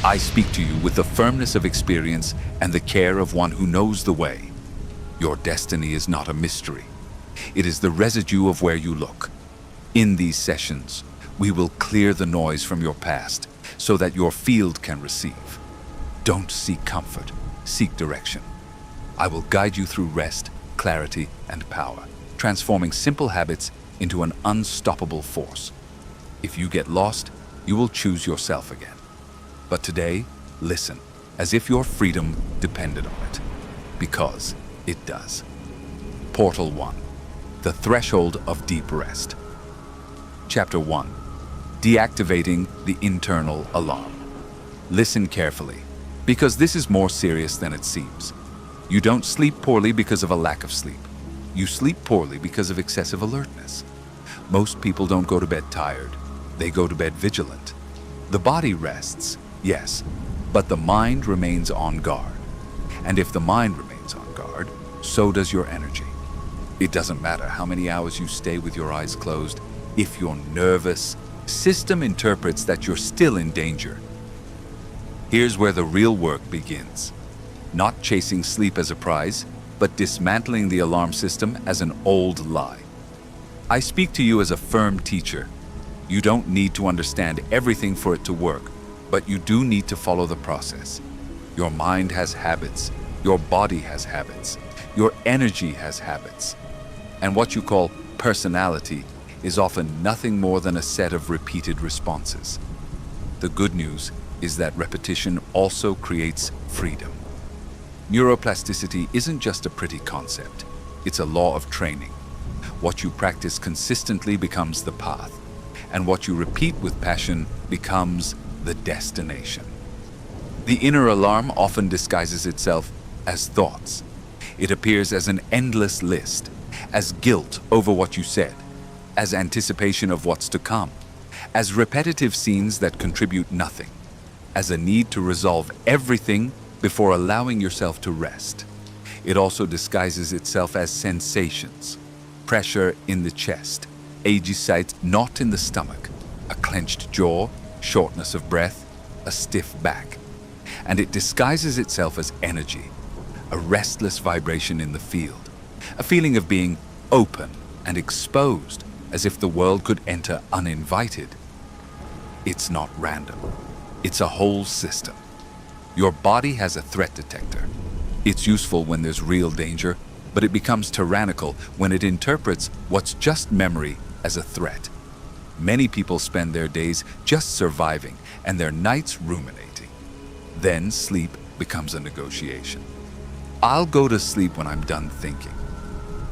I speak to you with the firmness of experience and the care of one who knows the way. Your destiny is not a mystery. It is the residue of where you look. In these sessions, we will clear the noise from your past so that your field can receive. Don't seek comfort, seek direction. I will guide you through rest, clarity, and power, transforming simple habits into an unstoppable force. If you get lost, you will choose yourself again. But today, listen, as if your freedom depended on it, because it does. Portal 1, the threshold of deep rest. Chapter 1, deactivating the internal alarm. Listen carefully, because this is more serious than it seems. You don't sleep poorly because of a lack of sleep. You sleep poorly because of excessive alertness. Most people don't go to bed tired. They go to bed vigilant. The body rests, yes, but the mind remains on guard. And if the mind remains on guard, so does your energy. It doesn't matter how many hours you stay with your eyes closed. If your nervous system interprets that you're still in danger. Here's where the real work begins. Not chasing sleep as a prize, but dismantling the alarm system as an old lie. I speak to you as a firm teacher. You don't need to understand everything for it to work, but you do need to follow the process. Your mind has habits, your body has habits, your energy has habits. And what you call personality is often nothing more than a set of repeated responses. The good news is that repetition also creates freedom. Neuroplasticity isn't just a pretty concept, it's a law of training. What you practice consistently becomes the path, and what you repeat with passion becomes the destination. The inner alarm often disguises itself as thoughts. It appears as an endless list, as guilt over what you said, as anticipation of what's to come, as repetitive scenes that contribute nothing, as a need to resolve everything before allowing yourself to rest. It also disguises itself as sensations, pressure in the chest, aegis knot in the stomach, a clenched jaw, shortness of breath, a stiff back. And it disguises itself as energy, a restless vibration in the field, a feeling of being open and exposed as if the world could enter uninvited. It's not random. It's a whole system. Your body has a threat detector. It's useful when there's real danger, but it becomes tyrannical when it interprets what's just memory as a threat. Many people spend their days just surviving and their nights ruminating. Then sleep becomes a negotiation. I'll go to sleep when I'm done thinking.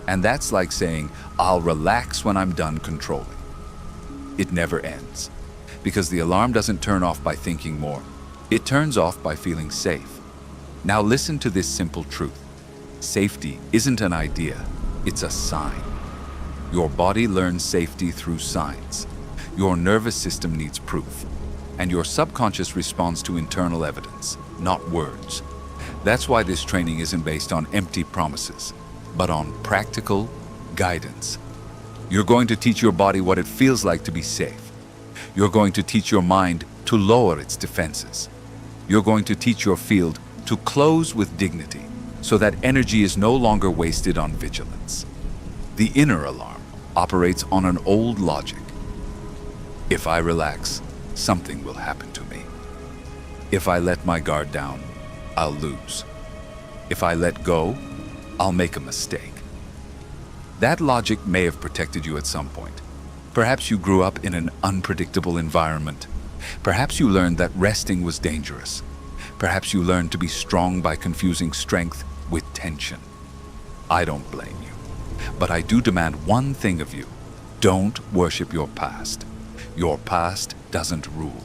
And that's like saying, I'll relax when I'm done controlling. It never ends, because the alarm doesn't turn off by thinking more. It turns off by feeling safe. Now listen to this simple truth. Safety isn't an idea, it's a sign. Your body learns safety through signs. Your nervous system needs proof. And your subconscious responds to internal evidence, not words. That's why this training isn't based on empty promises, but on practical guidance. You're going to teach your body what it feels like to be safe. You're going to teach your mind to lower its defenses. You're going to teach your field to close with dignity so that energy is no longer wasted on vigilance. The inner alarm operates on an old logic. If I relax, something will happen to me. If I let my guard down, I'll lose. If I let go, I'll make a mistake. That logic may have protected you at some point. Perhaps you grew up in an unpredictable environment. Perhaps you learned that resting was dangerous. Perhaps you learned to be strong by confusing strength with tension. I don't blame you, but I do demand one thing of you. Don't worship your past. Your past doesn't rule.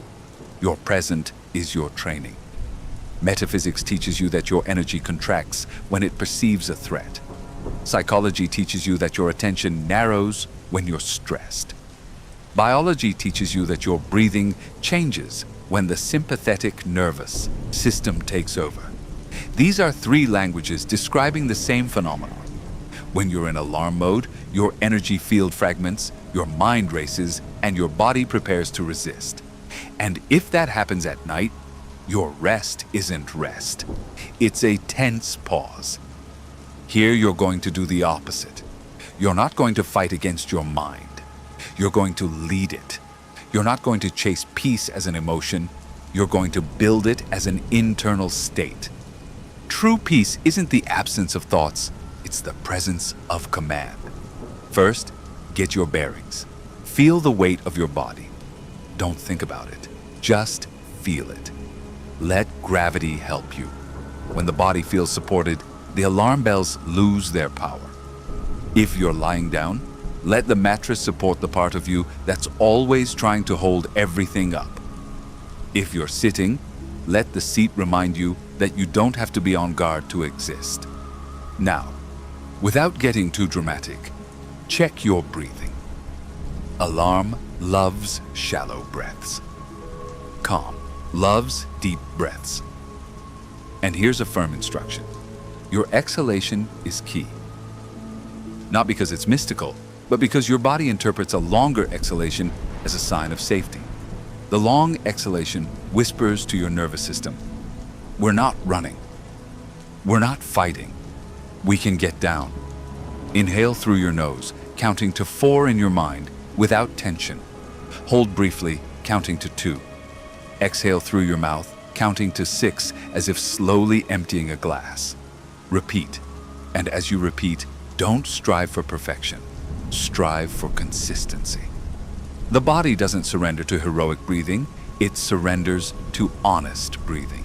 Your present is your training. Metaphysics teaches you that your energy contracts when it perceives a threat. Psychology teaches you that your attention narrows when you're stressed. Biology teaches you that your breathing changes when the sympathetic nervous system takes over. These are three languages describing the same phenomenon. When you're in alarm mode, your energy field fragments, your mind races, and your body prepares to resist. And if that happens at night, Your rest isn't rest. It's a tense pause. Here you're going to do the opposite. You're not going to fight against your mind. You're going to lead it. You're not going to chase peace as an emotion. You're going to build it as an internal state. True peace isn't the absence of thoughts, it's the presence of command. First, get your bearings. Feel the weight of your body. Don't think about it. Just feel it. Let gravity help you. When the body feels supported, the alarm bells lose their power. If you're lying down, let the mattress support the part of you that's always trying to hold everything up. If you're sitting, let the seat remind you that you don't have to be on guard to exist. Now, without getting too dramatic, check your breathing. Alarm loves shallow breaths. Calm loves deep breaths. And here's a firm instruction. Your exhalation is key. Not because it's mystical, but because your body interprets a longer exhalation as a sign of safety. The long exhalation whispers to your nervous system, we're not running. We're not fighting. We can get down. Inhale through your nose, counting to 4 in your mind without tension. Hold briefly, counting to 2. Exhale through your mouth, counting to 6 as if slowly emptying a glass. Repeat. And as you repeat, don't strive for perfection. Strive for consistency. The body doesn't surrender to heroic breathing, it surrenders to honest breathing.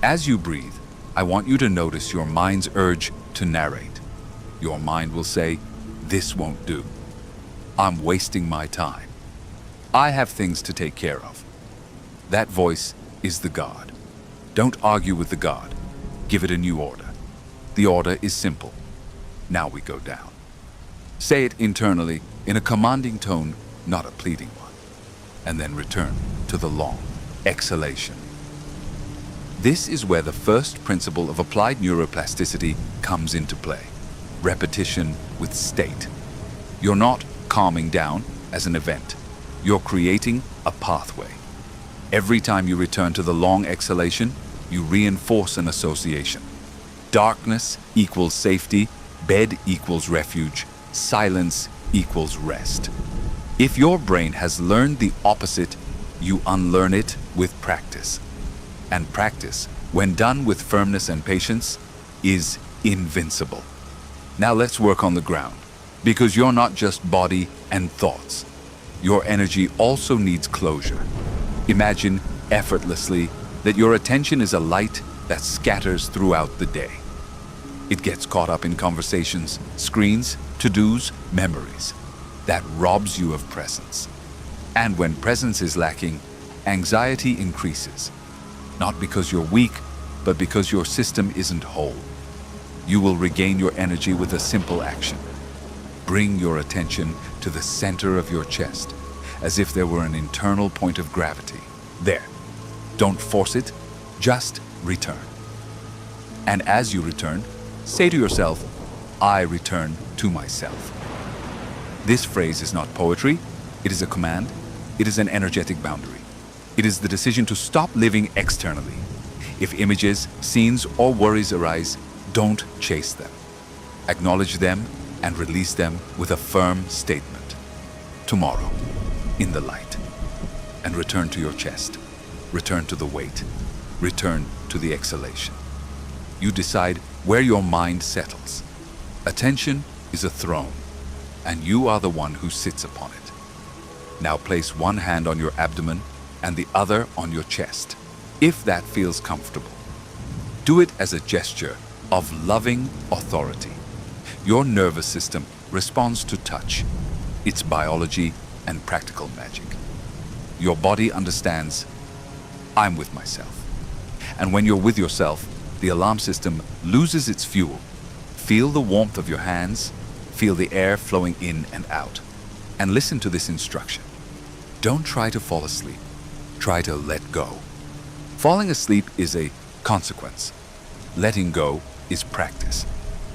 As you breathe, I want you to notice your mind's urge to narrate. Your mind will say, this won't do. I'm wasting my time. I have things to take care of. That voice is the God. Don't argue with the God. Give it a new order. The order is simple. Now we go down. Say it internally in a commanding tone, not a pleading one. And then return to the long exhalation. This is where the first principle of applied neuroplasticity comes into play. Repetition with state. You're not calming down as an event. You're creating a pathway. Every time you return to the long exhalation, you reinforce an association. Darkness equals safety, bed equals refuge, silence equals rest. If your brain has learned the opposite, you unlearn it with practice. And practice, when done with firmness and patience, is invincible. Now let's work on the ground, because you're not just body and thoughts. Your energy also needs closure. Imagine effortlessly that your attention is a light that scatters throughout the day. It gets caught up in conversations, screens, to-dos, memories. That robs you of presence. And when presence is lacking, anxiety increases. Not because you're weak, but because your system isn't whole. You will regain your energy with a simple action. Bring your attention to the center of your chest, as if there were an internal point of gravity. There. Don't force it, just return. And as you return, say to yourself, I return to myself. This phrase is not poetry, it is a command, it is an energetic boundary. It is the decision to stop living externally. If images, scenes, or worries arise, don't chase them. Acknowledge them and release them with a firm statement. Tomorrow, in the light. And return to your chest. Return to the weight. Return to the exhalation. You decide where your mind settles. Attention is a throne, and you are the one who sits upon it. Now place one hand on your abdomen and the other on your chest, if that feels comfortable. Do it as a gesture of loving authority. Your nervous system responds to touch. It's biology and practical magic. Your body understands, I'm with myself. And when you're with yourself, the alarm system loses its fuel. Feel the warmth of your hands, feel the air flowing in and out. And listen to this instruction. Don't try to fall asleep. Try to let go. Falling asleep is a consequence. Letting go is practice.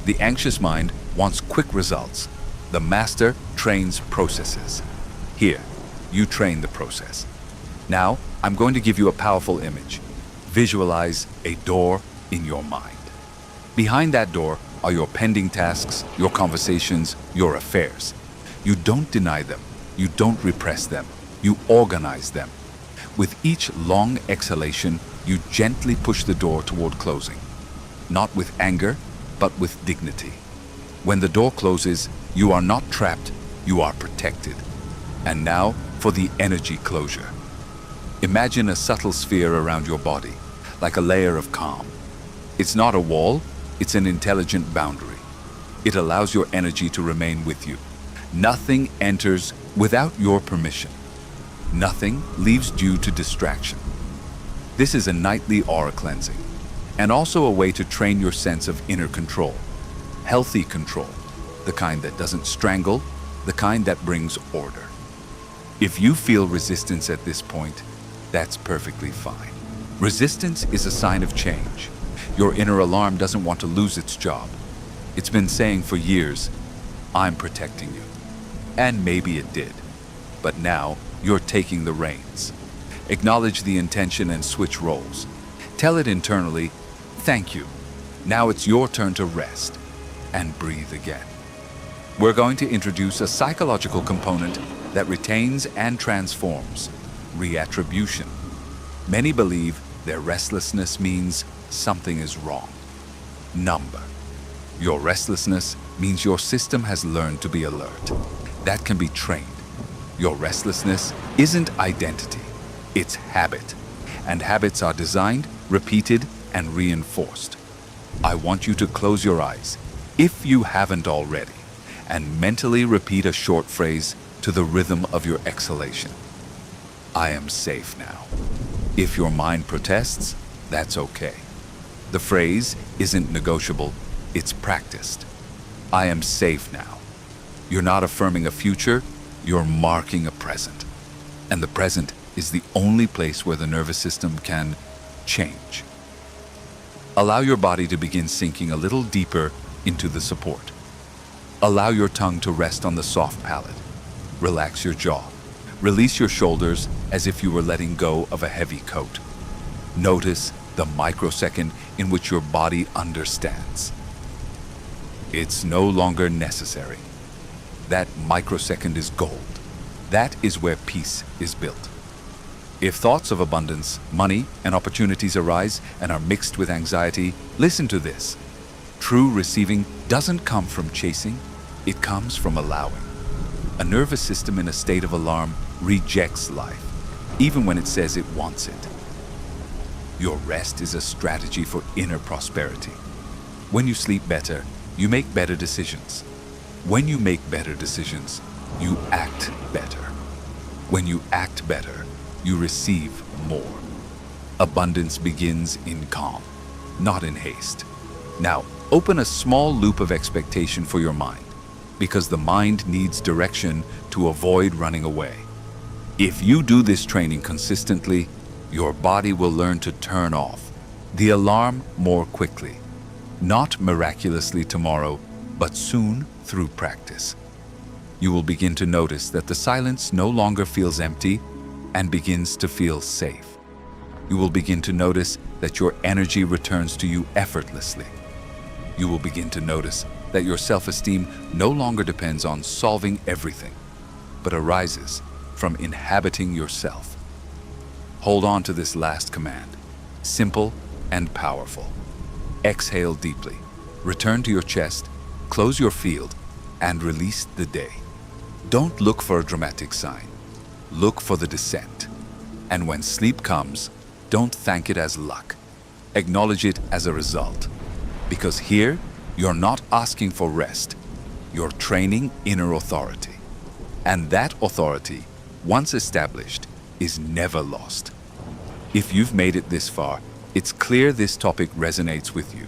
The anxious mind wants quick results. The master trains processes. Here, you train the process. Now, I'm going to give you a powerful image. Visualize a door in your mind. Behind that door are your pending tasks, your conversations, your affairs. You don't deny them. You don't repress them. You organize them. With each long exhalation, you gently push the door toward closing. Not with anger, but with dignity. When the door closes, you are not trapped, you are protected. And now for the energy closure. Imagine a subtle sphere around your body, like a layer of calm. It's not a wall, it's an intelligent boundary. It allows your energy to remain with you. Nothing enters without your permission. Nothing leaves due to distraction. This is a nightly aura cleansing, and also a way to train your sense of inner control. Healthy control, the kind that doesn't strangle, the kind that brings order. If you feel resistance at this point, that's perfectly fine. Resistance is a sign of change. Your inner alarm doesn't want to lose its job. It's been saying for years, I'm protecting you. And maybe it did. But now, you're taking the reins. Acknowledge the intention and switch roles. Tell it internally, thank you. Now it's your turn to rest and breathe again. We're going to introduce a psychological component that retains and transforms: reattribution. Many believe their restlessness means something is wrong. Number. Your restlessness means your system has learned to be alert. That can be trained. Your restlessness isn't identity, it's habit. And habits are designed, repeated, and reinforced. I want you to close your eyes, if you haven't already, and mentally repeat a short phrase to the rhythm of your exhalation. I am safe now. If your mind protests, that's okay. The phrase isn't negotiable, it's practiced. I am safe now. You're not affirming a future, you're marking a present. And the present is the only place where the nervous system can change. Allow your body to begin sinking a little deeper into the support. Allow your tongue to rest on the soft palate. Relax your jaw. Release your shoulders as if you were letting go of a heavy coat. Notice the microsecond in which your body understands. It's no longer necessary. That microsecond is gold. That is where peace is built. If thoughts of abundance, money, and opportunities arise and are mixed with anxiety, listen to this. True receiving doesn't come from chasing, it comes from allowing. A nervous system in a state of alarm rejects life, even when it says it wants it. Your rest is a strategy for inner prosperity. When you sleep better, you make better decisions. When you make better decisions, you act better. When you act better, you receive more. Abundance begins in calm, not in haste. Now, open a small loop of expectation for your mind, because the mind needs direction to avoid running away. If you do this training consistently, your body will learn to turn off the alarm more quickly. Not miraculously tomorrow, but soon through practice. You will begin to notice that the silence no longer feels empty and begins to feel safe. You will begin to notice that your energy returns to you effortlessly. You will begin to notice that your self-esteem no longer depends on solving everything, but arises from inhabiting yourself. Hold on to this last command, simple and powerful. Exhale deeply, return to your chest, close your field, and release the day. Don't look for a dramatic sign. Look for the descent. And when sleep comes, don't thank it as luck. Acknowledge it as a result. Because here, you're not asking for rest. You're training inner authority. And that authority, once established, is never lost. If you've made it this far, it's clear this topic resonates with you.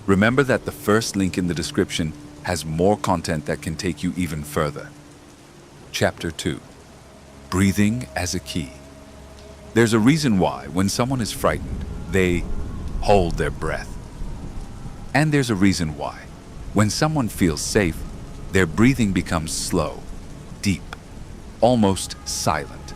Remember that the first link in the description has more content that can take you even further. Chapter 2. Breathing as a key. There's a reason why, when someone is frightened, they hold their breath. And there's a reason why, when someone feels safe, their breathing becomes slow, deep, almost silent.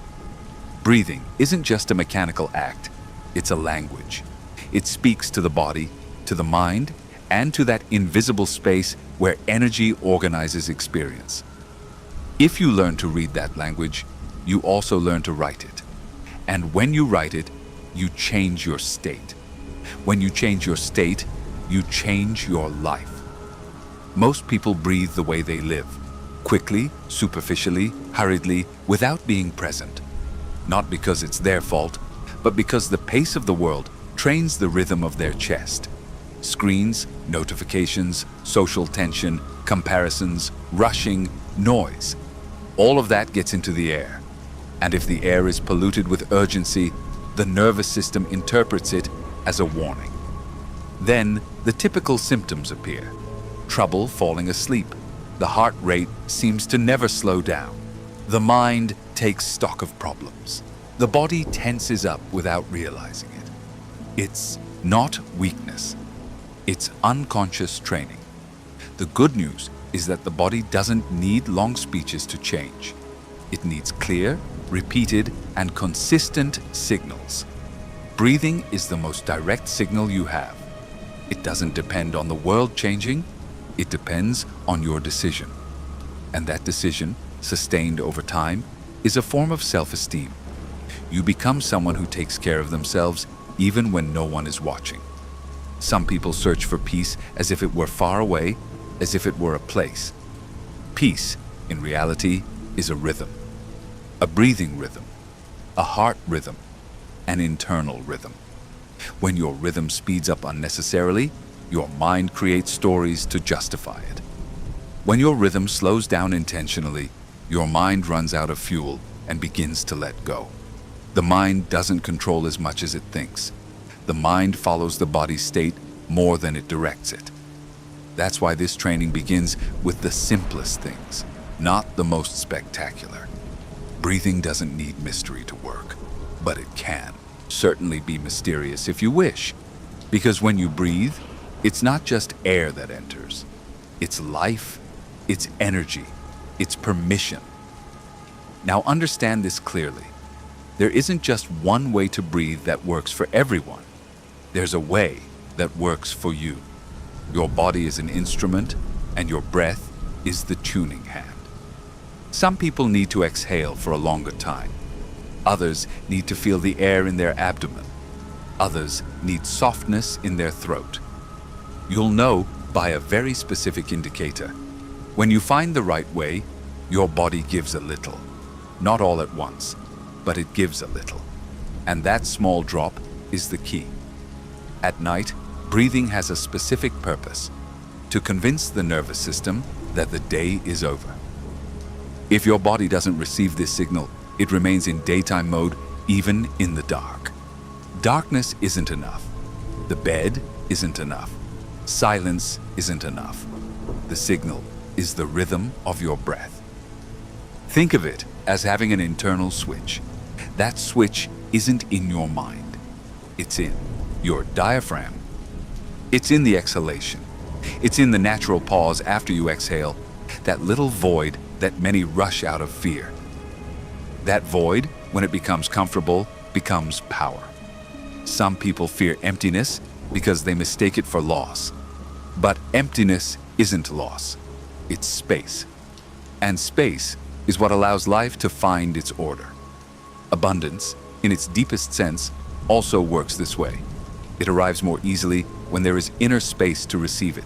Breathing isn't just a mechanical act, It's a language. It speaks to the body, to the mind, and to that invisible space where energy organizes experience. If you learn to read that language, you also learn to write it. And when you write it, you change your state. When you change your state, you change your life. Most people breathe the way they live, quickly, superficially, hurriedly, without being present. Not because it's their fault, but because the pace of the world trains the rhythm of their chest. Screens, notifications, social tension, comparisons, rushing, noise. All of that gets into the air. And if the air is polluted with urgency, the nervous system interprets it as a warning. Then the typical symptoms appear. Trouble falling asleep. The heart rate seems to never slow down. The mind takes stock of problems. The body tenses up without realizing it. It's not weakness. It's unconscious training. The good news is that the body doesn't need long speeches to change. It needs clear, repeated, and consistent signals. Breathing is the most direct signal you have. It doesn't depend on the world changing. It depends on your decision. And that decision, sustained over time, is a form of self-esteem. You become someone who takes care of themselves even when no one is watching. Some people search for peace as if it were far away, as if it were a place. Peace, in reality, is a rhythm. A breathing rhythm, a heart rhythm, an internal rhythm. When your rhythm speeds up unnecessarily, your mind creates stories to justify it. When your rhythm slows down intentionally, your mind runs out of fuel and begins to let go. The mind doesn't control as much as it thinks. The mind follows the body's state more than it directs it. That's why this training begins with the simplest things, not the most spectacular. Breathing doesn't need mystery to work, but it can certainly be mysterious if you wish. Because when you breathe, it's not just air that enters. It's life, it's energy, it's permission. Now understand this clearly. There isn't just one way to breathe that works for everyone. There's a way that works for you. Your body is an instrument, and your breath is the tuning hand. Some people need to exhale for a longer time. Others need to feel the air in their abdomen. Others need softness in their throat. You'll know by a very specific indicator. When you find the right way, your body gives a little. Not all at once, but it gives a little. And that small drop is the key. At night, breathing has a specific purpose: to convince the nervous system that the day is over. If your body doesn't receive this signal, it remains in daytime mode even in the dark. Darkness isn't enough. The bed isn't enough. Silence isn't enough. The signal is the rhythm of your breath. Think of it as having an internal switch. That switch isn't in your mind. It's in your diaphragm. It's in the exhalation. It's in the natural pause after you exhale, that little void that many rush out of fear. That void, when it becomes comfortable, becomes power. Some people fear emptiness because they mistake it for loss. But emptiness isn't loss. It's space. And space is what allows life to find its order. Abundance, in its deepest sense, also works this way. It arrives more easily when there is inner space to receive it.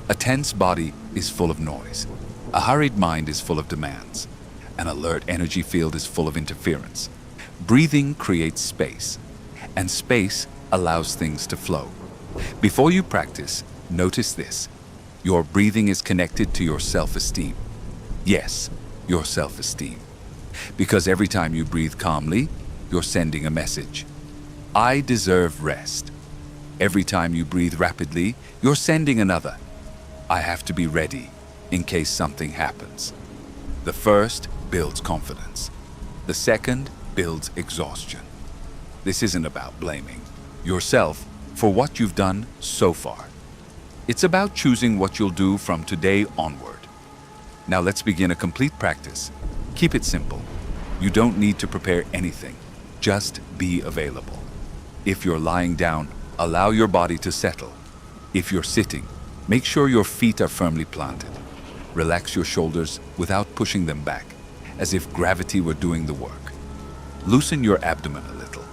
A tense body is full of noise. A hurried mind is full of demands. An alert energy field is full of interference. Breathing creates space, and space allows things to flow. Before you practice, notice this. Your breathing is connected to your self-esteem. Yes, your self-esteem. Because every time you breathe calmly, you're sending a message. I deserve rest. Every time you breathe rapidly, you're sending another. I have to be ready in case something happens. The first builds confidence. The second builds exhaustion. This isn't about blaming yourself for what you've done so far. It's about choosing what you'll do from today onward. Now let's begin a complete practice. Keep it simple. You don't need to prepare anything. Just be available. If you're lying down, allow your body to settle. If you're sitting, make sure your feet are firmly planted. Relax your shoulders without pushing them back, as if gravity were doing the work. Loosen your abdomen a little.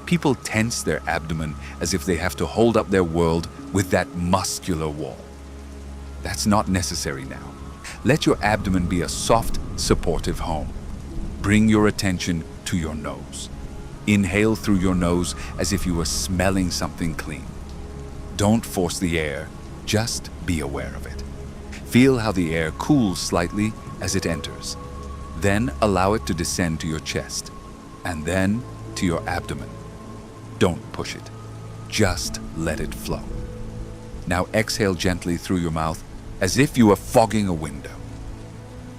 People tense their abdomen as if they have to hold up their world with that muscular wall. That's not necessary now. Let your abdomen be a soft, supportive home. Bring your attention to your nose. Inhale through your nose as if you were smelling something clean. Don't force the air, just be aware of it. Feel how the air cools slightly as it enters. Then allow it to descend to your chest, and then to your abdomen. Don't push it. Just let it flow. Now exhale gently through your mouth as if you were fogging a window.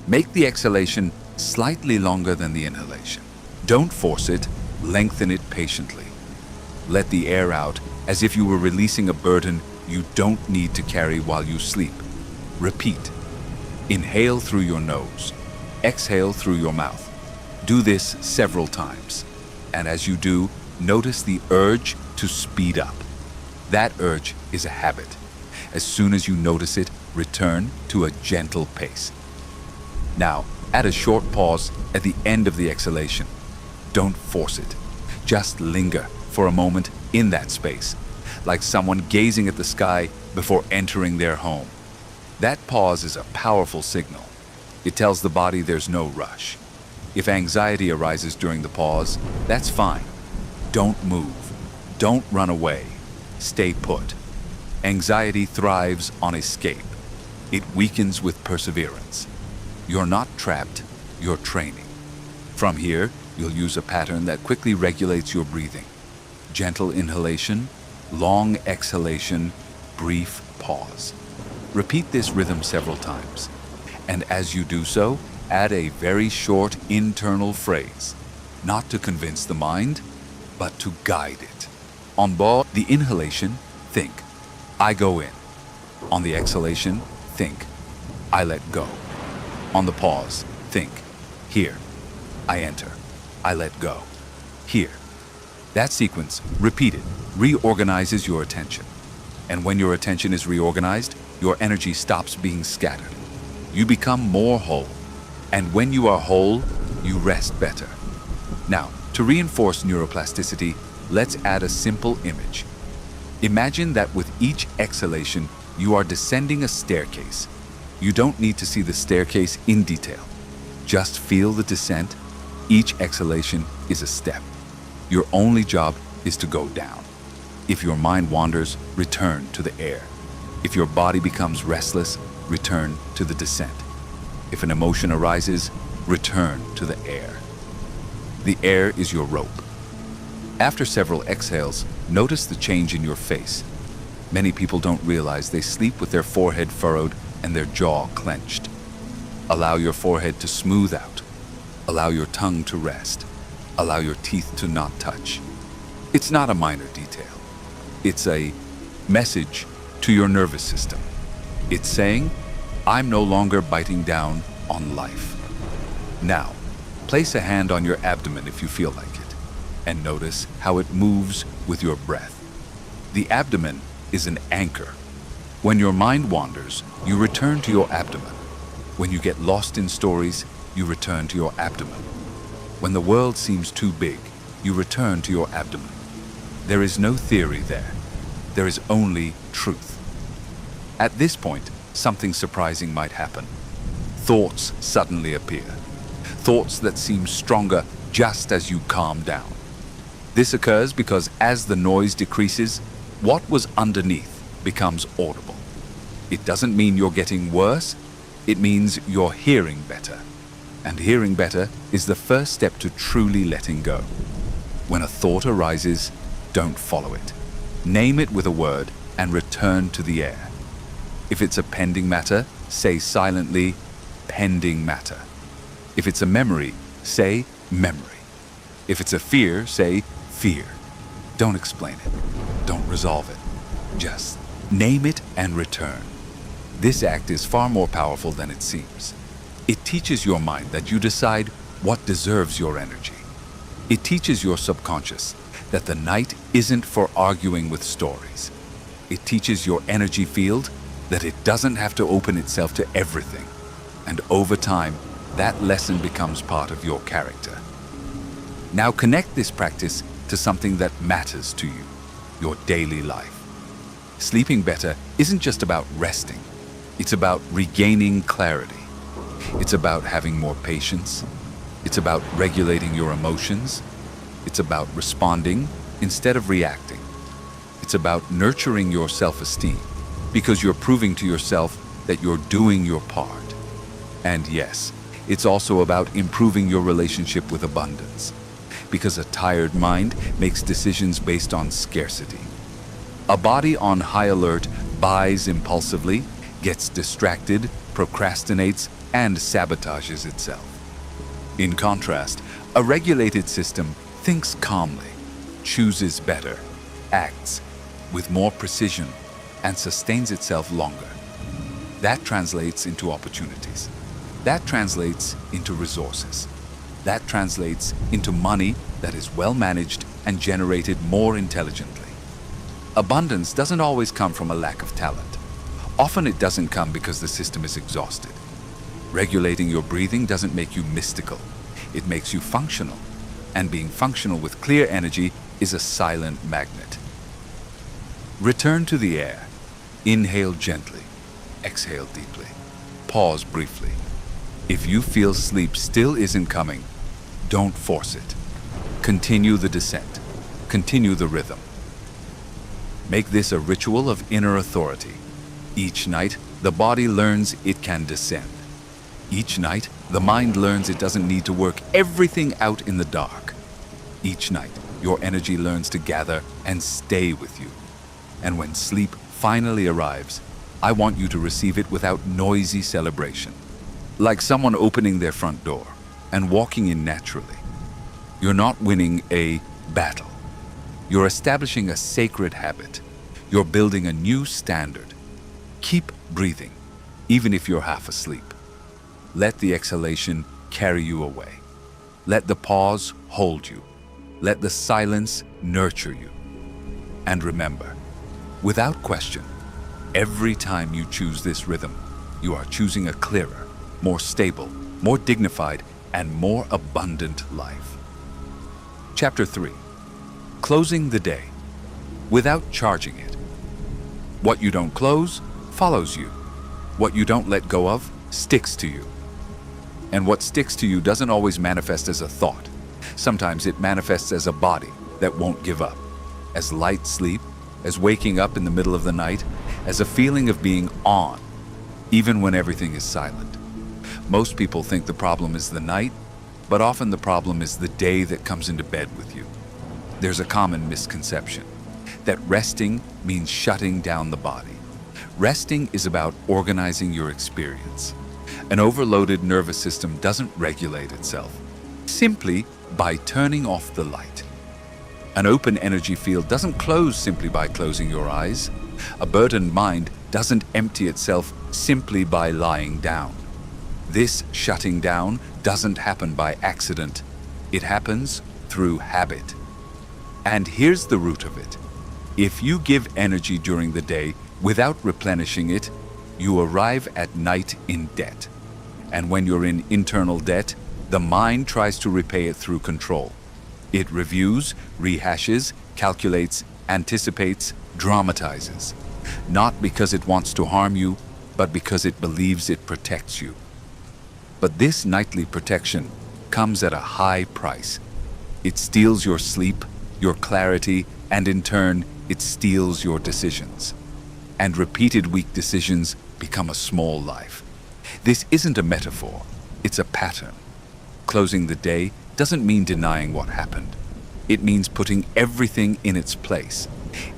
Make the exhalation slightly longer than the inhalation. Don't force it, lengthen it patiently. Let the air out as if you were releasing a burden you don't need to carry while you sleep. Repeat. Inhale through your nose. Exhale through your mouth. Do this several times. And as you do, notice the urge to speed up. That urge is a habit. As soon as you notice it, return to a gentle pace. Now, add a short pause at the end of the exhalation. Don't force it. Just linger for a moment in that space, like someone gazing at the sky before entering their home. That pause is a powerful signal. It tells the body there's no rush. If anxiety arises during the pause, that's fine. Don't move. Don't run away. Stay put. Anxiety thrives on escape. It weakens with perseverance. You're not trapped, you're training. From here, you'll use a pattern that quickly regulates your breathing. Gentle inhalation, long exhalation, brief pause. Repeat this rhythm several times. And as you do so, add a very short internal phrase, not to convince the mind, but to guide it. On the inhalation, think, I go in. On the exhalation, think, I let go. On the pause, think, here, I enter, I let go, here. That sequence, repeated, reorganizes your attention. And when your attention is reorganized, your energy stops being scattered. You become more whole. And when you are whole, you rest better. Now, to reinforce neuroplasticity, let's add a simple image. Imagine that with each exhalation, you are descending a staircase. You don't need to see the staircase in detail. Just feel the descent. Each exhalation is a step. Your only job is to go down. If your mind wanders, return to the air. If your body becomes restless, return to the descent. If an emotion arises, return to the air. The air is your rope. After several exhales, notice the change in your face. Many people don't realize they sleep with their forehead furrowed and their jaw clenched. Allow your forehead to smooth out. Allow your tongue to rest. Allow your teeth to not touch. It's not a minor detail. It's a message to your nervous system. It's saying, I'm no longer biting down on life. Now, place a hand on your abdomen if you feel like it, and notice how it moves with your breath. The abdomen is an anchor. When your mind wanders, you return to your abdomen. When you get lost in stories, you return to your abdomen. When the world seems too big, you return to your abdomen. There is no theory there. There is only truth. At this point, something surprising might happen. Thoughts suddenly appear. Thoughts that seem stronger just as you calm down. This occurs because as the noise decreases, what was underneath becomes audible. It doesn't mean you're getting worse. It means you're hearing better. And hearing better is the first step to truly letting go. When a thought arises, don't follow it. Name it with a word and return to the air. If it's a pending matter, say silently, pending matter. If it's a memory, say memory. If it's a fear, say fear. Don't explain it. Don't resolve it. Just name it and return. This act is far more powerful than it seems. It teaches your mind that you decide what deserves your energy. It teaches your subconscious that the night isn't for arguing with stories. It teaches your energy field that it doesn't have to open itself to everything. And over time, that lesson becomes part of your character. Now connect this practice to something that matters to you, your daily life. Sleeping better isn't just about resting. It's about regaining clarity. It's about having more patience. It's about regulating your emotions. It's about responding instead of reacting. It's about nurturing your self-esteem because you're proving to yourself that you're doing your part. And yes, it's also about improving your relationship with abundance because a tired mind makes decisions based on scarcity. A body on high alert buys impulsively, gets distracted, procrastinates, and sabotages itself. In contrast, a regulated system thinks calmly, chooses better, acts with more precision, and sustains itself longer. That translates into opportunities. That translates into resources. That translates into money that is well managed and generated more intelligently. Abundance doesn't always come from a lack of talent. Often it doesn't come because the system is exhausted. Regulating your breathing doesn't make you mystical. It makes you functional. And being functional with clear energy is a silent magnet. Return to the air. Inhale gently. Exhale deeply. Pause briefly. If you feel sleep still isn't coming, don't force it. Continue the descent. Continue the rhythm. Make this a ritual of inner authority. Each night, the body learns it can descend. Each night, the mind learns it doesn't need to work everything out in the dark. Each night, your energy learns to gather and stay with you. And when sleep finally arrives, I want you to receive it without noisy celebration. Like someone opening their front door and walking in naturally. You're not winning a battle. You're establishing a sacred habit. You're building a new standard. Keep breathing, even if you're half asleep. Let the exhalation carry you away. Let the pause hold you. Let the silence nurture you. And remember, without question, every time you choose this rhythm, you are choosing a clearer, more stable, more dignified, and more abundant life. Chapter 3. Closing the day without charging it. What you don't close follows you. What you don't let go of sticks to you. And what sticks to you doesn't always manifest as a thought. Sometimes it manifests as a body that won't give up, as light sleep, as waking up in the middle of the night, as a feeling of being on, even when everything is silent. Most people think the problem is the night, but often the problem is the day that comes into bed with you. There's a common misconception that resting means shutting down the body. Resting is about organizing your experience. An overloaded nervous system doesn't regulate itself simply by turning off the light. An open energy field doesn't close simply by closing your eyes. A burdened mind doesn't empty itself simply by lying down. This shutting down doesn't happen by accident. It happens through habit. And here's the root of it. If you give energy during the day without replenishing it, you arrive at night in debt. And when you're in internal debt, the mind tries to repay it through control. It reviews, rehashes, calculates, anticipates, dramatizes. Not because it wants to harm you, but because it believes it protects you. But this nightly protection comes at a high price. It steals your sleep, your clarity, and in turn, it steals your decisions. And repeated weak decisions become a small life. This isn't a metaphor, it's a pattern. Closing the day doesn't mean denying what happened. It means putting everything in its place.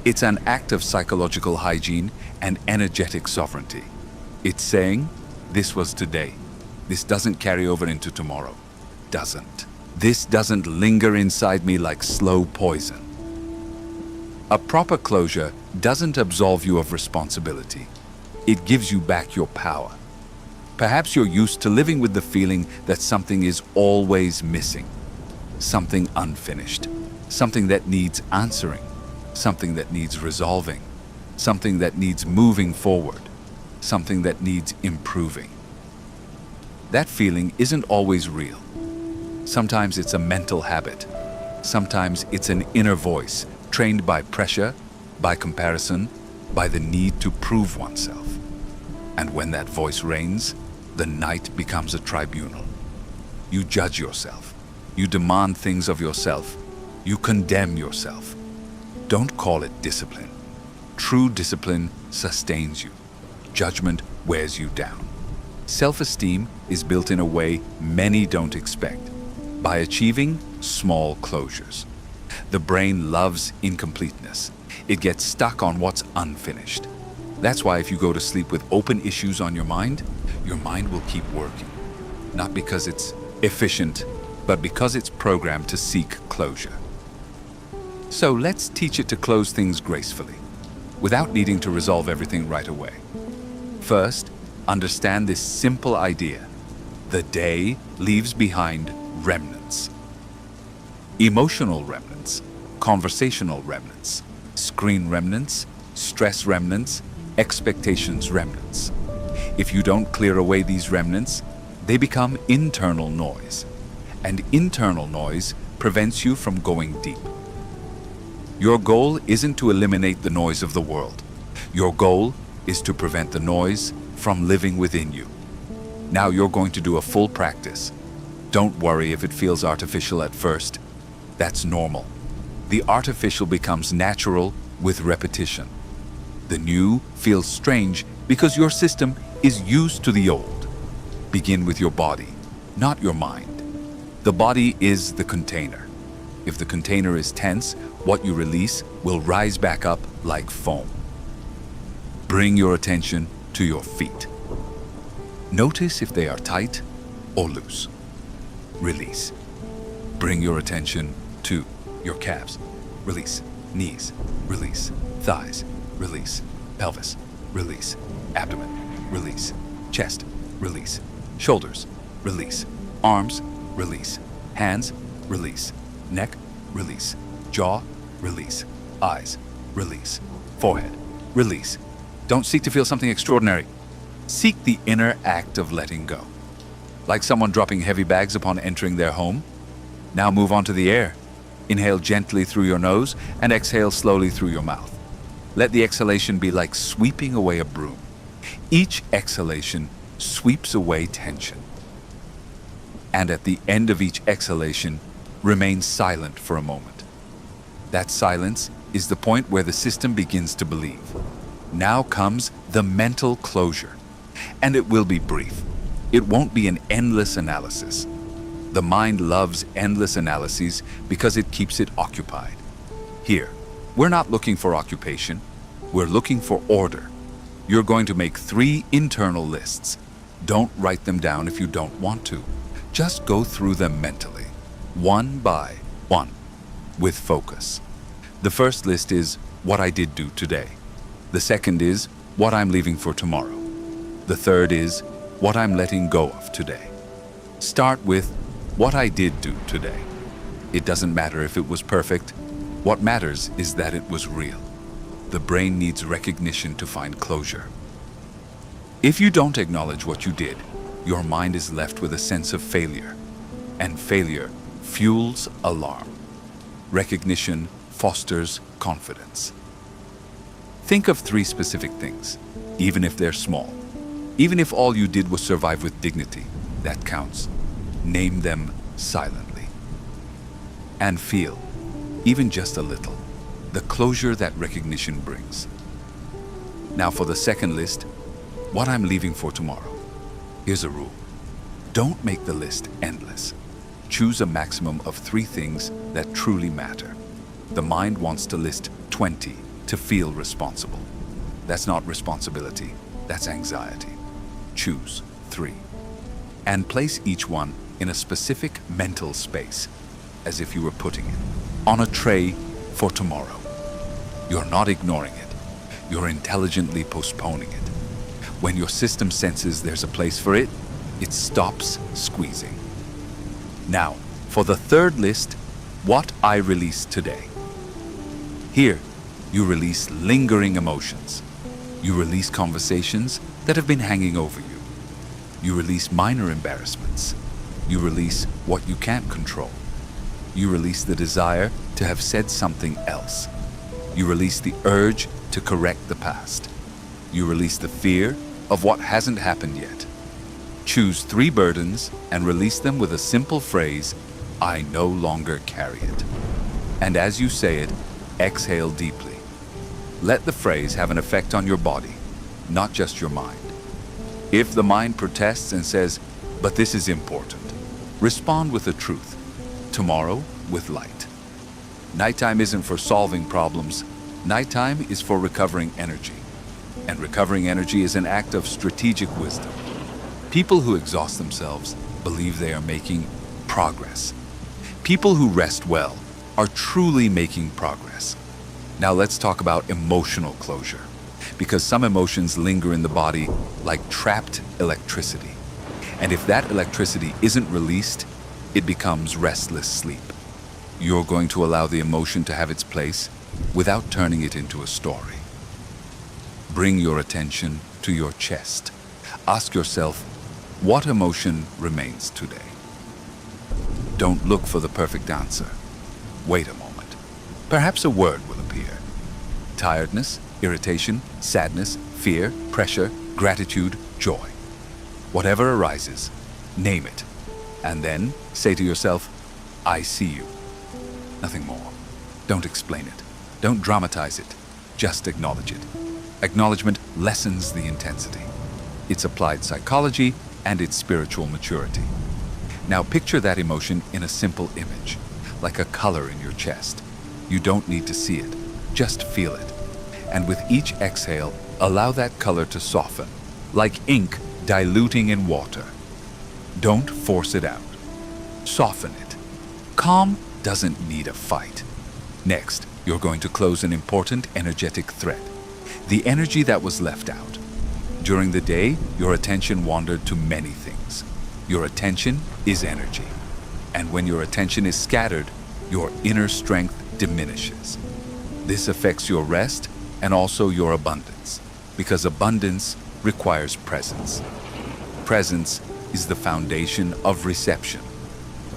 It's an act of psychological hygiene and energetic sovereignty. It's saying, this was today. This doesn't carry over into tomorrow. Doesn't. This doesn't linger inside me like slow poison. A proper closure doesn't absolve you of responsibility. It gives you back your power. Perhaps you're used to living with the feeling that something is always missing. something unfinished, something that needs answering, something that needs resolving, something that needs moving forward, something that needs improving. That feeling isn't always real. Sometimes it's a mental habit. Sometimes it's an inner voice trained by pressure, by comparison, by the need to prove oneself. And when that voice reigns, the night becomes a tribunal. You judge yourself. You demand things of yourself. You condemn yourself. Don't call it discipline. True discipline sustains you. Judgment wears you down. Self-esteem is built in a way many don't expect, by achieving small closures. The brain loves incompleteness. It gets stuck on what's unfinished. That's why if you go to sleep with open issues on your mind will keep working. Not because it's efficient, but because it's programmed to seek closure. So let's teach it to close things gracefully, without needing to resolve everything right away. First, understand this simple idea. The day leaves behind remnants. Emotional remnants, conversational remnants, screen remnants, stress remnants, expectations remnants. If you don't clear away these remnants, they become internal noise. And internal noise prevents you from going deep. Your goal isn't to eliminate the noise of the world. Your goal is to prevent the noise from living within you. Now you're going to do a full practice. Don't worry if it feels artificial at first. That's normal. The artificial becomes natural with repetition. The new feels strange because your system is used to the old. Begin with your body, not your mind. The body is the container. If the container is tense, what you release will rise back up like foam. Bring your attention to your feet. Notice if they are tight or loose. Release. Bring your attention to your calves. Release. Knees. Release. Thighs. Release. Pelvis. Release. Abdomen. Release. Chest. Release. Shoulders. Release. Arms. Release. Hands. Release. Neck. Release. Jaw. Release. Eyes. Release. Forehead. Release. Don't seek to feel something extraordinary. Seek the inner act of letting go. Like someone dropping heavy bags upon entering their home. Now move on to the air. Inhale gently through your nose and exhale slowly through your mouth. Let the exhalation be like sweeping away a broom. Each exhalation sweeps away tension. And at the end of each exhalation, remain silent for a moment. That silence is the point where the system begins to believe. Now comes the mental closure, and it will be brief. It won't be an endless analysis. The mind loves endless analyses because it keeps it occupied. Here, we're not looking for occupation, we're looking for order. You're going to make 3 internal lists. Don't write them down if you don't want to. Just go through them mentally, one by one, with focus. The first list is what I did do today. The second is what I'm leaving for tomorrow. The third is what I'm letting go of today. Start with what I did do today. It doesn't matter if it was perfect. What matters is that it was real. The brain needs recognition to find closure. If you don't acknowledge what you did, your mind is left with a sense of failure. And failure fuels alarm. Recognition fosters confidence. Think of 3 specific things, even if they're small. Even if all you did was survive with dignity, that counts. Name them silently. And feel, even just a little, the closure that recognition brings. Now for the second list, what I'm leaving for tomorrow. Here's a rule. Don't make the list endless. Choose a maximum of 3 things that truly matter. The mind wants to list 20 to feel responsible. That's not responsibility, that's anxiety. Choose 3. And place each one in a specific mental space, as if you were putting it on a tray for tomorrow. You're not ignoring it, you're intelligently postponing it. When your system senses there's a place for it, it stops squeezing. Now, For the third list, what I release today. Here, you release lingering emotions. You release conversations that have been hanging over you. You release minor embarrassments. You release what you can't control. You release the desire to have said something else. You release the urge to correct the past. You release the fear of what hasn't happened yet. Choose 3 burdens and release them with a simple phrase, I no longer carry it. And as you say it, exhale deeply. Let the phrase have an effect on your body, not just your mind. If the mind protests and says, but this is important, respond with the truth. Tomorrow with light. Nighttime isn't for solving problems. Nighttime is for recovering energy. And recovering energy is an act of strategic wisdom. People who exhaust themselves believe they are making progress. People who rest well are truly making progress. Now let's talk about emotional closure, because some emotions linger in the body like trapped electricity. And if that electricity isn't released, it becomes restless sleep. You're going to allow the emotion to have its place without turning it into a story. Bring your attention to your chest. Ask yourself, what emotion remains today? Don't look for the perfect answer. Wait a moment. Perhaps a word will appear. Tiredness, irritation, sadness, fear, pressure, gratitude, joy. Whatever arises, name it. And then say to yourself, I see you. Nothing more. Don't explain it. Don't dramatize it. Just acknowledge it. Acknowledgement lessens the intensity. It's applied psychology and it's spiritual maturity. Now picture that emotion in a simple image, like a color in your chest. You don't need to see it, just feel it. And with each exhale, allow that color to soften, like ink diluting in water. Don't force it out. Soften it. Calm doesn't need a fight. Next, you're going to close an important energetic thread, the energy that was left out. During the day, your attention wandered to many things. Your attention is energy. And when your attention is scattered, your inner strength diminishes. This affects your rest and also your abundance, because abundance requires presence. Presence is the foundation of reception.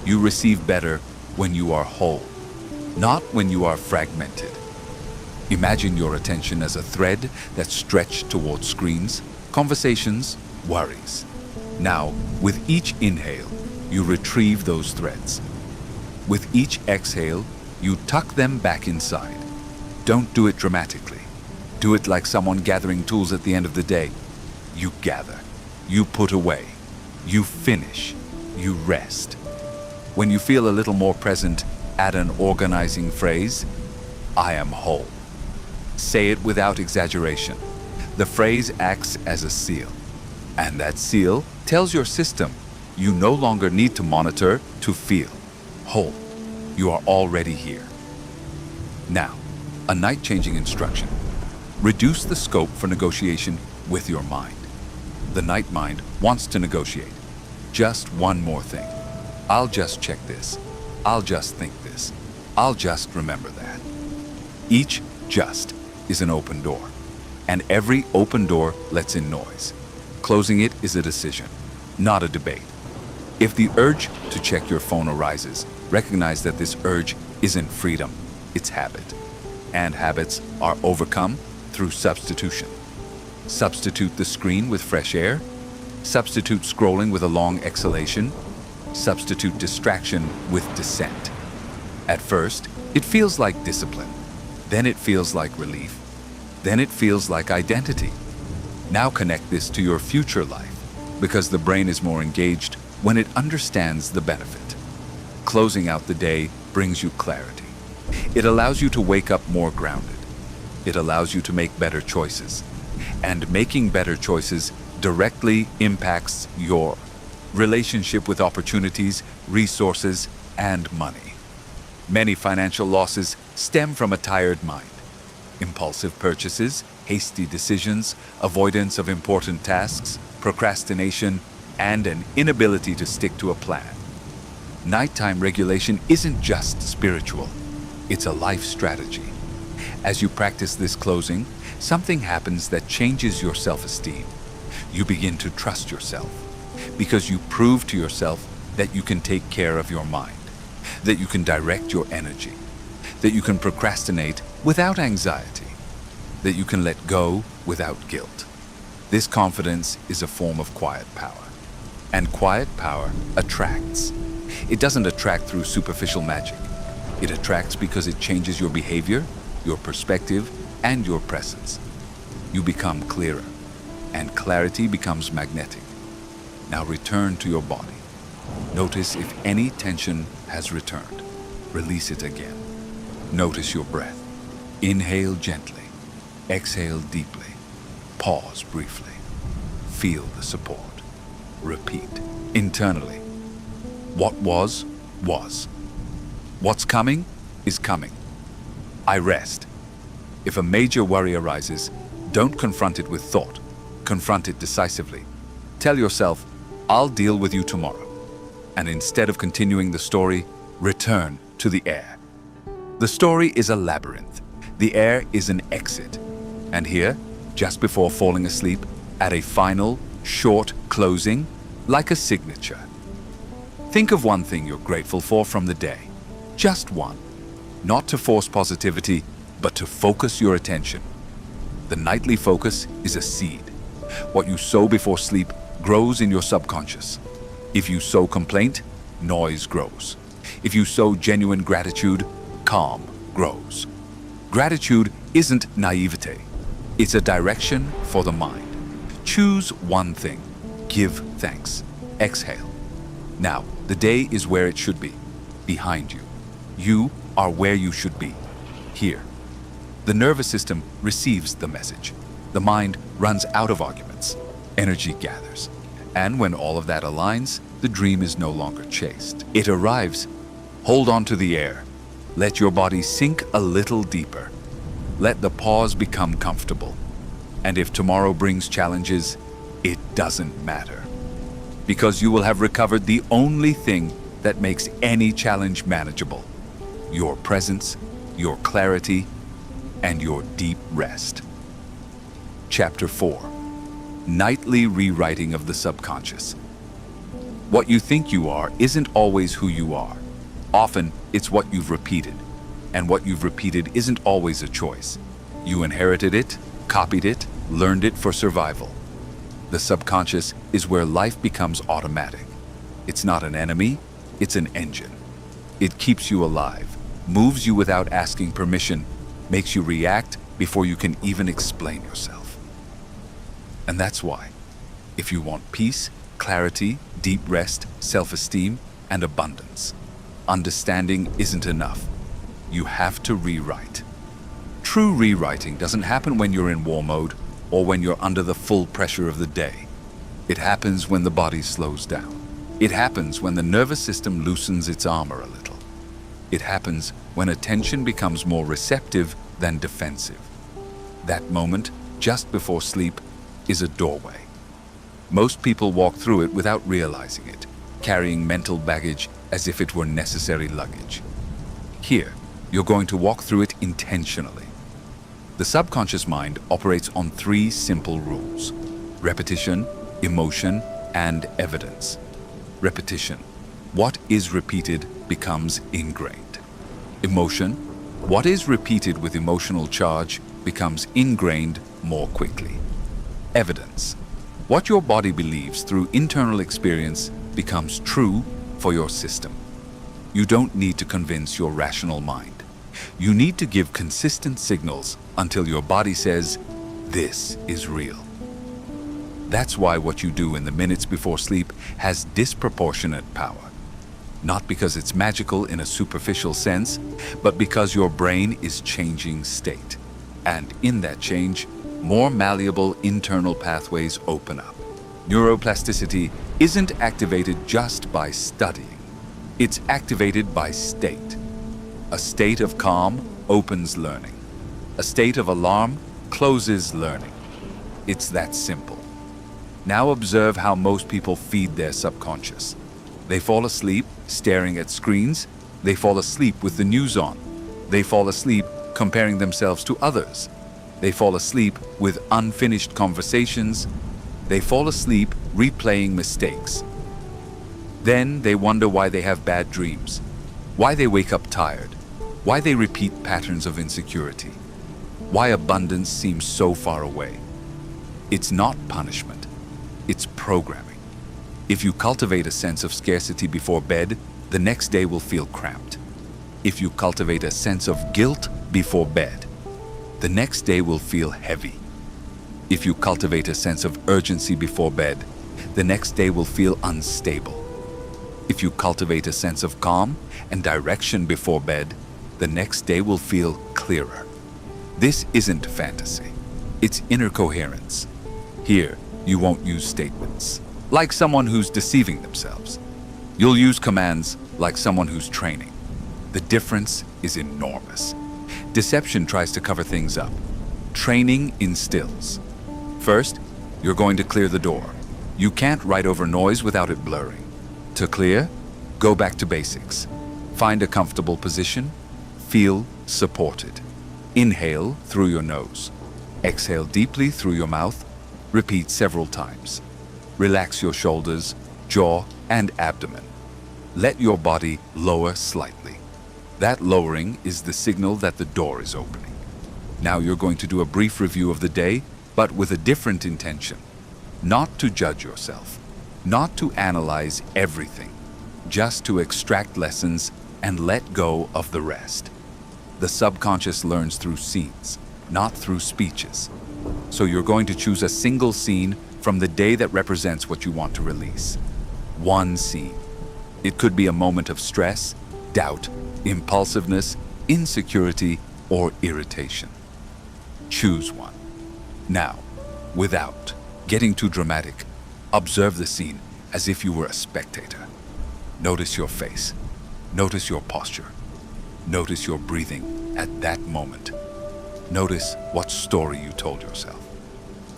You receive better when you are whole, not when you are fragmented. Imagine your attention as a thread that's stretched toward screens, conversations, worries. Now, with each inhale, you retrieve those threads. With each exhale, you tuck them back inside. Don't do it dramatically. Do it like someone gathering tools at the end of the day. You gather, you put away, you finish, you rest. When you feel a little more present, add an organizing phrase, I am whole. Say it without exaggeration. The phrase acts as a seal. And that seal tells your system you no longer need to monitor to feel whole. You are already here. Now, a night-changing instruction. Reduce the scope for negotiation with your mind. The night mind wants to negotiate. Just one more thing. I'll just check this. I'll just think this. I'll just remember that. Each just is an open door, and every open door lets in noise. Closing it is a decision, not a debate. If the urge to check your phone arises, recognize that this urge isn't freedom, it's habit. And habits are overcome through substitution. Substitute the screen with fresh air. Substitute scrolling with a long exhalation. Substitute distraction with dissent. At first, it feels like discipline. Then it feels like relief. Then it feels like identity. Now connect this to your future life, because the brain is more engaged when it understands the benefit. Closing out the day brings you clarity. It allows you to wake up more grounded. It allows you to make better choices. And making better choices directly impacts your relationship with opportunities, resources, and money. Many financial losses stem from a tired mind. Impulsive purchases, hasty decisions, avoidance of important tasks, procrastination, and an inability to stick to a plan. Nighttime regulation isn't just spiritual, it's a life strategy. As you practice this closing, something happens that changes your self-esteem. You begin to trust yourself because you prove to yourself that you can take care of your mind, that you can direct your energy, that you can procrastinate without anxiety, that you can let go without guilt. This confidence is a form of quiet power. And quiet power attracts. It doesn't attract through superficial magic. It attracts because it changes your behavior, your perspective, and your presence. You become clearer, and clarity becomes magnetic. Now return to your body. Notice if any tension has returned. Release it again. Notice your breath. Inhale gently. Exhale deeply. Pause briefly. Feel the support. Repeat internally. What was, was. What's coming is coming. I rest. If a major worry arises, don't confront it with thought. Confront it decisively. Tell yourself, I'll deal with you tomorrow. And instead of continuing the story, return to the air. The story is a labyrinth. The air is an exit. And here, just before falling asleep, at a final, short closing, like a signature. Think of one thing you're grateful for from the day. Just one. Not to force positivity, but to focus your attention. The nightly focus is a seed. What you sow before sleep grows in your subconscious. If you sow complaint, noise grows. If you sow genuine gratitude, calm grows. Gratitude isn't naivete. It's a direction for the mind. Choose one thing. Give thanks. Exhale. Now, the day is where it should be. Behind you. You are where you should be. Here. The nervous system receives the message. The mind runs out of arguments. Energy gathers. And when all of that aligns, the dream is no longer chased. It arrives. Hold on to the air. Let your body sink a little deeper. Let the pause become comfortable. And if tomorrow brings challenges, it doesn't matter. Because you will have recovered the only thing that makes any challenge manageable. Your presence, your clarity, and your deep rest. Chapter 4. Nightly rewriting of the subconscious. What you think you are isn't always who you are. Often, it's what you've repeated. And what you've repeated isn't always a choice. You inherited it, copied it, learned it for survival. The subconscious is where life becomes automatic. It's not an enemy, it's an engine. It keeps you alive, moves you without asking permission, makes you react before you can even explain yourself. And that's why, if you want peace, clarity, deep rest, self-esteem, and abundance, understanding isn't enough. You have to rewrite. True rewriting doesn't happen when you're in war mode or when you're under the full pressure of the day. It happens when the body slows down. It happens when the nervous system loosens its armor a little. It happens when attention becomes more receptive than defensive. That moment, just before sleep, is a doorway. Most people walk through it without realizing it, carrying mental baggage as if it were necessary luggage. Here, you're going to walk through it intentionally. The subconscious mind operates on 3 simple rules: repetition, emotion, and evidence. Repetition. What is repeated becomes ingrained. Emotion. What is repeated with emotional charge becomes ingrained more quickly. Evidence. What your body believes through internal experience becomes true for your system. You don't need to convince your rational mind. You need to give consistent signals until your body says, "This is real." That's why what you do in the minutes before sleep has disproportionate power. Not because it's magical in a superficial sense, but because your brain is changing state. And in that change, more malleable internal pathways open up. Neuroplasticity isn't activated just by studying. It's activated by state. A state of calm opens learning. A state of alarm closes learning. It's that simple. Now observe how most people feed their subconscious. They fall asleep staring at screens. They fall asleep with the news on. They fall asleep comparing themselves to others. They fall asleep with unfinished conversations. They fall asleep replaying mistakes. Then they wonder why they have bad dreams, why they wake up tired, why they repeat patterns of insecurity, why abundance seems so far away. It's not punishment, it's programming. If you cultivate a sense of scarcity before bed, the next day will feel cramped. If you cultivate a sense of guilt before bed, the next day will feel heavy. If you cultivate a sense of urgency before bed, the next day will feel unstable. If you cultivate a sense of calm and direction before bed, the next day will feel clearer. This isn't fantasy, it's inner coherence. Here, you won't use statements, like someone who's deceiving themselves. You'll use commands like someone who's training. The difference is enormous. Deception tries to cover things up. Training instills. First, you're going to clear the door. You can't write over noise without it blurring. To clear, go back to basics. Find a comfortable position. Feel supported. Inhale through your nose. Exhale deeply through your mouth. Repeat several times. Relax your shoulders, jaw, and abdomen. Let your body lower slightly. That lowering is the signal that the door is opening. Now you're going to do a brief review of the day, but with a different intention. Not to judge yourself, not to analyze everything, just to extract lessons and let go of the rest. The subconscious learns through scenes, not through speeches. So you're going to choose a single scene from the day that represents what you want to release. One scene. It could be a moment of stress, doubt, impulsiveness, insecurity, or irritation. Choose one. Now, without getting too dramatic, observe the scene as if you were a spectator. Notice your face. Notice your posture. Notice your breathing at that moment. Notice what story you told yourself.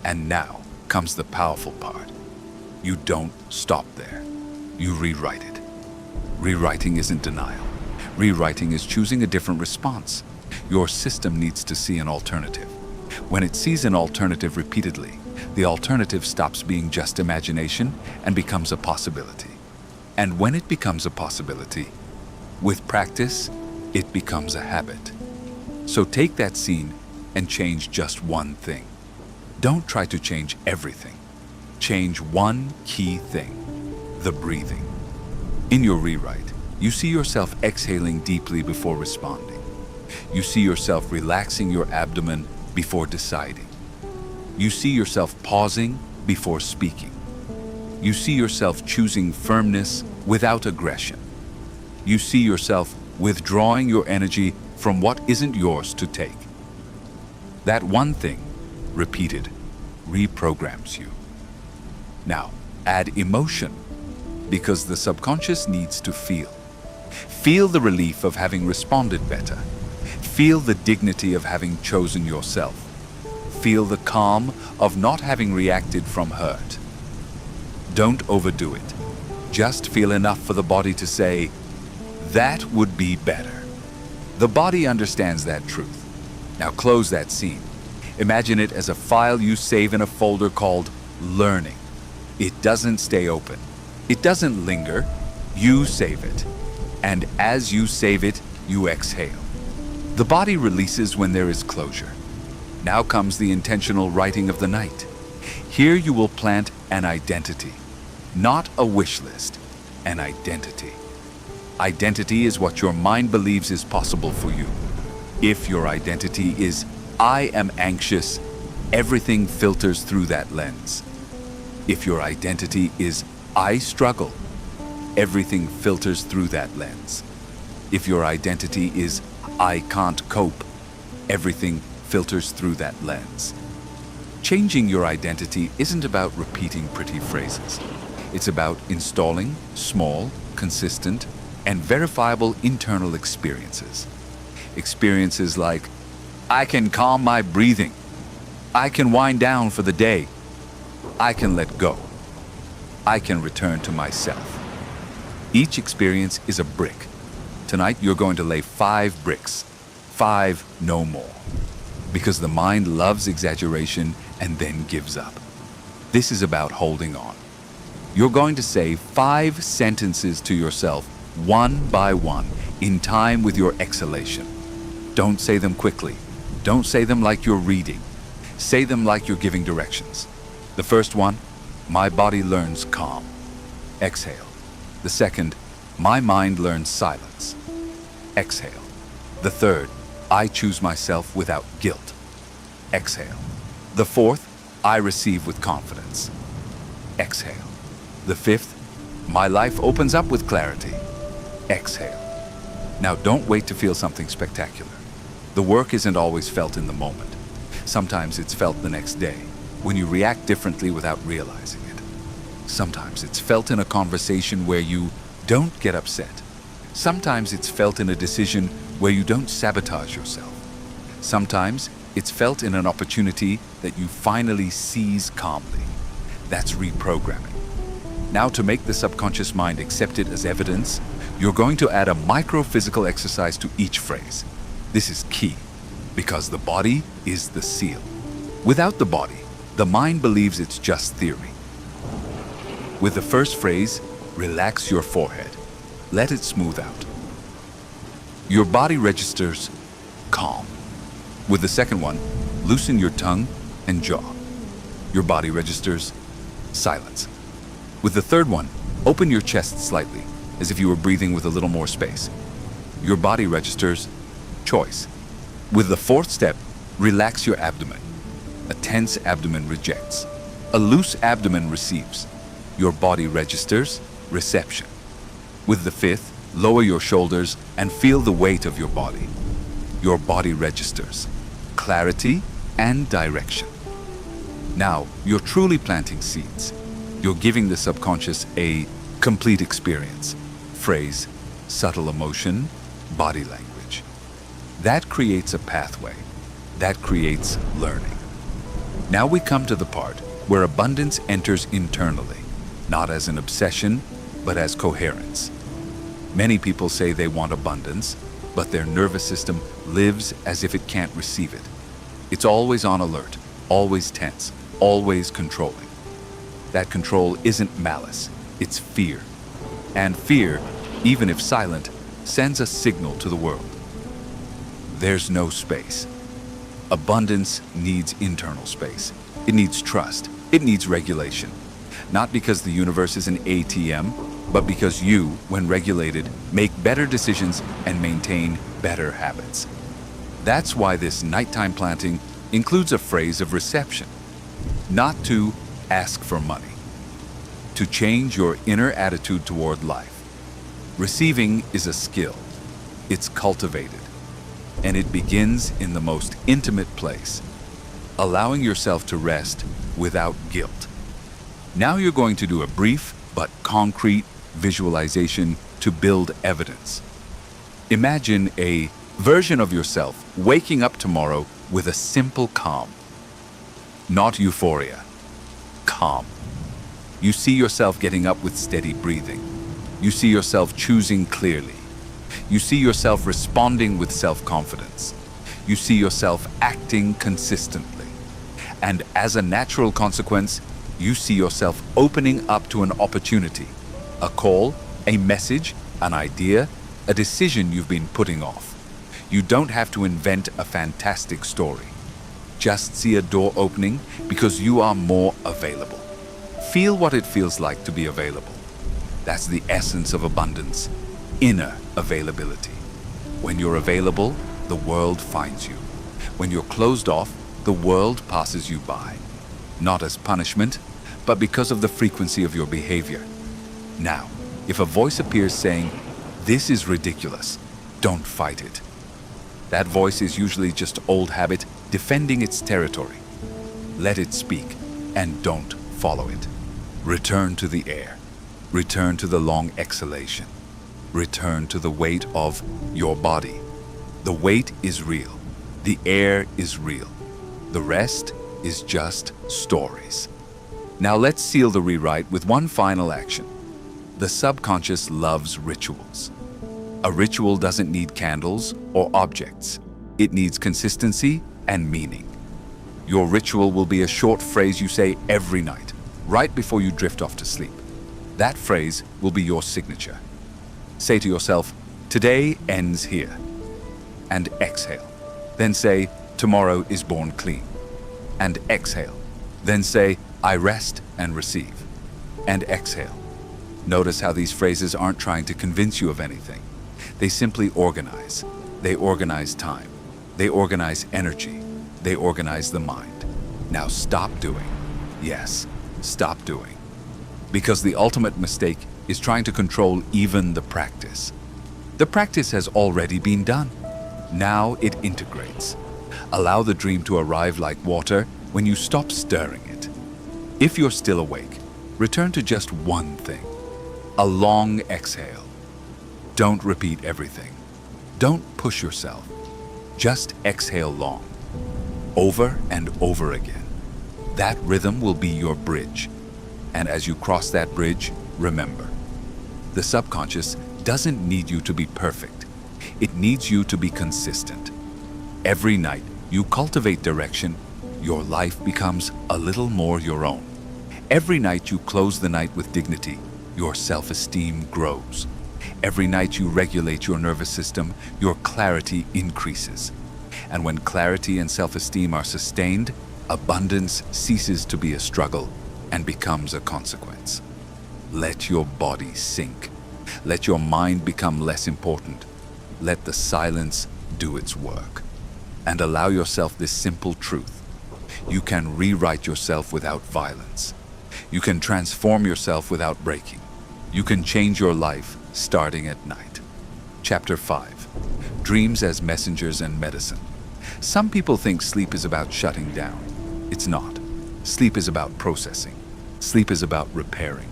And now comes the powerful part. You don't stop there. You rewrite it. Rewriting isn't denial. Rewriting is choosing a different response. Your system needs to see an alternative. When it sees an alternative repeatedly, the alternative stops being just imagination and becomes a possibility. And when it becomes a possibility, with practice, it becomes a habit. So take that scene and change just one thing. Don't try to change everything. Change one key thing: the breathing. In your rewrite, you see yourself exhaling deeply before responding. You see yourself relaxing your abdomen before deciding. You see yourself pausing before speaking. You see yourself choosing firmness without aggression. You see yourself withdrawing your energy from what isn't yours to take. That one thing, repeated, reprograms you. Now, add emotion, because the subconscious needs to feel. Feel the relief of having responded better. Feel the dignity of having chosen yourself. Feel the calm of not having reacted from hurt. Don't overdo it. Just feel enough for the body to say, that would be better. The body understands that truth. Now close that scene. Imagine it as a file you save in a folder called Learning. It doesn't stay open. It doesn't linger. You save it. And as you save it, you exhale. The body releases when there is closure. Now comes the intentional writing of the night. Here you will plant an identity, not a wish list, an identity. Identity is what your mind believes is possible for you. If your identity is, I am anxious, everything filters through that lens. If your identity is, I struggle, everything filters through that lens. If your identity is, I can't cope, everything filters through that lens. Changing your identity isn't about repeating pretty phrases. It's about installing small, consistent, and verifiable internal experiences. Experiences like, I can calm my breathing. I can wind down for the day. I can let go. I can return to myself. Each experience is a brick. Tonight, you're going to lay 5 bricks. 5, no more. Because the mind loves exaggeration and then gives up. This is about holding on. You're going to say 5 sentences to yourself, one by one, in time with your exhalation. Don't say them quickly. Don't say them like you're reading. Say them like you're giving directions. The first one, my body learns calm. Exhale. The second, my mind learns silence. Exhale. The third, I choose myself without guilt. Exhale. The fourth, I receive with confidence. Exhale. The fifth, my life opens up with clarity. Exhale. Now don't wait to feel something spectacular. The work isn't always felt in the moment. Sometimes it's felt the next day, when you react differently without realizing it. Sometimes it's felt in a conversation where you don't get upset. Sometimes it's felt in a decision where you don't sabotage yourself. Sometimes it's felt in an opportunity that you finally seize calmly. That's reprogramming. Now, to make the subconscious mind accept it as evidence, you're going to add a micro-physical exercise to each phrase. This is key, because the body is the seal. Without the body, the mind believes it's just theory. With the first phrase, relax your forehead. Let it smooth out. Your body registers calm. With the second one, loosen your tongue and jaw. Your body registers silence. With the third one, open your chest slightly, as if you were breathing with a little more space. Your body registers choice. With the fourth step, relax your abdomen. A tense abdomen rejects. A loose abdomen receives. Your body registers reception. With the fifth, lower your shoulders and feel the weight of your body. Your body registers clarity and direction. Now, you're truly planting seeds. You're giving the subconscious a complete experience. Phrase, subtle emotion, body language. That creates a pathway. That creates learning. Now we come to the part where abundance enters internally, not as an obsession, but as coherence. Many people say they want abundance, but their nervous system lives as if it can't receive it. It's always on alert, always tense, always controlling. That control isn't malice, it's fear. And fear, even if silent, sends a signal to the world. There's no space. Abundance needs internal space. It needs trust. It needs regulation. Not because the universe is an ATM, but because you, when regulated, make better decisions and maintain better habits. That's why this nighttime planting includes a phrase of reception. Not to ask for money. To change your inner attitude toward life. Receiving is a skill. It's cultivated. And it begins in the most intimate place, allowing yourself to rest without guilt. Now you're going to do a brief but concrete visualization to build evidence. Imagine a version of yourself waking up tomorrow with a simple calm. Not euphoria, calm. You see yourself getting up with steady breathing. You see yourself choosing clearly. You see yourself responding with self-confidence. You see yourself acting consistently. And as a natural consequence, you see yourself opening up to an opportunity, a call, a message, an idea, a decision you've been putting off. You don't have to invent a fantastic story. Just see a door opening because you are more available. Feel what it feels like to be available. That's the essence of abundance, inner availability. When you're available, the world finds you. When you're closed off, the world passes you by. Not as punishment, but because of the frequency of your behavior. Now, if a voice appears saying, "This is ridiculous," don't fight it. That voice is usually just old habit defending its territory. Let it speak, and don't follow it. Return to the air. Return to the long exhalation. Return to the weight of your body. The weight is real. The air is real. The rest is just stories. Now let's seal the rewrite with one final action. The subconscious loves rituals. A ritual doesn't need candles or objects. It needs consistency and meaning. Your ritual will be a short phrase you say every night, right before you drift off to sleep. That phrase will be your signature. Say to yourself, "Today ends here," and exhale. Then say, "Tomorrow is born clean," and exhale. Then say, "I rest and receive," and exhale. Notice how these phrases aren't trying to convince you of anything. They simply organize. They organize time. They organize energy. They organize the mind. Now stop doing. Yes, stop doing. Because the ultimate mistake is trying to control even the practice. The practice has already been done. Now it integrates. Allow the dream to arrive like water when you stop stirring it. If you're still awake, return to just one thing. A long exhale. Don't repeat everything. Don't push yourself. Just exhale long. Over and over again. That rhythm will be your bridge. And as you cross that bridge, remember, the subconscious doesn't need you to be perfect. It needs you to be consistent. Every night you cultivate direction, your life becomes a little more your own. Every night you close the night with dignity, your self-esteem grows. Every night you regulate your nervous system, your clarity increases. And when clarity and self-esteem are sustained, abundance ceases to be a struggle and becomes a consequence. Let your body sink. Let your mind become less important. Let the silence do its work. And allow yourself this simple truth. You can rewrite yourself without violence. You can transform yourself without breaking. You can change your life starting at night. Chapter 5. Dreams as Messengers and Medicine. Some people think sleep is about shutting down. It's not. Sleep is about processing. Sleep is about repairing.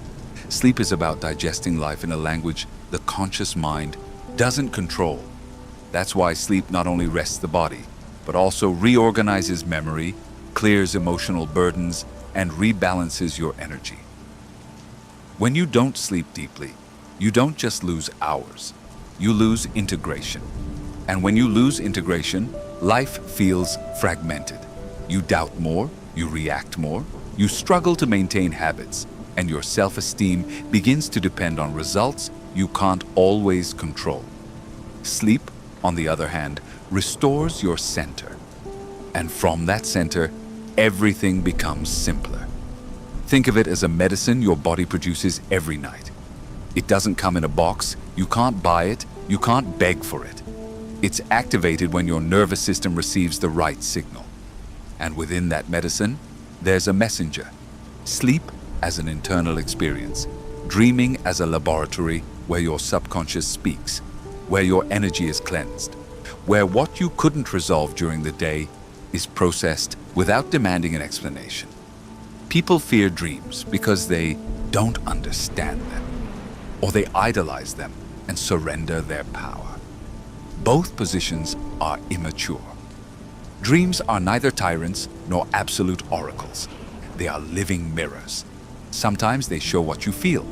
Sleep is about digesting life in a language the conscious mind doesn't control. That's why sleep not only rests the body, but also reorganizes memory, clears emotional burdens, and rebalances your energy. When you don't sleep deeply, you don't just lose hours, you lose integration. And when you lose integration, life feels fragmented. You doubt more, you react more, you struggle to maintain habits, and your self-esteem begins to depend on results you can't always control. Sleep, on the other hand, restores your center. And from that center, everything becomes simpler. Think of it as a medicine your body produces every night. It doesn't come in a box, you can't buy it, you can't beg for it. It's activated when your nervous system receives the right signal. And within that medicine, there's a messenger. Sleep as an internal experience, dreaming as a laboratory where your subconscious speaks, where your energy is cleansed, where what you couldn't resolve during the day is processed without demanding an explanation. People fear dreams because they don't understand them, or they idolize them and surrender their power. Both positions are immature. Dreams are neither tyrants nor absolute oracles. They are living mirrors. Sometimes they show what you feel.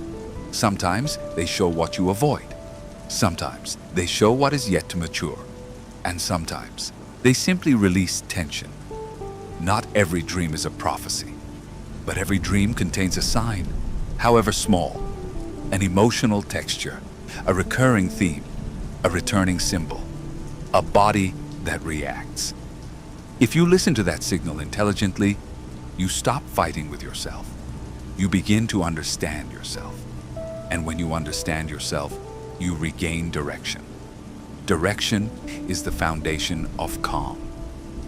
Sometimes they show what you avoid. Sometimes they show what is yet to mature. And sometimes they simply release tension. Not every dream is a prophecy, but every dream contains a sign, however small, an emotional texture, a recurring theme, a returning symbol, a body that reacts. If you listen to that signal intelligently, you stop fighting with yourself. You begin to understand yourself. And when you understand yourself, you regain direction. Direction is the foundation of calm.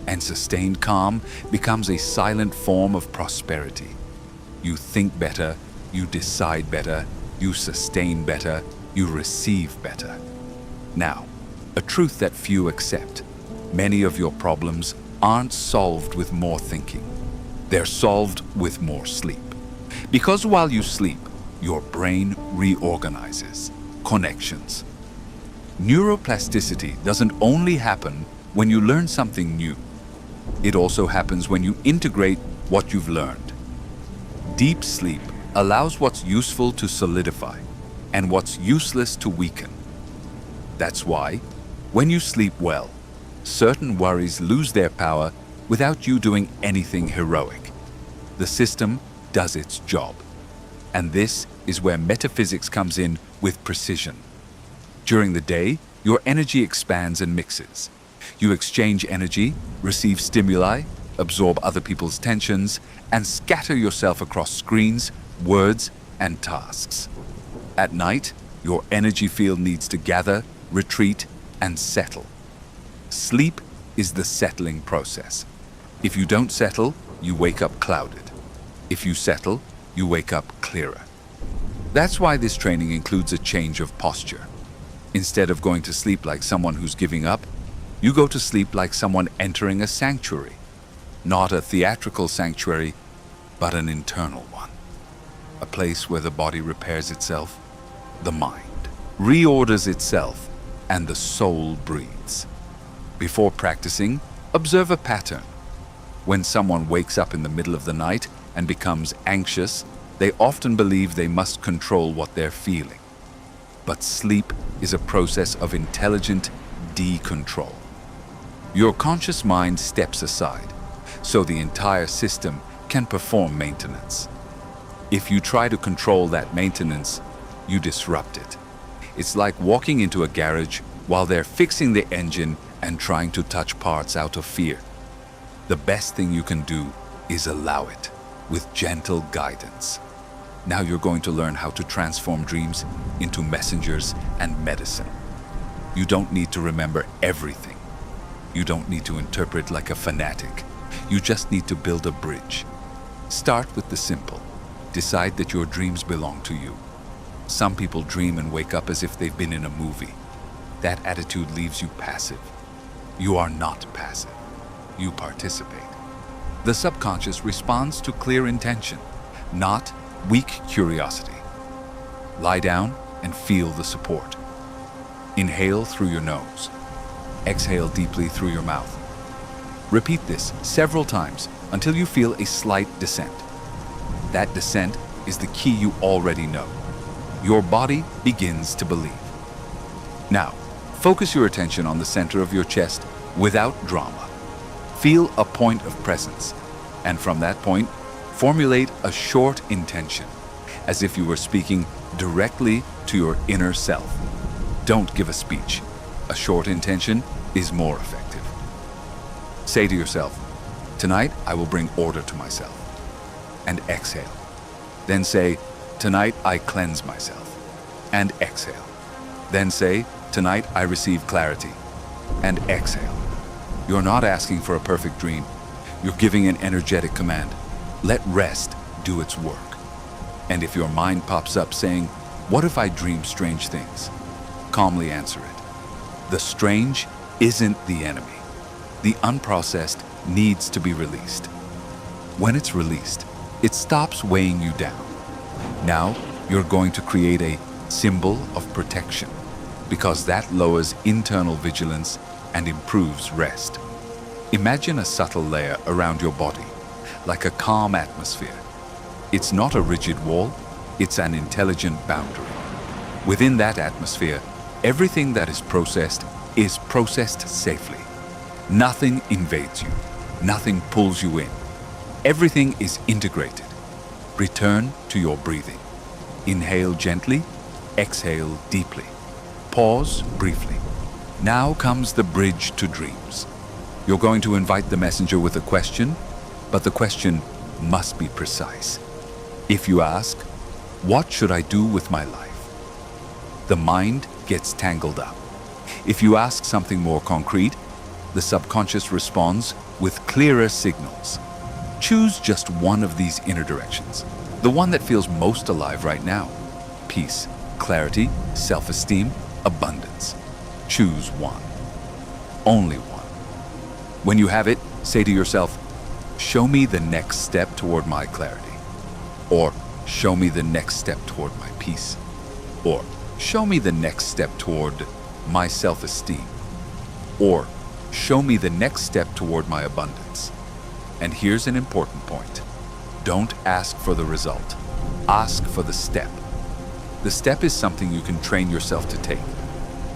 And sustained calm becomes a silent form of prosperity. You think better, you decide better, you sustain better, you receive better. Now, a truth that few accept. Many of your problems aren't solved with more thinking. They're solved with more sleep. Because while you sleep, your brain reorganizes connections. Neuroplasticity doesn't only happen when you learn something new. It also happens when you integrate what you've learned. Deep sleep allows what's useful to solidify. and what's useless to weaken. That's why, when you sleep well, certain worries lose their power without you doing anything heroic. The system does its job. And this is where metaphysics comes in with precision. During the day, your energy expands and mixes. You exchange energy, receive stimuli, absorb other people's tensions, and scatter yourself across screens, words, and tasks. At night, your energy field needs to gather, retreat, and settle. Sleep is the settling process. If you don't settle, you wake up clouded. If you settle, you wake up clearer. That's why this training includes a change of posture. Instead of going to sleep like someone who's giving up, you go to sleep like someone entering a sanctuary. Not a theatrical sanctuary, but an internal one. A place where the body repairs itself, the mind reorders itself, and the soul breathes. Before practicing, observe a pattern. When someone wakes up in the middle of the night and becomes anxious, they often believe they must control what they're feeling. But sleep is a process of intelligent decontrol. Your conscious mind steps aside, so the entire system can perform maintenance. If you try to control that maintenance, you disrupt it. It's like walking into a garage while they're fixing the engine and trying to touch parts out of fear. The best thing you can do is allow it, with gentle guidance. Now you're going to learn how to transform dreams into messengers and medicine. You don't need to remember everything. You don't need to interpret like a fanatic. You just need to build a bridge. Start with the simple. Decide that your dreams belong to you. Some people dream and wake up as if they've been in a movie. That attitude leaves you passive. You are not passive. You participate. The subconscious responds to clear intention, not weak curiosity. Lie down and feel the support. Inhale through your nose. Exhale deeply through your mouth. Repeat this several times until you feel a slight descent. That descent is the key you already know. Your body begins to believe. Now, focus your attention on the center of your chest without drama. Feel a point of presence, and from that point, formulate a short intention, as if you were speaking directly to your inner self. Don't give a speech. A short intention is more effective. Say to yourself, "Tonight I will bring order to myself," and exhale. Then say, "Tonight I cleanse myself," and exhale. Then say, "Tonight I receive clarity," and exhale. You're not asking for a perfect dream. You're giving an energetic command. Let rest do its work. And if your mind pops up saying, "What if I dream strange things?" calmly answer it. The strange isn't the enemy. The unprocessed needs to be released. When it's released, it stops weighing you down. Now you're going to create a symbol of protection, because that lowers internal vigilance and improves rest. Imagine a subtle layer around your body, like a calm atmosphere. It's not a rigid wall, it's an intelligent boundary. Within that atmosphere, everything that is processed safely. Nothing invades you, nothing pulls you in. Everything is integrated. Return to your breathing. Inhale gently, exhale deeply. Pause briefly. Now comes the bridge to dreams. You're going to invite the messenger with a question, but the question must be precise. If you ask, "What should I do with my life?" the mind gets tangled up. If you ask something more concrete, the subconscious responds with clearer signals. Choose just one of these inner directions, the one that feels most alive right now. Peace, clarity, self-esteem, abundance. Choose one. Only one. When you have it, say to yourself, "Show me the next step toward my clarity," or "Show me the next step toward my peace," or "Show me the next step toward my self-esteem," or "Show me the next step toward my abundance." And here's an important point. Don't ask for the result. Ask for the step. The step is something you can train yourself to take.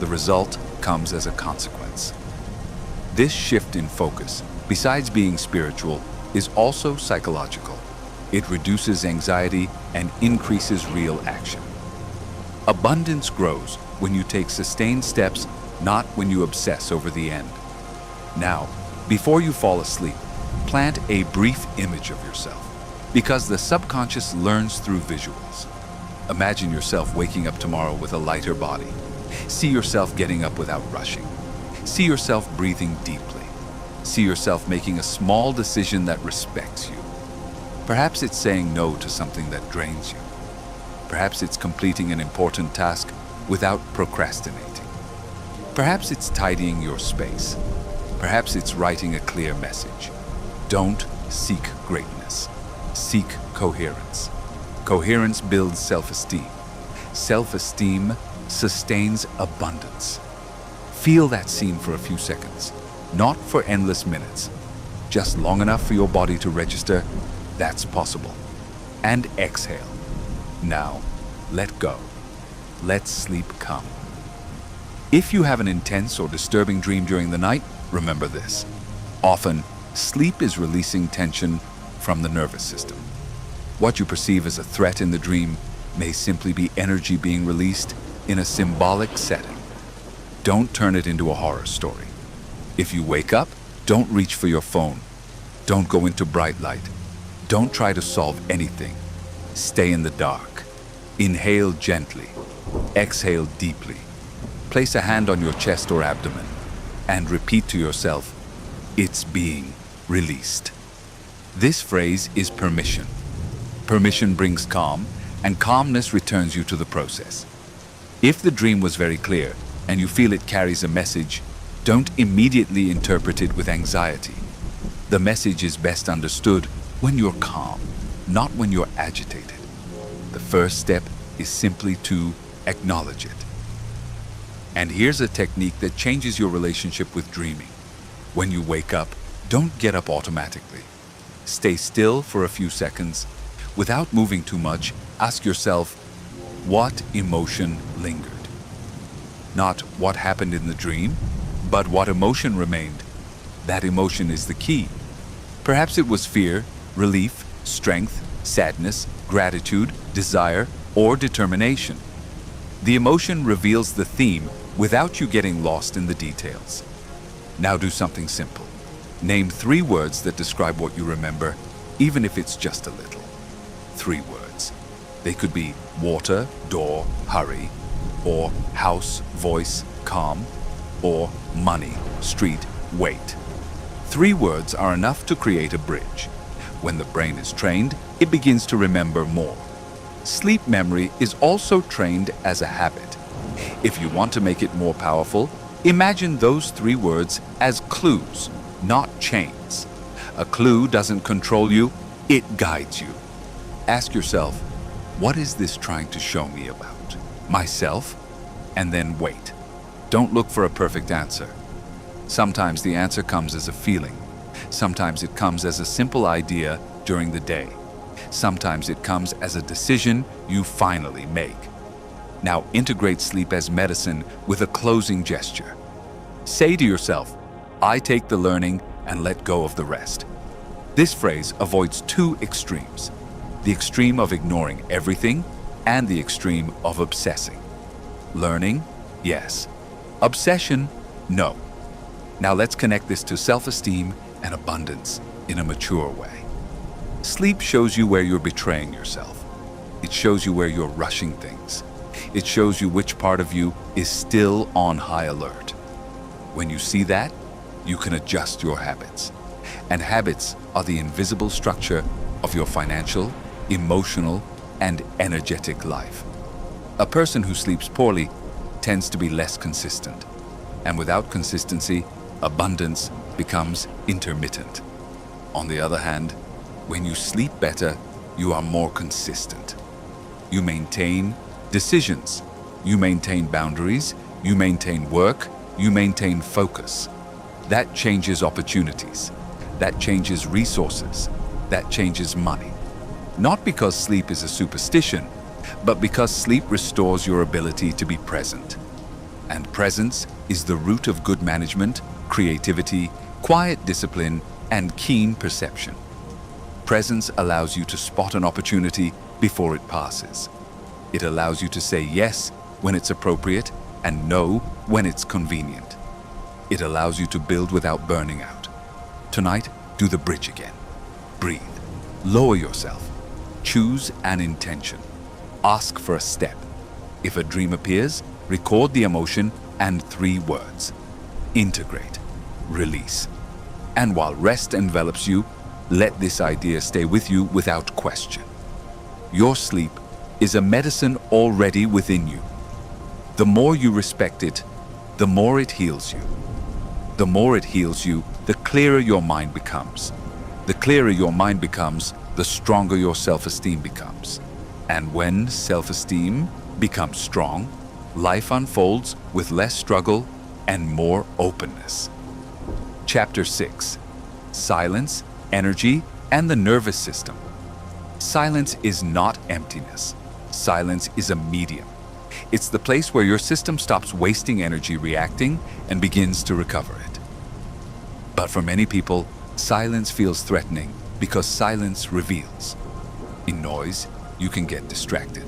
The result comes as a consequence. This shift in focus, besides being spiritual, is also psychological. It reduces anxiety and increases real action. Abundance grows when you take sustained steps, not when you obsess over the end. Now, before you fall asleep, plant a brief image of yourself, because the subconscious learns through visuals. Imagine yourself waking up tomorrow with a lighter body. See yourself getting up without rushing. See yourself breathing deeply. See yourself making a small decision that respects you. Perhaps it's saying no to something that drains you. Perhaps it's completing an important task without procrastinating. Perhaps it's tidying your space. Perhaps it's writing a clear message. Don't seek greatness. Seek coherence. Coherence builds self-esteem. Self-esteem sustains abundance. Feel that scene for a few seconds, not for endless minutes, just long enough for your body to register that's possible. And exhale. Now, let go. Let sleep come. If you have an intense or disturbing dream during the night, remember this. Often, sleep is releasing tension from the nervous system. What you perceive as a threat in the dream may simply be energy being released in a symbolic setting. Don't turn it into a horror story. If you wake up, don't reach for your phone. Don't go into bright light. Don't try to solve anything. Stay in the dark. Inhale gently. Exhale deeply. Place a hand on your chest or abdomen and repeat to yourself, "It's being released." This phrase is permission. Permission brings calm, and calmness returns you to the process. If the dream was very clear and you feel it carries a message, don't immediately interpret it with anxiety. The message is best understood when you're calm, not when you're agitated. The first step is simply to acknowledge it. And here's a technique that changes your relationship with dreaming. When you wake up, don't get up automatically. Stay still for a few seconds. Without moving too much, ask yourself, what emotion lingered? Not what happened in the dream, but what emotion remained. That emotion is the key. Perhaps it was fear, relief, strength, sadness, gratitude, desire, or determination. The emotion reveals the theme without you getting lost in the details. Now do something simple. Name 3 words that describe what you remember, even if it's just a little. 3 words. They could be water, door, hurry, or house, voice, calm, or money, street, wait. 3 words are enough to create a bridge. When the brain is trained, it begins to remember more. Sleep memory is also trained as a habit. If you want to make it more powerful, imagine those 3 words as clues, not chains. A clue doesn't control you, it guides you. Ask yourself, what is this trying to show me about myself? And then wait. Don't look for a perfect answer. Sometimes the answer comes as a feeling. Sometimes it comes as a simple idea during the day. Sometimes it comes as a decision you finally make. Now integrate sleep as medicine with a closing gesture. Say to yourself, I take the learning and let go of the rest. This phrase avoids 2 extremes. The extreme of ignoring everything and the extreme of obsessing. Learning? Yes. Obsession? No. Now let's connect this to self-esteem and abundance in a mature way. Sleep shows you where you're betraying yourself. It shows you where you're rushing things. It shows you which part of you is still on high alert. When you see that, you can adjust your habits. And habits are the invisible structure of your financial, emotional, and energetic life. A person who sleeps poorly tends to be less consistent. And without consistency, abundance becomes intermittent. On the other hand, when you sleep better, you are more consistent. You maintain decisions. You maintain boundaries. You maintain work. You maintain focus. That changes opportunities. That changes resources. That changes money. Not because sleep is a superstition, but because sleep restores your ability to be present. And presence is the root of good management, creativity, quiet discipline, and keen perception. Presence allows you to spot an opportunity before it passes. It allows you to say yes when it's appropriate and no when it's convenient. It allows you to build without burning out. Tonight, do the bridge again. Breathe. Lower yourself. Choose an intention. Ask for a step. If a dream appears, record the emotion and 3 words. Integrate. Release. And while rest envelops you, let this idea stay with you without question. Your sleep is a medicine already within you. The more you respect it, the more it heals you. The more it heals you, the clearer your mind becomes. The clearer your mind becomes, the stronger your self-esteem becomes. And when self-esteem becomes strong, life unfolds with less struggle and more openness. Chapter 6. Silence, Energy, and the Nervous System. Silence is not emptiness. Silence is a medium. It's the place where your system stops wasting energy reacting and begins to recover it. But for many people, silence feels threatening because silence reveals. In noise, you can get distracted.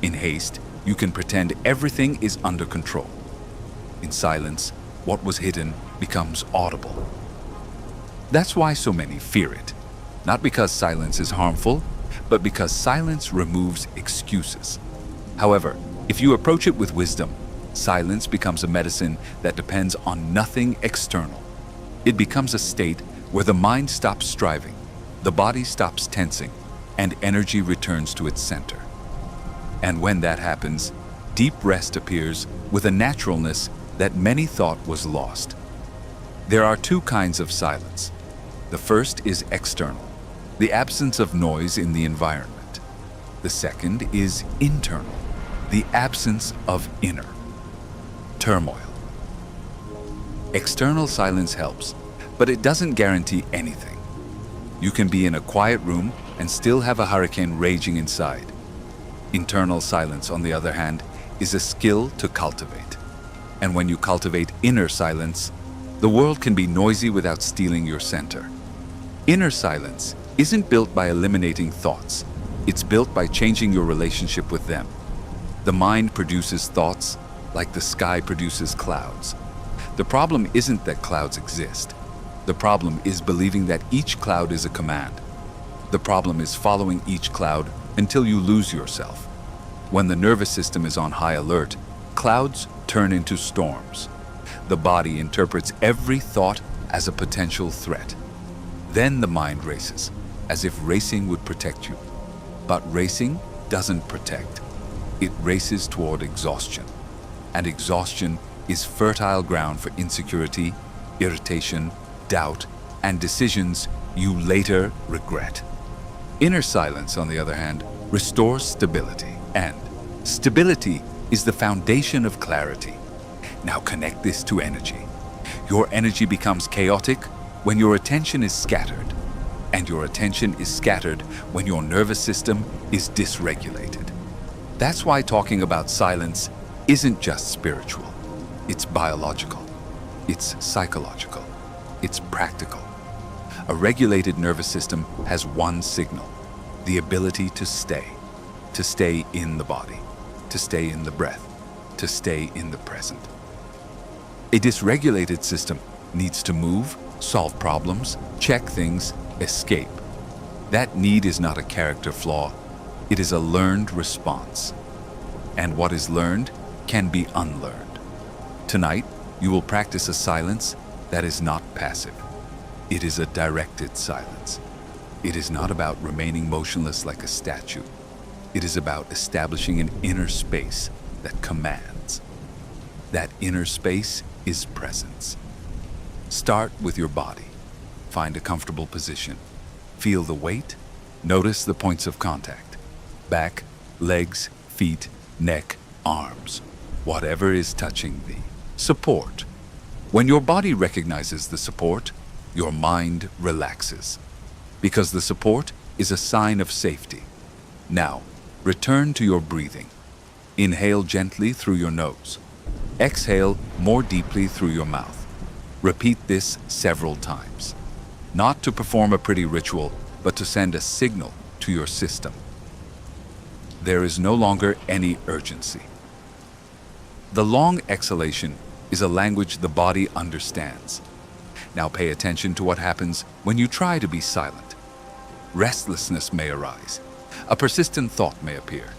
In haste, you can pretend everything is under control. In silence, what was hidden becomes audible. That's why so many fear it. Not because silence is harmful, but because silence removes excuses. However, if you approach it with wisdom, silence becomes a medicine that depends on nothing external. It becomes a state where the mind stops striving, the body stops tensing, and energy returns to its center. And when that happens, deep rest appears with a naturalness that many thought was lost. There are 2 kinds of silence. The first is external, the absence of noise in the environment. The second is internal, the absence of inner turmoil. External silence helps, but it doesn't guarantee anything. You can be in a quiet room and still have a hurricane raging inside. Internal silence, on the other hand, is a skill to cultivate. And when you cultivate inner silence, the world can be noisy without stealing your center. Inner silence isn't built by eliminating thoughts. It's built by changing your relationship with them. The mind produces thoughts like the sky produces clouds. The problem isn't that clouds exist. The problem is believing that each cloud is a command. The problem is following each cloud until you lose yourself. When the nervous system is on high alert, clouds turn into storms. The body interprets every thought as a potential threat. Then the mind races, as if racing would protect you. But racing doesn't protect. It races toward exhaustion. And exhaustion is fertile ground for insecurity, irritation, doubt, and decisions you later regret. Inner silence, on the other hand, restores stability. And stability is the foundation of clarity. Now connect this to energy. Your energy becomes chaotic when your attention is scattered. And your attention is scattered when your nervous system is dysregulated. That's why talking about silence isn't just spiritual. It's biological. It's psychological. It's practical. A regulated nervous system has one signal: the ability to stay in the body, to stay in the breath, to stay in the present. A dysregulated system needs to move, solve problems, check things, escape. That need is not a character flaw. It is a learned response. And what is learned can be unlearned. Tonight, you will practice a silence that is not passive. It is a directed silence. It is not about remaining motionless like a statue. It is about establishing an inner space that commands. That inner space is presence. Start with your body. Find a comfortable position. Feel the weight. Notice the points of contact. Back, legs, feet, neck, arms. Whatever is touching thee. Support. When your body recognizes the support, your mind relaxes. Because the support is a sign of safety. Now, Return to your breathing. Inhale gently through your nose. Exhale more deeply through your mouth. Repeat this several times. Not to perform a pretty ritual, but to send a signal to your system. There is no longer any urgency. The long exhalation is a language the body understands. Now pay attention to what happens when you try to be silent. Restlessness may arise. A persistent thought may appear.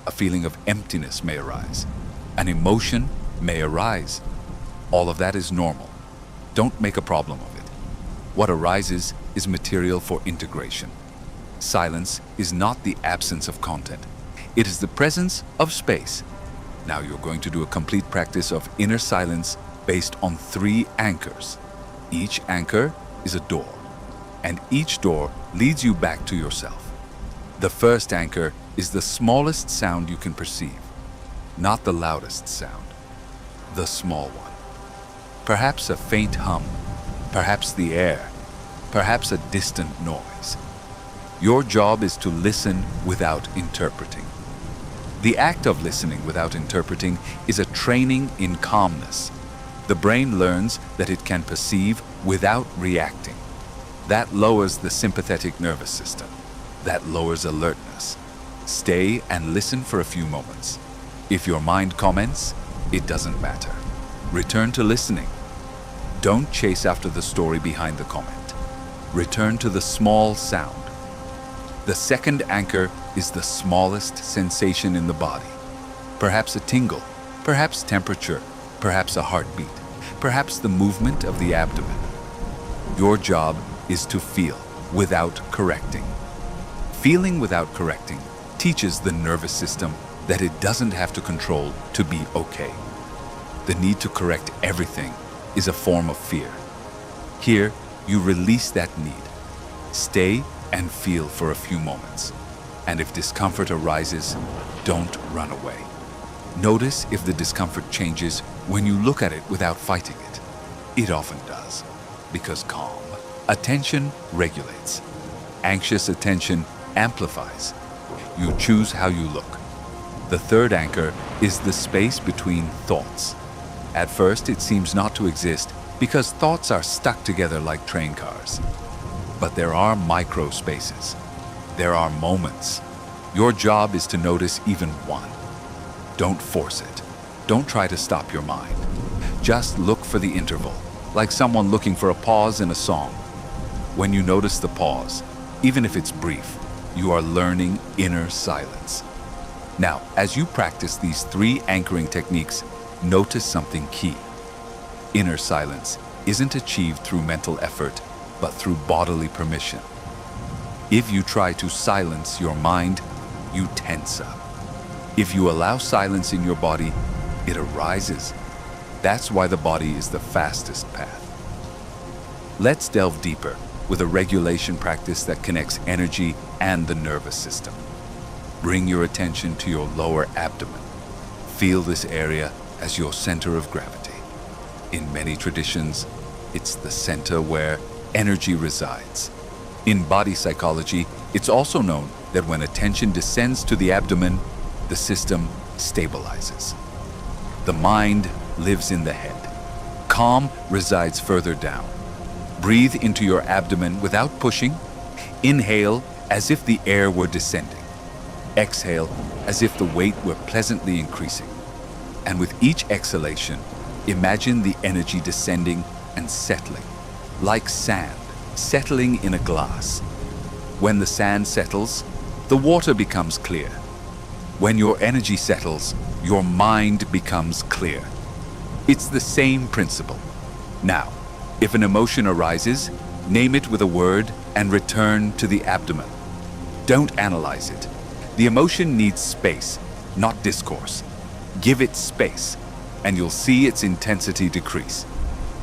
A feeling of emptiness may arise. An emotion may arise. All of that is normal. Don't make a problem of it. What arises is material for integration. Silence is not the absence of content. It is the presence of space. Now you're going to do a complete practice of inner silence based on 3 anchors. Each anchor is a door, and each door leads you back to yourself. The first anchor is the smallest sound you can perceive, not the loudest sound, the small one. Perhaps a faint hum, perhaps the air, perhaps a distant noise. Your job is to listen without interpreting. The act of listening without interpreting is a training in calmness. The brain learns that it can perceive without reacting. That lowers the sympathetic nervous system. That lowers alertness. Stay and listen for a few moments. If your mind comments, it doesn't matter. Return to listening. Don't chase after the story behind the comment. Return to the small sound. The second anchor is the smallest sensation in the body. Perhaps a tingle, perhaps temperature, perhaps a heartbeat, perhaps the movement of the abdomen. Your job is to feel without correcting. Feeling without correcting teaches the nervous system that it doesn't have to control to be okay. The need to correct everything is a form of fear. Here, you release that need. Stay and feel for a few moments. And if discomfort arises, don't run away. Notice if the discomfort changes when you look at it without fighting it. It often does, because calm attention regulates. Anxious attention amplifies. You choose how you look. The third anchor is the space between thoughts. At first, it seems not to exist because thoughts are stuck together like train cars. But there are micro spaces. There are moments. Your job is to notice even one. Don't force it. Don't try to stop your mind. Just look for the interval, like someone looking for a pause in a song. When you notice the pause, even if it's brief, you are learning inner silence. Now, as you practice these 3 anchoring techniques, notice something key. Inner silence isn't achieved through mental effort, but through bodily permission. If you try to silence your mind, you tense up. If you allow silence in your body, it arises. That's why the body is the fastest path. Let's delve deeper with a regulation practice that connects energy and the nervous system. Bring your attention to your lower abdomen. Feel this area as your center of gravity. In many traditions, it's the center where energy resides. In body psychology, it's also known that when attention descends to the abdomen, the system stabilizes. The mind lives in the head. Calm resides further down. Breathe into your abdomen without pushing. Inhale as if the air were descending. Exhale as if the weight were pleasantly increasing. And with each exhalation, imagine the energy descending and settling, like sand settling in a glass. When the sand settles, the water becomes clear. When your energy settles, your mind becomes clear. It's the same principle. Now, if an emotion arises, name it with a word and return to the abdomen. Don't analyze it. The emotion needs space, not discourse. Give it space, and you'll see its intensity decrease.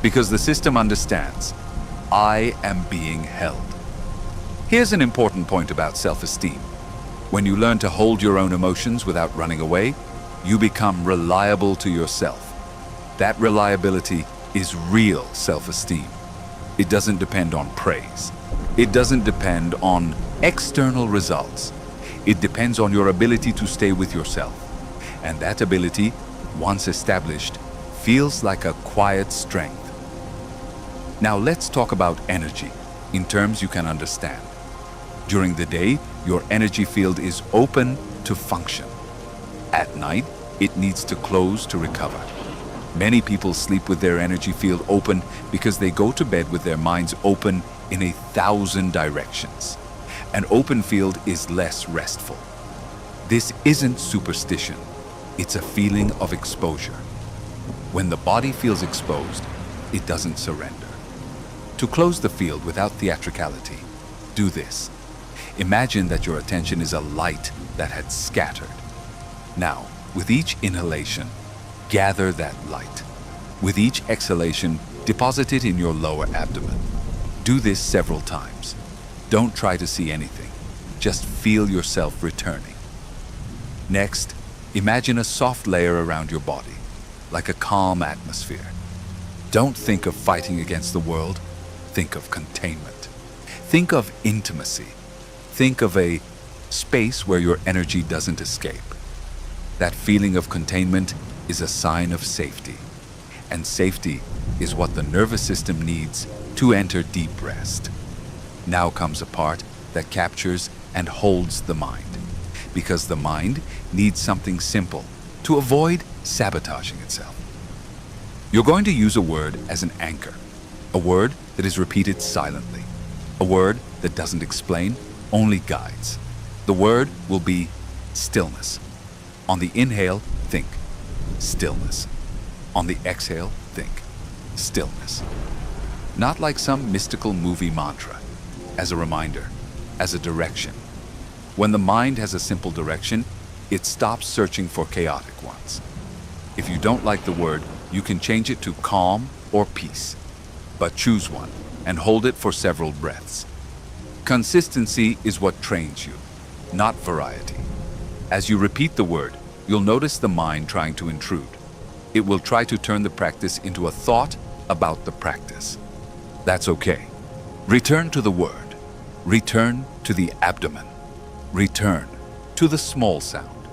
Because the system understands, I am being held. Here's an important point about self-esteem. When you learn to hold your own emotions without running away, you become reliable to yourself. That reliability is real self-esteem. It doesn't depend on praise. It doesn't depend on external results. It depends on your ability to stay with yourself. And that ability, once established, feels like a quiet strength. Now let's talk about energy in terms you can understand. During the day, your energy field is open to function. At night, it needs to close to recover. Many people sleep with their energy field open because they go to bed with their minds open in 1,000 directions. An open field is less restful. This isn't superstition. It's a feeling of exposure. When the body feels exposed, it doesn't surrender. To close the field without theatricality, do this. Imagine that your attention is a light that had scattered. Now, with each inhalation, gather that light. With each exhalation, deposit it in your lower abdomen. Do this several times. Don't try to see anything. Just feel yourself returning. Next, imagine a soft layer around your body, like a calm atmosphere. Don't think of fighting against the world. Think of containment. Think of intimacy. Think of a space where your energy doesn't escape. That feeling of containment is a sign of safety. And safety is what the nervous system needs to enter deep rest. Now comes a part that captures and holds the mind, because the mind needs something simple to avoid sabotaging itself. You're going to use a word as an anchor, a word that is repeated silently, a word that doesn't explain, only guides. The word will be stillness. On the inhale, think stillness. On the exhale, think stillness. Not like some mystical movie mantra, as a reminder, as a direction. When the mind has a simple direction, it stops searching for chaotic ones. If you don't like the word, you can change it to calm or peace. But choose one and hold it for several breaths. Consistency is what trains you, not variety. As you repeat the word, you'll notice the mind trying to intrude. It will try to turn the practice into a thought about the practice. That's okay. Return to the word. Return to the abdomen. Return to the small sound.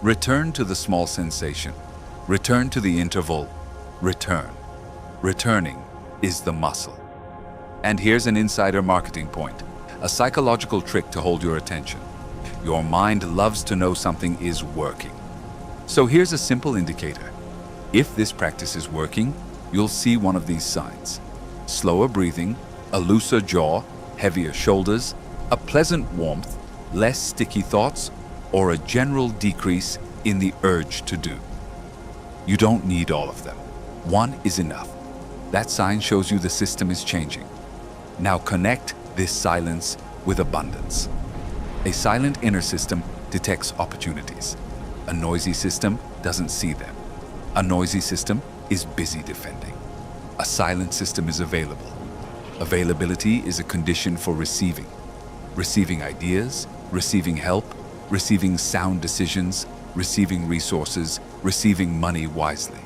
Return to the small sensation. Return to the interval. Return. Returning is the muscle. And here's an insider marketing point, a psychological trick to hold your attention. Your mind loves to know something is working. So here's a simple indicator. If this practice is working, you'll see one of these signs: slower breathing, a looser jaw, heavier shoulders, a pleasant warmth, less sticky thoughts, or a general decrease in the urge to do. You don't need all of them. One is enough. That sign shows you the system is changing. Now connect this silence with abundance. A silent inner system detects opportunities. A noisy system doesn't see them. A noisy system is busy defending. A silent system is available. Availability is a condition for receiving. Receiving ideas, receiving help, receiving sound decisions, receiving resources, receiving money wisely.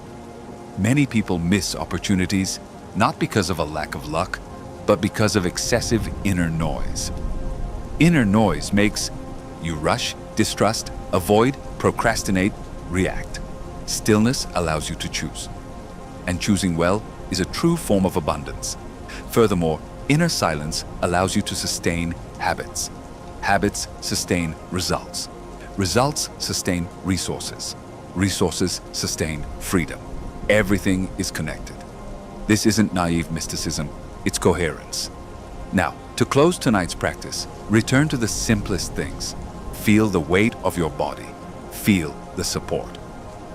Many people miss opportunities not because of a lack of luck, but because of excessive inner noise. Inner noise makes you rush, distrust, avoid, procrastinate, react. Stillness allows you to choose. And choosing well is a true form of abundance. Furthermore, inner silence allows you to sustain habits. Habits sustain results. Results sustain resources. Resources sustain freedom. Everything is connected. This isn't naive mysticism, it's coherence. Now, to close tonight's practice, return to the simplest things. Feel the weight of your body. Feel the support.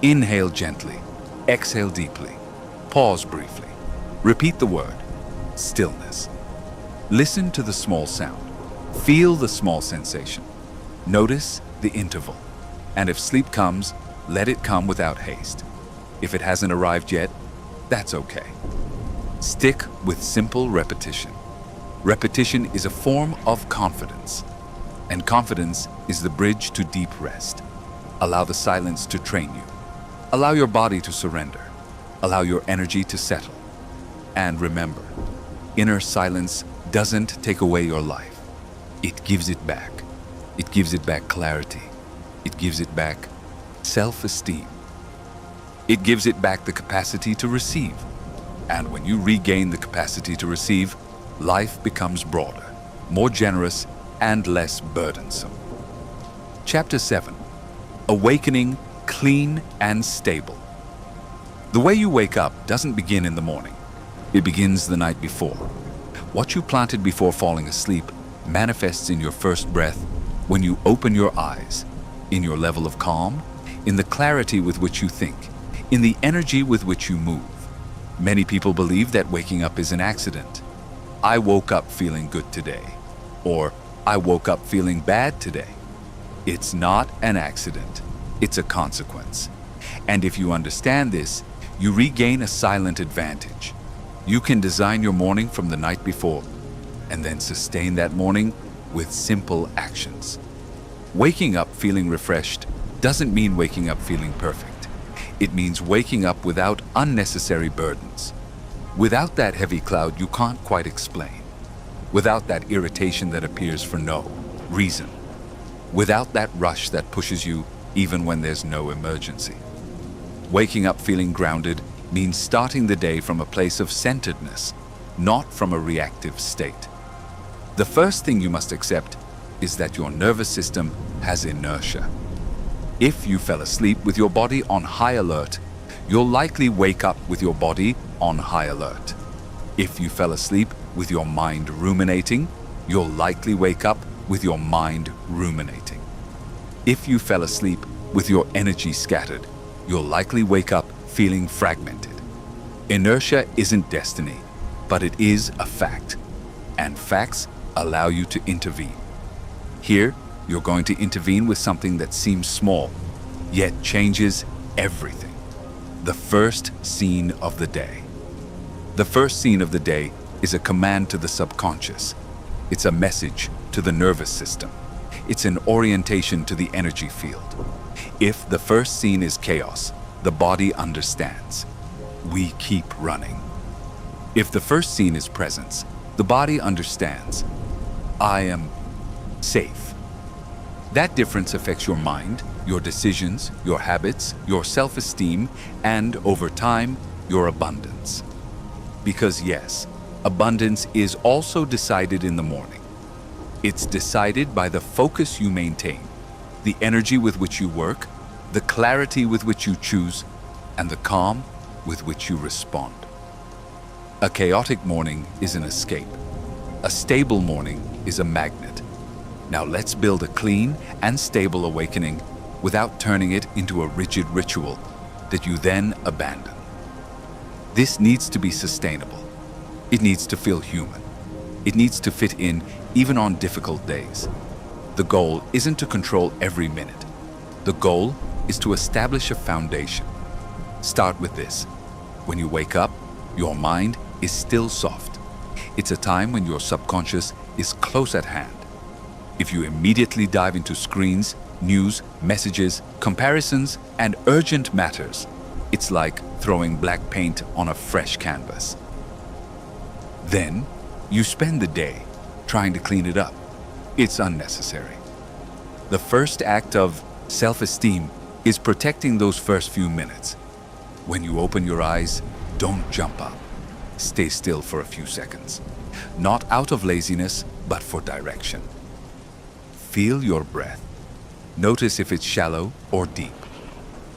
Inhale gently. Exhale deeply. Pause briefly. Repeat the word. Stillness. Listen to the small sound. Feel the small sensation. Notice the interval. And if sleep comes, let it come without haste. If it hasn't arrived yet, that's okay. Stick with simple repetition. Repetition is a form of confidence. And confidence is the bridge to deep rest. Allow the silence to train you. Allow your body to surrender. Allow your energy to settle. And remember, inner silence doesn't take away your life. It gives it back. It gives it back clarity. It gives it back self-esteem. It gives it back the capacity to receive. And when you regain the capacity to receive, life becomes broader, more generous, and less burdensome. Chapter 7. Awakening, clean, and stable. The way you wake up doesn't begin in the morning. It begins the night before. What you planted before falling asleep manifests in your first breath when you open your eyes, in your level of calm, in the clarity with which you think, in the energy with which you move. Many people believe that waking up is an accident. I woke up feeling good today, or I woke up feeling bad today. It's not an accident. It's a consequence. And if you understand this, you regain a silent advantage. You can design your morning from the night before, and then sustain that morning with simple actions. Waking up feeling refreshed doesn't mean waking up feeling perfect. It means waking up without unnecessary burdens. Without that heavy cloud you can't quite explain. Without that irritation that appears for no reason. Without that rush that pushes you even when there's no emergency. Waking up feeling grounded means starting the day from a place of centeredness, not from a reactive state. The first thing you must accept is that your nervous system has inertia. If you fell asleep with your body on high alert, you'll likely wake up with your body on high alert. If you fell asleep with your mind ruminating, you'll likely wake up with your mind ruminating. If you fell asleep with your energy scattered, you'll likely wake up feeling fragmented. Inertia isn't destiny, but it is a fact, and facts allow you to intervene. Here, you're going to intervene with something that seems small, yet changes everything. The first scene of the day. The first scene of the day is a command to the subconscious. It's a message to the nervous system. It's an orientation to the energy field. If the first scene is chaos, the body understands. We keep running. If the first scene is presence, the body understands. I am safe. That difference affects your mind, your decisions, your habits, your self-esteem, and over time, your abundance. Because yes, abundance is also decided in the morning. It's decided by the focus you maintain, the energy with which you work, the clarity with which you choose, and the calm with which you respond. A chaotic morning is an escape. A stable morning is a magnet. Now let's build a clean and stable awakening without turning it into a rigid ritual that you then abandon. This needs to be sustainable. It needs to feel human. It needs to fit in even on difficult days. The goal isn't to control every minute. The goal is to establish a foundation. Start with this. When you wake up, your mind is still soft. It's a time when your subconscious is close at hand. If you immediately dive into screens, news, messages, comparisons, and urgent matters, it's like throwing black paint on a fresh canvas. Then, you spend the day trying to clean it up. It's unnecessary. The first act of self-esteem is protecting those first few minutes. When you open your eyes, don't jump up. Stay still for a few seconds. Not out of laziness, but for direction. Feel your breath. Notice if it's shallow or deep.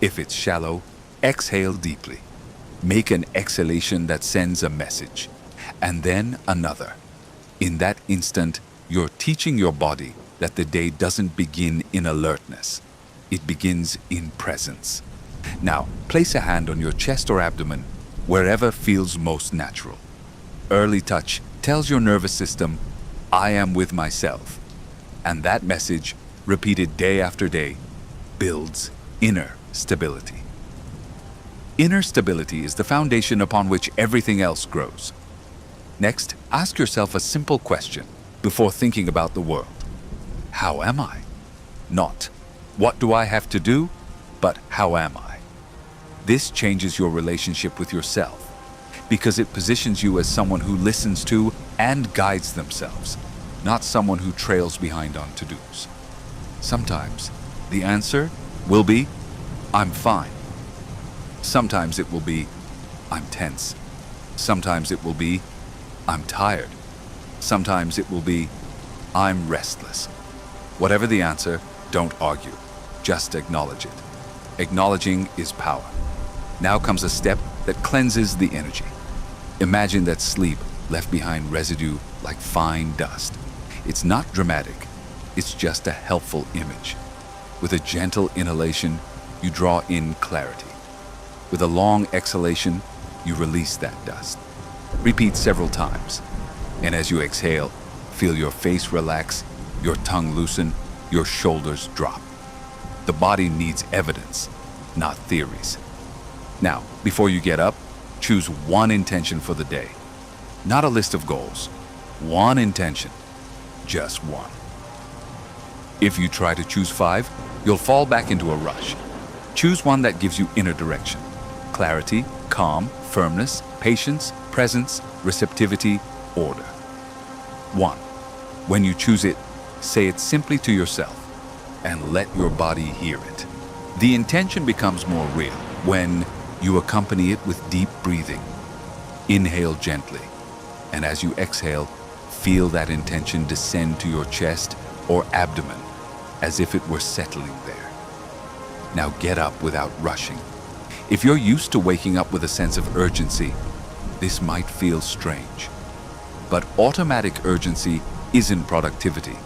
If it's shallow, exhale deeply. Make an exhalation that sends a message, and then another. In that instant, you're teaching your body that the day doesn't begin in alertness. It begins in presence. Now, place a hand on your chest or abdomen, wherever feels most natural. Early touch tells your nervous system, I am with myself. And that message, repeated day after day, builds inner stability. Inner stability is the foundation upon which everything else grows. Next, ask yourself a simple question before thinking about the world. How am I? Not, what do I have to do? But how am I? This changes your relationship with yourself because it positions you as someone who listens to and guides themselves, not someone who trails behind on to-dos. Sometimes the answer will be, I'm fine. Sometimes it will be, I'm tense. Sometimes it will be, I'm tired. Sometimes it will be, I'm restless. Whatever the answer, don't argue. Just acknowledge it. Acknowledging is power. Now comes a step that cleanses the energy. Imagine that sleep left behind residue like fine dust. It's not dramatic. It's just a helpful image. With a gentle inhalation, you draw in clarity. With a long exhalation, you release that dust. Repeat several times. And as you exhale, feel your face relax, your tongue loosen, your shoulders drop. The body needs evidence, not theories. Now, before you get up, choose one intention for the day. Not a list of goals. One intention. Just one. If you try to choose 5, you'll fall back into a rush. Choose one that gives you inner direction. Clarity, calm, firmness, patience, presence, receptivity, order. 1. When you choose it, say it simply to yourself and let your body hear it. The intention becomes more real when you accompany it with deep breathing. Inhale gently, and as you exhale, feel that intention descend to your chest or abdomen as if it were settling there. Now get up without rushing. If you're used to waking up with a sense of urgency, this might feel strange. But automatic urgency isn't productivity.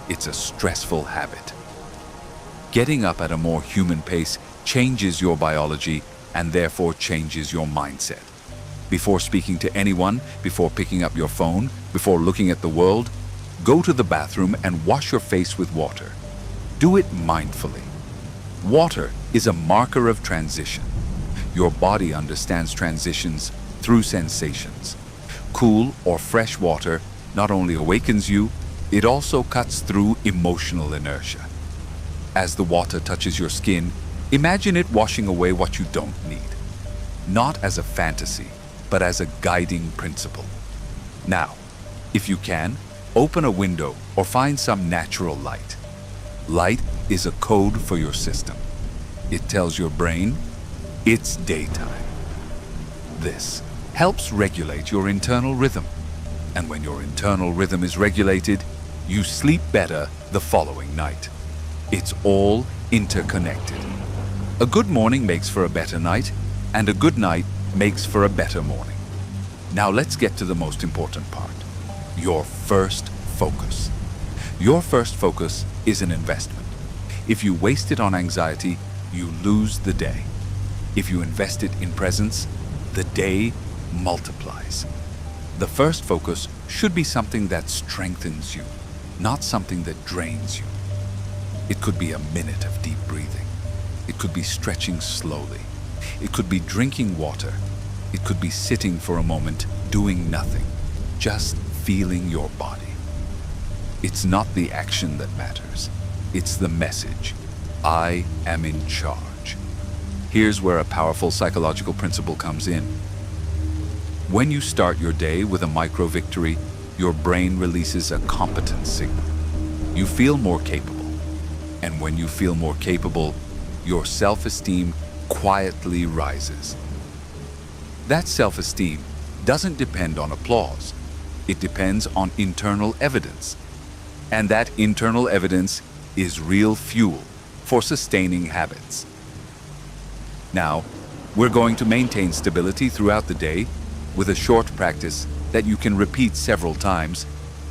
It's a stressful habit. Getting up at a more human pace changes your biology and therefore changes your mindset. Before speaking to anyone, before picking up your phone, before looking at the world, go to the bathroom and wash your face with water. Do it mindfully. Water is a marker of transition. Your body understands transitions through sensations. Cool or fresh water not only awakens you, it also cuts through emotional inertia. As the water touches your skin, imagine it washing away what you don't need. Not as a fantasy, but as a guiding principle. Now, if you can, open a window or find some natural light. Light is a code for your system. It tells your brain, it's daytime. This helps regulate your internal rhythm. And when your internal rhythm is regulated, you sleep better the following night. It's all interconnected. A good morning makes for a better night, and a good night makes for a better morning. Now let's get to the most important part. Your first focus. Your first focus is an investment. If you waste it on anxiety, you lose the day. If you invest it in presence, the day multiplies. The first focus should be something that strengthens you, not something that drains you. It could be a minute of deep breathing. It could be stretching slowly. It could be drinking water. It could be sitting for a moment, doing nothing, just feeling your body. It's not the action that matters. It's the message. I am in charge. Here's where a powerful psychological principle comes in. When you start your day with a micro victory, your brain releases a competence signal. You feel more capable. And when you feel more capable, your self-esteem quietly rises. That self-esteem doesn't depend on applause. It depends on internal evidence. And that internal evidence is real fuel for sustaining habits. Now, we're going to maintain stability throughout the day with a short practice that you can repeat several times,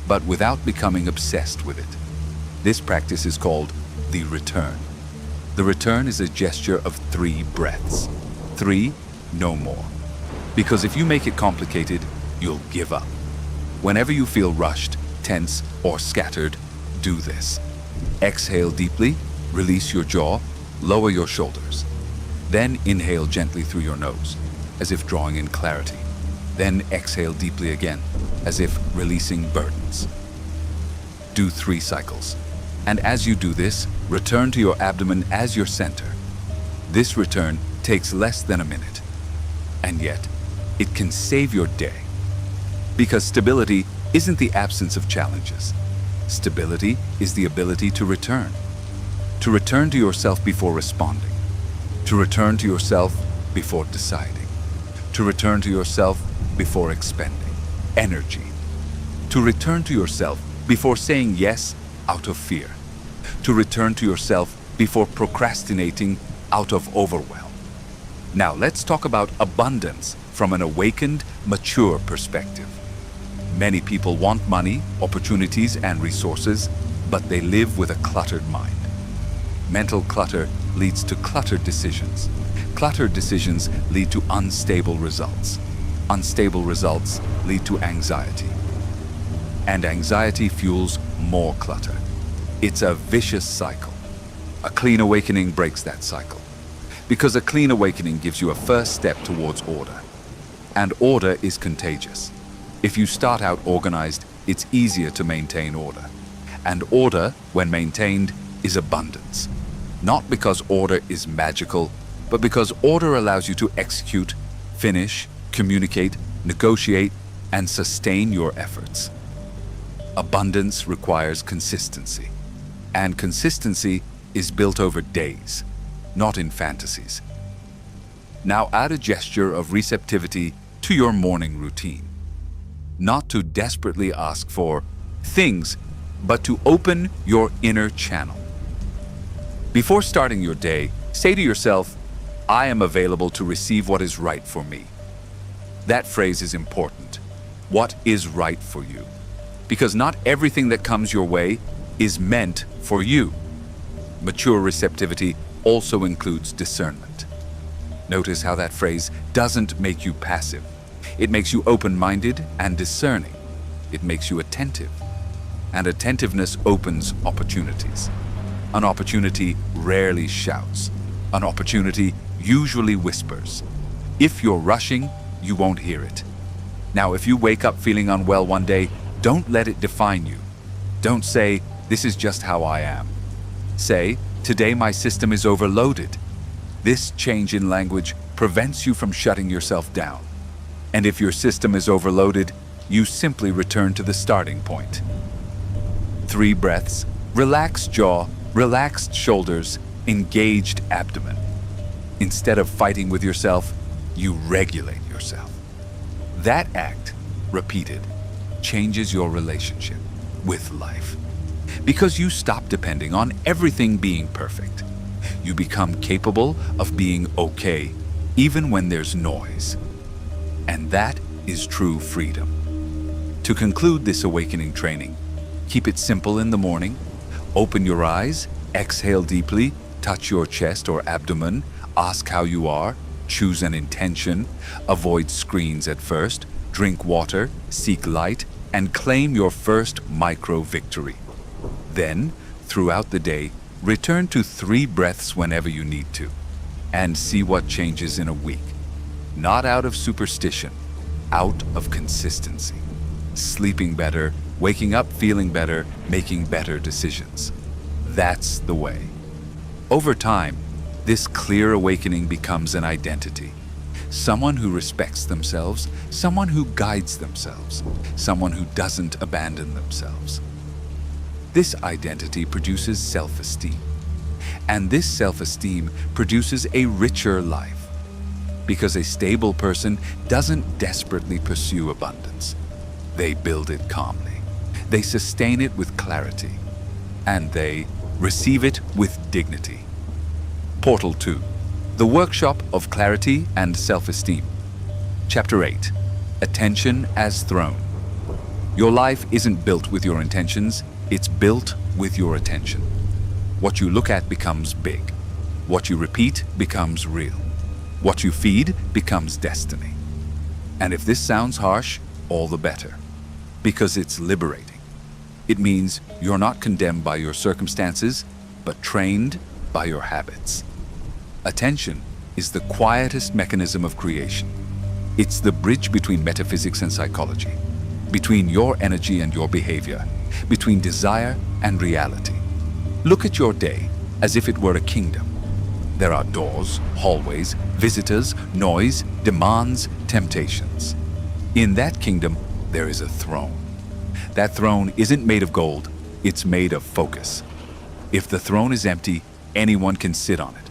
but without becoming obsessed with it. This practice is called the return. The return is a gesture of 3 breaths. 3, no more. Because if you make it complicated, you'll give up. Whenever you feel rushed, tense, or scattered, do this. Exhale deeply, release your jaw, lower your shoulders. Then inhale gently through your nose, as if drawing in clarity. Then exhale deeply again, as if releasing burdens. Do 3 cycles. And as you do this, return to your abdomen as your center. This return takes less than a minute. And yet, it can save your day. Because stability isn't the absence of challenges. Stability is the ability to return. to return to yourself before responding, to return to yourself before deciding, to return to yourself before expending energy, to return to yourself before saying yes out of fear, to return to yourself before procrastinating out of overwhelm. Now let's talk about abundance from an awakened, mature perspective. Many people want money, opportunities, and resources, but they live with a cluttered mind. Mental clutter leads to cluttered decisions. Cluttered decisions lead to unstable results. Unstable results lead to anxiety. And anxiety fuels more clutter. It's a vicious cycle. A clean awakening breaks that cycle. Because a clean awakening gives you a first step towards order. And order is contagious. If you start out organized, it's easier to maintain order. And order, when maintained, is abundance. Not because order is magical, but because order allows you to execute, finish, communicate, negotiate, and sustain your efforts. Abundance requires consistency. And consistency is built over days, not in fantasies. Now add a gesture of receptivity to your morning routine. Not to desperately ask for things, but to open your inner channel. Before starting your day, say to yourself, I am available to receive what is right for me. That phrase is important. What is right for you? Because not everything that comes your way is meant for you. Mature receptivity also includes discernment. Notice how that phrase doesn't make you passive. It makes you open-minded and discerning. It makes you attentive. And attentiveness opens opportunities. An opportunity rarely shouts. An opportunity usually whispers. If you're rushing, you won't hear it. Now, if you wake up feeling unwell one day, don't let it define you. Don't say, this is just how I am. Say, today my system is overloaded. This change in language prevents you from shutting yourself down. And if your system is overloaded, you simply return to the starting point. 3 breaths, relaxed jaw, relaxed shoulders, engaged abdomen. Instead of fighting with yourself, you regulate yourself. That act, repeated, changes your relationship with life. Because you stop depending on everything being perfect. You become capable of being okay, even when there's noise. And that is true freedom. To conclude this awakening training, keep it simple in the morning. Open your eyes, exhale deeply, touch your chest or abdomen, ask how you are, choose an intention, avoid screens at first, drink water, seek light, and claim your first micro victory. Then, throughout the day, return to 3 breaths whenever you need to, and see what changes in a week. Not out of superstition, out of consistency. Sleeping better, waking up feeling better, making better decisions. That's the way. Over time, this clear awakening becomes an identity. Someone who respects themselves, someone who guides themselves, someone who doesn't abandon themselves. This identity produces self-esteem. And this self-esteem produces a richer life. Because a stable person doesn't desperately pursue abundance. They build it calmly. They sustain it with clarity. And they receive it with dignity. Portal 2. The Workshop of Clarity and Self-Esteem. Chapter 8. Attention as Throne. Your life isn't built with your intentions, it's built with your attention. What you look at becomes big. What you repeat becomes real. What you feed becomes destiny. And if this sounds harsh, all the better. Because it's liberating. It means you're not condemned by your circumstances, but trained by your habits. Attention is the quietest mechanism of creation. It's the bridge between metaphysics and psychology, between your energy and your behavior, between desire and reality. Look at your day as if it were a kingdom. There are doors, hallways, visitors, noise, demands, temptations. In that kingdom, there is a throne. That throne isn't made of gold, it's made of focus. If the throne is empty, Anyone can sit on it.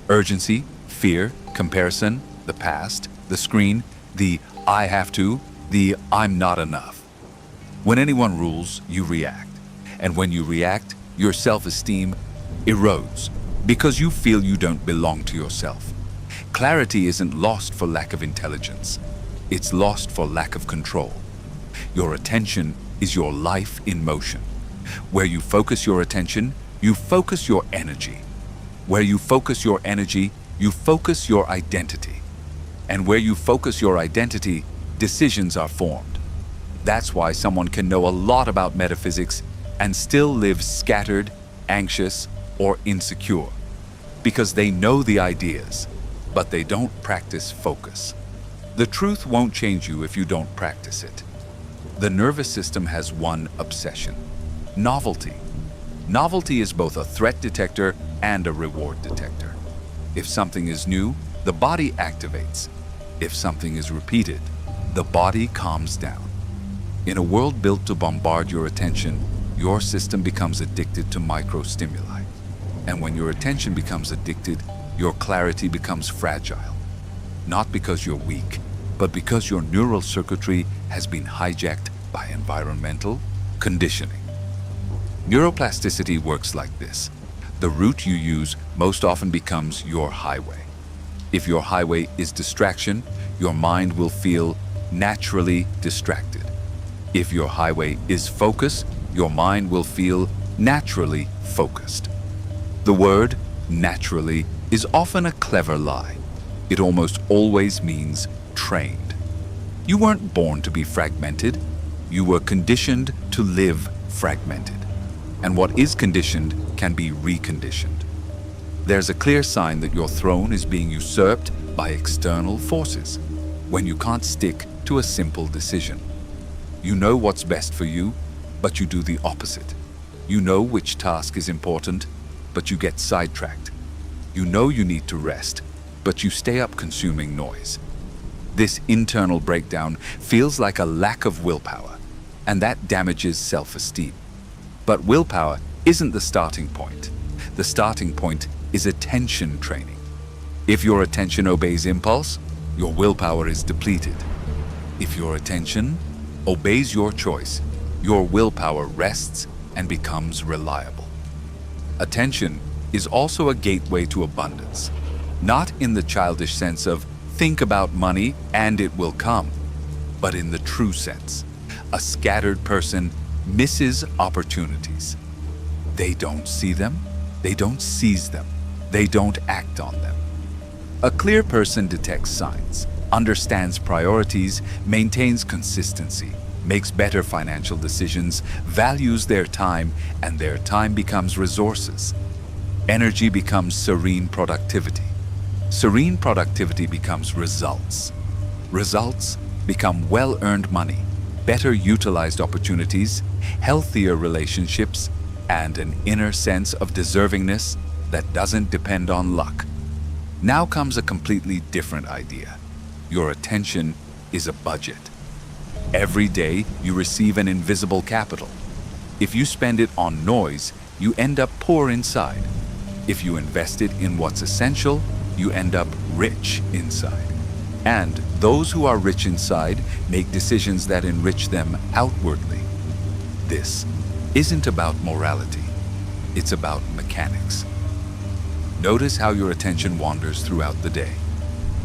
Urgency, fear, comparison, the past, the screen, the I have to, the I'm not enough. When anyone rules, you react. And when you react, your self-esteem erodes because you feel you don't belong to yourself. Clarity isn't lost for lack of intelligence. It's lost for lack of control. Your attention is your life in motion. Where you focus your attention, you focus your energy. Where you focus your energy, you focus your identity. And where you focus your identity, decisions are formed. That's why someone can know a lot about metaphysics and still live scattered, anxious, or insecure. Because they know the ideas, but they don't practice focus. The truth won't change you if you don't practice it. The nervous system has one obsession: novelty. Novelty is both a threat detector and a reward detector. If something is new, the body activates. If something is repeated, the body calms down. In a world built to bombard your attention, your system becomes addicted to micro-stimuli. And when your attention becomes addicted, your clarity becomes fragile. Not because you're weak, but because your neural circuitry has been hijacked by environmental conditioning. Neuroplasticity works like this. The route you use most often becomes your highway. If your highway is distraction, your mind will feel naturally distracted. If your highway is focus, your mind will feel naturally focused. The word naturally is often a clever lie. It almost always means trained. You weren't born to be fragmented. You were conditioned to live fragmented. And what is conditioned can be reconditioned. There's a clear sign that your throne is being usurped by external forces when you can't stick to a simple decision. You know what's best for you, but you do the opposite. You know which task is important, but you get sidetracked. You know you need to rest, but you stay up consuming noise. This internal breakdown feels like a lack of willpower, and that damages self-esteem. But willpower isn't the starting point. The starting point is attention training. If your attention obeys impulse, your willpower is depleted. If your attention obeys your choice, your willpower rests and becomes reliable. Attention is also a gateway to abundance, not in the childish sense of think about money and it will come, but in the true sense. A scattered person misses opportunities. They don't see them, they don't seize them, they don't act on them. A clear person detects signs, understands priorities, maintains consistency, makes better financial decisions, values their time, and their time becomes resources. Energy becomes serene productivity. Serene productivity becomes results. Results become well-earned money, better utilized opportunities, healthier relationships, and an inner sense of deservingness that doesn't depend on luck. Now comes a completely different idea. Your attention is a budget. Every day you receive an invisible capital. If you spend it on noise, you end up poor inside. If you invest it in what's essential, you end up rich inside. And those who are rich inside make decisions that enrich them outwardly. This isn't about morality. It's about mechanics. Notice how your attention wanders throughout the day.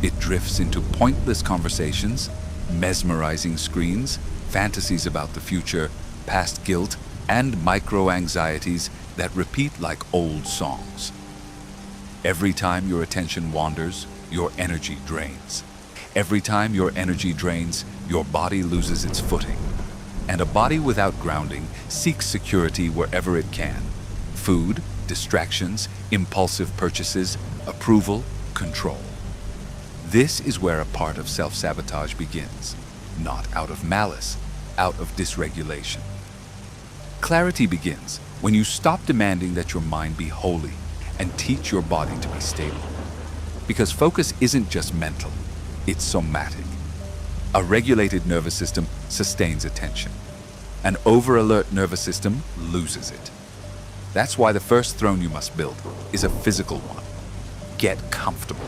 It drifts into pointless conversations, mesmerizing screens, fantasies about the future, past guilt, and micro-anxieties that repeat like old songs. Every time your attention wanders, your energy drains. Every time your energy drains, your body loses its footing. And a body without grounding seeks security wherever it can. Food, distractions, impulsive purchases, approval, control. This is where a part of self-sabotage begins, not out of malice, out of dysregulation. Clarity begins when you stop demanding that your mind be holy and teach your body to be stable. Because focus isn't just mental, it's somatic. A regulated nervous system sustains attention. An over-alert nervous system loses it. That's why the first throne you must build is a physical one. Get comfortable,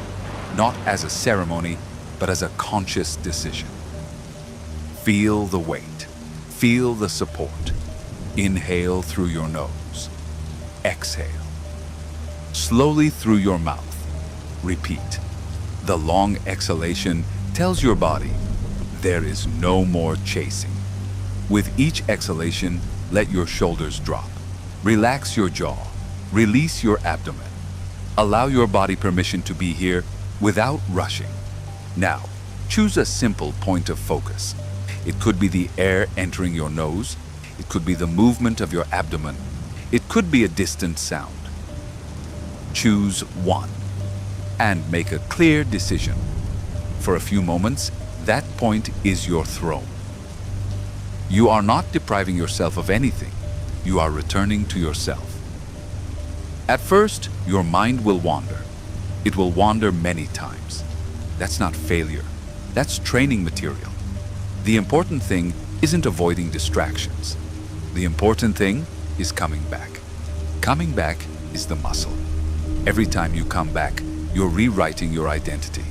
not as a ceremony, but as a conscious decision. Feel the weight. Feel the support. Inhale through your nose. Exhale. Slowly through your mouth. Repeat. The long exhalation tells your body there is no more chasing. With each exhalation, let your shoulders drop. Relax your jaw. Release your abdomen. Allow your body permission to be here without rushing. Now, choose a simple point of focus. It could be the air entering your nose. It could be the movement of your abdomen. It could be a distant sound. Choose one and make a clear decision. For a few moments, that point is your throne. You are not depriving yourself of anything. You are returning to yourself. At first, your mind will wander. It will wander many times. That's not failure. That's training material. The important thing isn't avoiding distractions. The important thing is coming back. Coming back is the muscle. Every time you come back, you're rewriting your identity.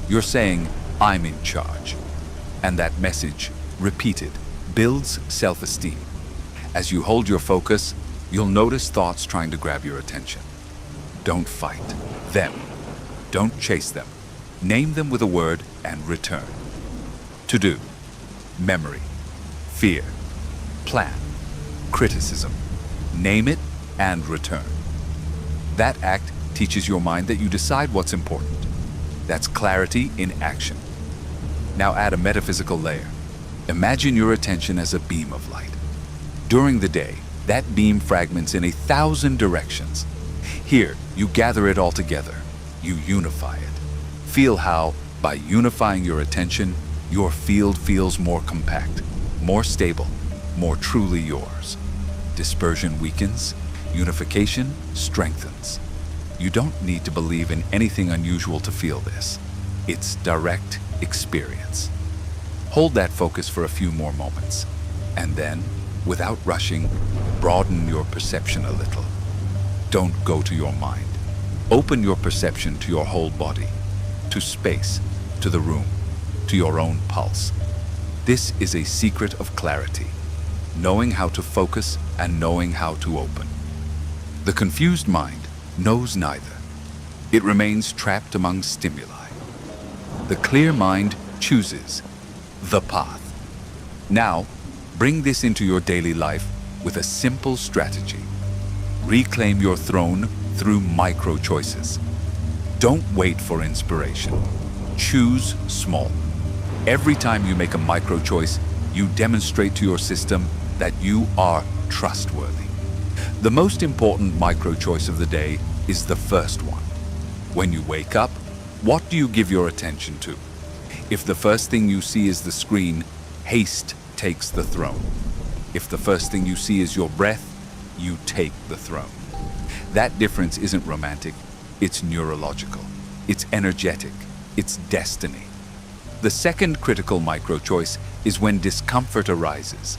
You're saying, I'm in charge. And that message, repeated, builds self-esteem. As you hold your focus, you'll notice thoughts trying to grab your attention. Don't fight them. Don't chase them. Name them with a word and return. To do, memory, fear, plan, criticism. Name it and return. That act teaches your mind that you decide what's important. That's clarity in action. Now add a metaphysical layer. Imagine your attention as a beam of light. During the day, that beam fragments in 1,000 directions. Here, you gather it all together. You unify it. Feel how, by unifying your attention, your field feels more compact, more stable, more truly yours. Dispersion weakens, unification strengthens. You don't need to believe in anything unusual to feel this. It's direct experience. Hold that focus for a few more moments, and then, without rushing, broaden your perception a little. Don't go to your mind. Open your perception to your whole body, to space, to the room, to your own pulse. This is a secret of clarity, knowing how to focus and knowing how to open. The confused mind knows neither. It remains trapped among stimuli. The clear mind chooses the path. Now, bring this into your daily life with a simple strategy. Reclaim your throne through micro choices. Don't wait for inspiration. Choose small. Every time you make a micro choice, you demonstrate to your system that you are trustworthy. The most important micro choice of the day is the first one. When you wake up, what do you give your attention to? If the first thing you see is the screen, haste takes the throne. If the first thing you see is your breath, you take the throne. That difference isn't romantic, it's neurological, it's energetic, it's destiny. The second critical micro choice is when discomfort arises.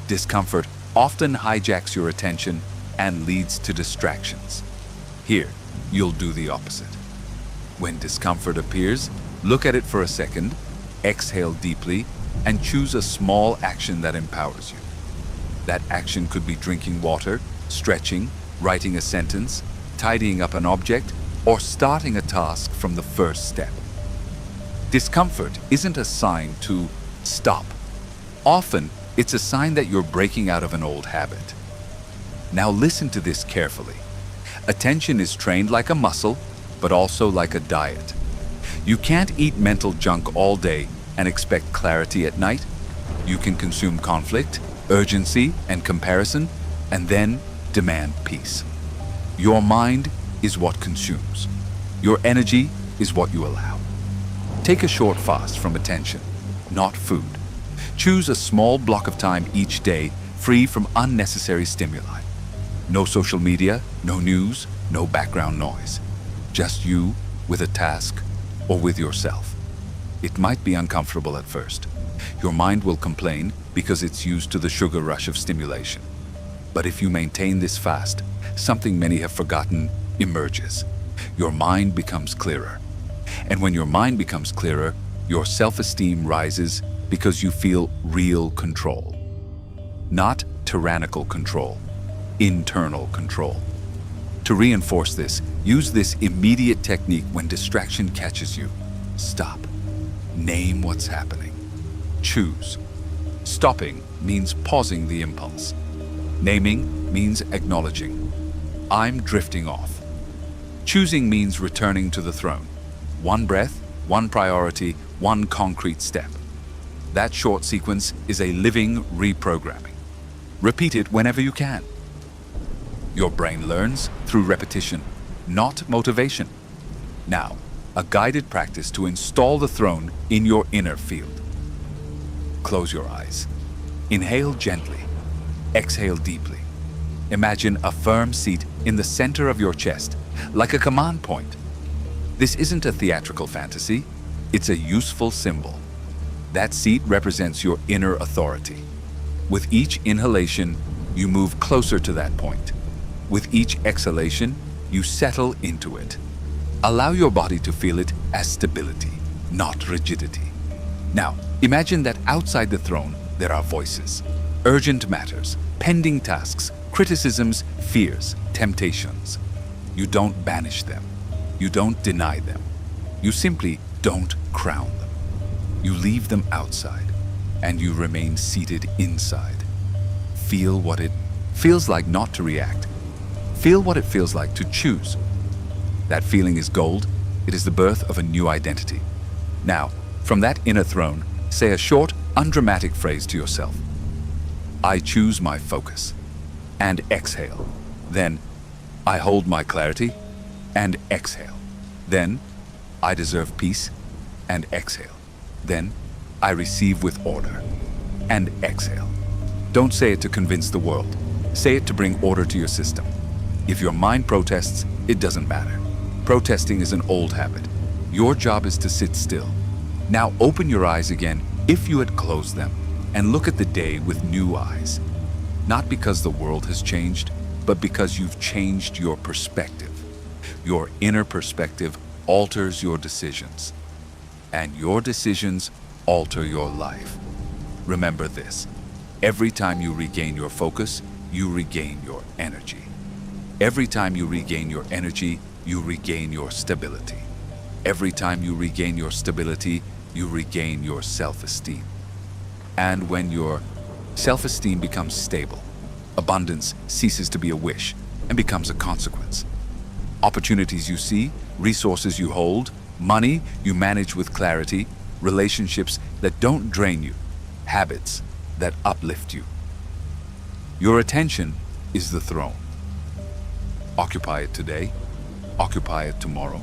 Discomfort often hijacks your attention and leads to distractions. Here, you'll do the opposite. When discomfort appears, look at it for a second, exhale deeply, and choose a small action that empowers you. That action could be drinking water, stretching, writing a sentence, tidying up an object, or starting a task from the first step. Discomfort isn't a sign to stop. Often, it's a sign that you're breaking out of an old habit. Now listen to this carefully. Attention is trained like a muscle, but also like a diet. You can't eat mental junk all day and expect clarity at night. You can consume conflict, urgency, and comparison, and then demand peace. Your mind is what consumes. Your energy is what you allow. Take a short fast from attention, not food. Choose a small block of time each day free from unnecessary stimuli. No social media, no news, no background noise. Just you with a task or with yourself. It might be uncomfortable at first. Your mind will complain because it's used to the sugar rush of stimulation. But if you maintain this fast, something many have forgotten emerges. Your mind becomes clearer. And when your mind becomes clearer, your self-esteem rises because you feel real control. Not tyrannical control, internal control. To reinforce this, use this immediate technique when distraction catches you. Stop. Name what's happening. Choose. Stopping means pausing the impulse. Naming means acknowledging. I'm drifting off. Choosing means returning to the throne. One breath, one priority, one concrete step. That short sequence is a living reprogramming. Repeat it whenever you can. Your brain learns through repetition, not motivation. Now, a guided practice to install the throne in your inner field. Close your eyes. Inhale gently. Exhale deeply. Imagine a firm seat in the center of your chest, like a command point. This isn't a theatrical fantasy, it's a useful symbol. That seat represents your inner authority. With each inhalation, you move closer to that point. With each exhalation, you settle into it. Allow your body to feel it as stability, not rigidity. Now, imagine that outside the throne, there are voices, urgent matters, pending tasks, criticisms, fears, temptations. You don't banish them. You don't deny them. You simply don't crown them. You leave them outside, and you remain seated inside. Feel what it feels like not to react. Feel what it feels like to choose. That feeling is gold. It is the birth of a new identity. Now, from that inner throne, say a short, undramatic phrase to yourself. I choose my focus. And exhale. Then, I hold my clarity. And exhale. Then, I deserve peace. And exhale. Then, I receive with order. And exhale. Don't say it to convince the world. Say it to bring order to your system. If your mind protests, it doesn't matter. Protesting is an old habit. Your job is to sit still. Now open your eyes again if you had closed them and look at the day with new eyes. Not because the world has changed, but because you've changed your perspective. Your inner perspective alters your decisions. And your decisions alter your life. Remember this. Every time you regain your focus, you regain your energy. Every time you regain your energy, you regain your stability. Every time you regain your stability, you regain your self-esteem. And when your self-esteem becomes stable, abundance ceases to be a wish and becomes a consequence. Opportunities you see, resources you hold, money you manage with clarity, relationships that don't drain you, habits that uplift you. Your attention is the throne. Occupy it today, occupy it tomorrow,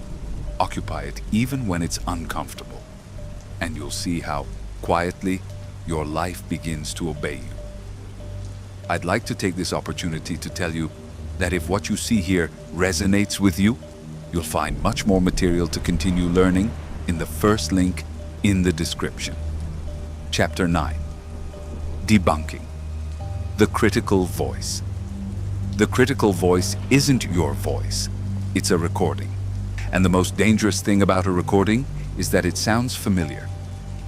occupy it even when it's uncomfortable. And you'll see how, quietly, your life begins to obey you. I'd like to take this opportunity to tell you that if what you see here resonates with you, you'll find much more material to continue learning in the first link in the description. Chapter 9. Debunking. The critical voice. The critical voice isn't your voice. It's a recording. And the most dangerous thing about a recording is that it sounds familiar.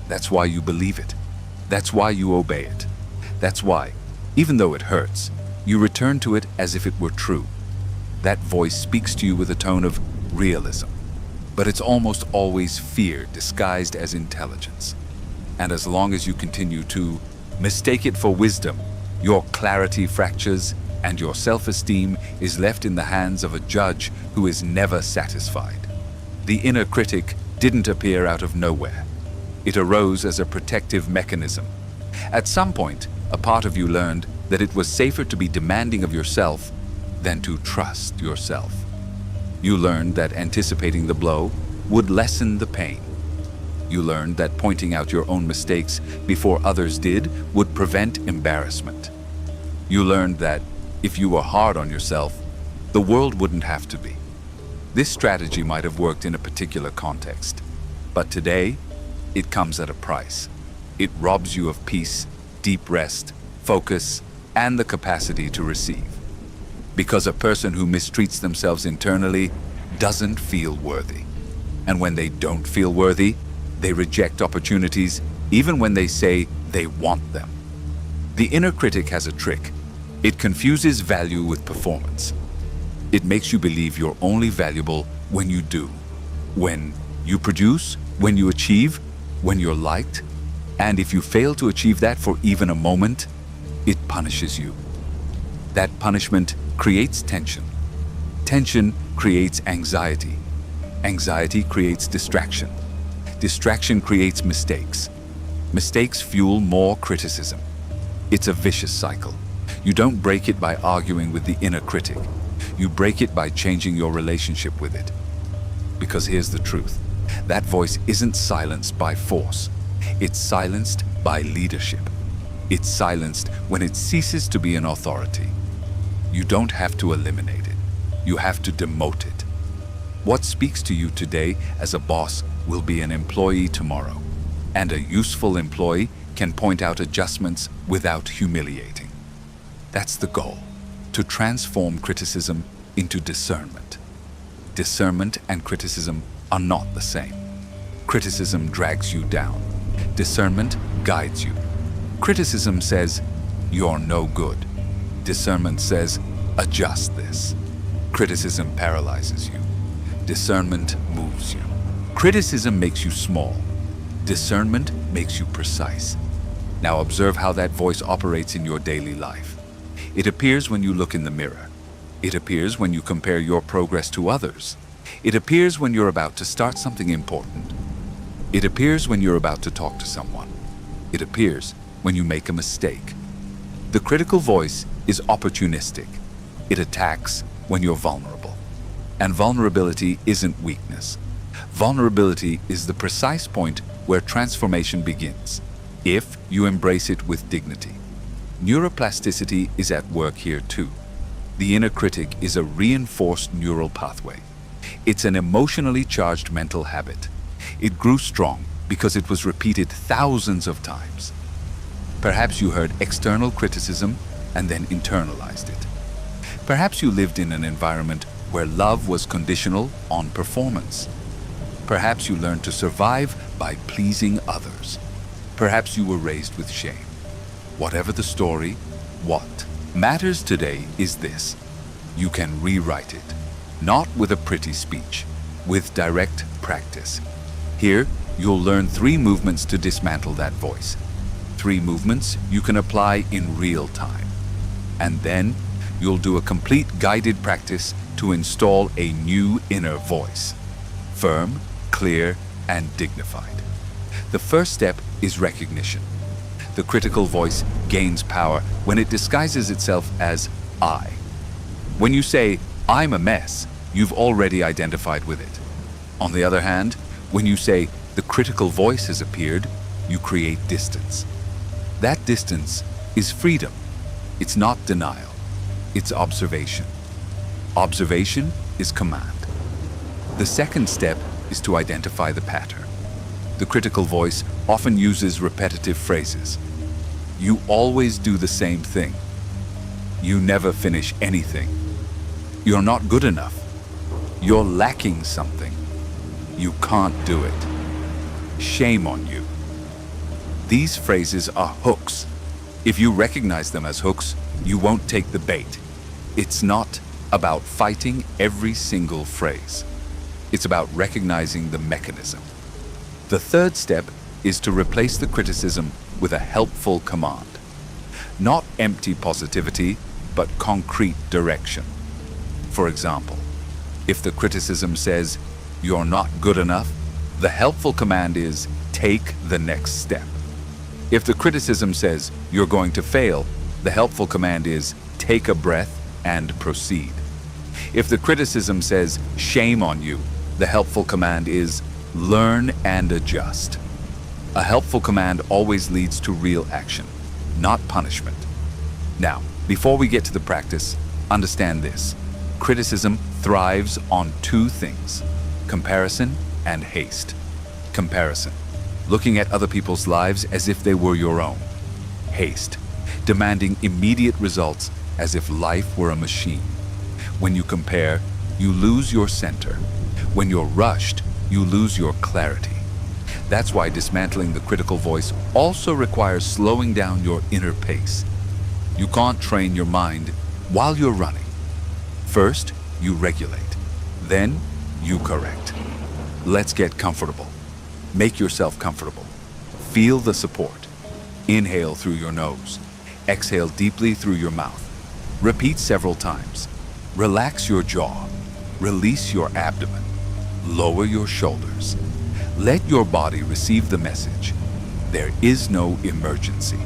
That's why you believe it. That's why you obey it. That's why, even though it hurts, you return to it as if it were true. That voice speaks to you with a tone of realism. But it's almost always fear disguised as intelligence. And as long as you continue to mistake it for wisdom, your clarity fractures and your self-esteem is left in the hands of a judge who is never satisfied. The inner critic didn't appear out of nowhere. It arose as a protective mechanism. At some point, a part of you learned that it was safer to be demanding of yourself than to trust yourself. You learned that anticipating the blow would lessen the pain. You learned that pointing out your own mistakes before others did would prevent embarrassment. You learned that if you were hard on yourself, the world wouldn't have to be. This strategy might have worked in a particular context, but today, it comes at a price. It robs you of peace, deep rest, focus, and the capacity to receive. Because a person who mistreats themselves internally doesn't feel worthy. And when they don't feel worthy, they reject opportunities even when they say they want them. The inner critic has a trick. It confuses value with performance. It makes you believe you're only valuable when you do, when you produce, when you achieve, when you're liked. And if you fail to achieve that for even a moment, it punishes you. That punishment creates tension. Tension creates anxiety. Anxiety creates distraction. Distraction creates mistakes. Mistakes fuel more criticism. It's a vicious cycle. You don't break it by arguing with the inner critic. You break it by changing your relationship with it. Because here's the truth. That voice isn't silenced by force. It's silenced by leadership. It's silenced when it ceases to be an authority. You don't have to eliminate it. You have to demote it. What speaks to you today as a boss will be an employee tomorrow. And a useful employee can point out adjustments without humiliating. That's the goal, to transform criticism into discernment. Discernment and criticism are not the same. Criticism drags you down. Discernment guides you. Criticism says, "You're no good." Discernment says, "Adjust this." Criticism paralyzes you. Discernment moves you. Criticism makes you small. Discernment makes you precise. Now observe how that voice operates in your daily life. It appears when you look in the mirror. It appears when you compare your progress to others. It appears when you're about to start something important. It appears when you're about to talk to someone. It appears when you make a mistake. The critical voice is opportunistic. It attacks when you're vulnerable. And vulnerability isn't weakness. Vulnerability is the precise point where transformation begins, if you embrace it with dignity. Neuroplasticity is at work here too. The inner critic is a reinforced neural pathway. It's an emotionally charged mental habit. It grew strong because it was repeated thousands of times. Perhaps you heard external criticism and then internalized it. Perhaps you lived in an environment where love was conditional on performance. Perhaps you learned to survive by pleasing others. Perhaps you were raised with shame. Whatever the story, what matters today is this: you can rewrite it, not with a pretty speech, with direct practice. Here, you'll learn 3 movements to dismantle that voice. 3 movements you can apply in real time. And then, you'll do a complete guided practice to install a new inner voice. Firm, clear, and dignified. The first step is recognition. The critical voice gains power when it disguises itself as I. When you say, "I'm a mess," you've already identified with it. On the other hand, when you say, "The critical voice has appeared," you create distance. That distance is freedom. It's not denial. It's observation. Observation is command. The second step is to identify the pattern. The critical voice often uses repetitive phrases. You always do the same thing. You never finish anything. You're not good enough. You're lacking something. You can't do it. Shame on you. These phrases are hooks. If you recognize them as hooks, you won't take the bait. It's not about fighting every single phrase. It's about recognizing the mechanism. The third step is to replace the criticism with a helpful command. Not empty positivity, but concrete direction. For example, if the criticism says, "You're not good enough," the helpful command is, "Take the next step." If the criticism says, "You're going to fail," the helpful command is, "Take a breath and proceed." If the criticism says, "Shame on you," the helpful command is, "Learn and adjust." A helpful command always leads to real action, not punishment. Now, before we get to the practice, understand this. Criticism thrives on 2 things: comparison and haste. Comparison, looking at other people's lives as if they were your own. Haste, demanding immediate results as if life were a machine. When you compare, you lose your center. When you're rushed, you lose your clarity. That's why dismantling the critical voice also requires slowing down your inner pace. You can't train your mind while you're running. First, you regulate. Then, you correct. Let's get comfortable. Make yourself comfortable. Feel the support. Inhale through your nose. Exhale deeply through your mouth. Repeat several times. Relax your jaw. Release your abdomen. Lower your shoulders. Let your body receive the message. There is no emergency.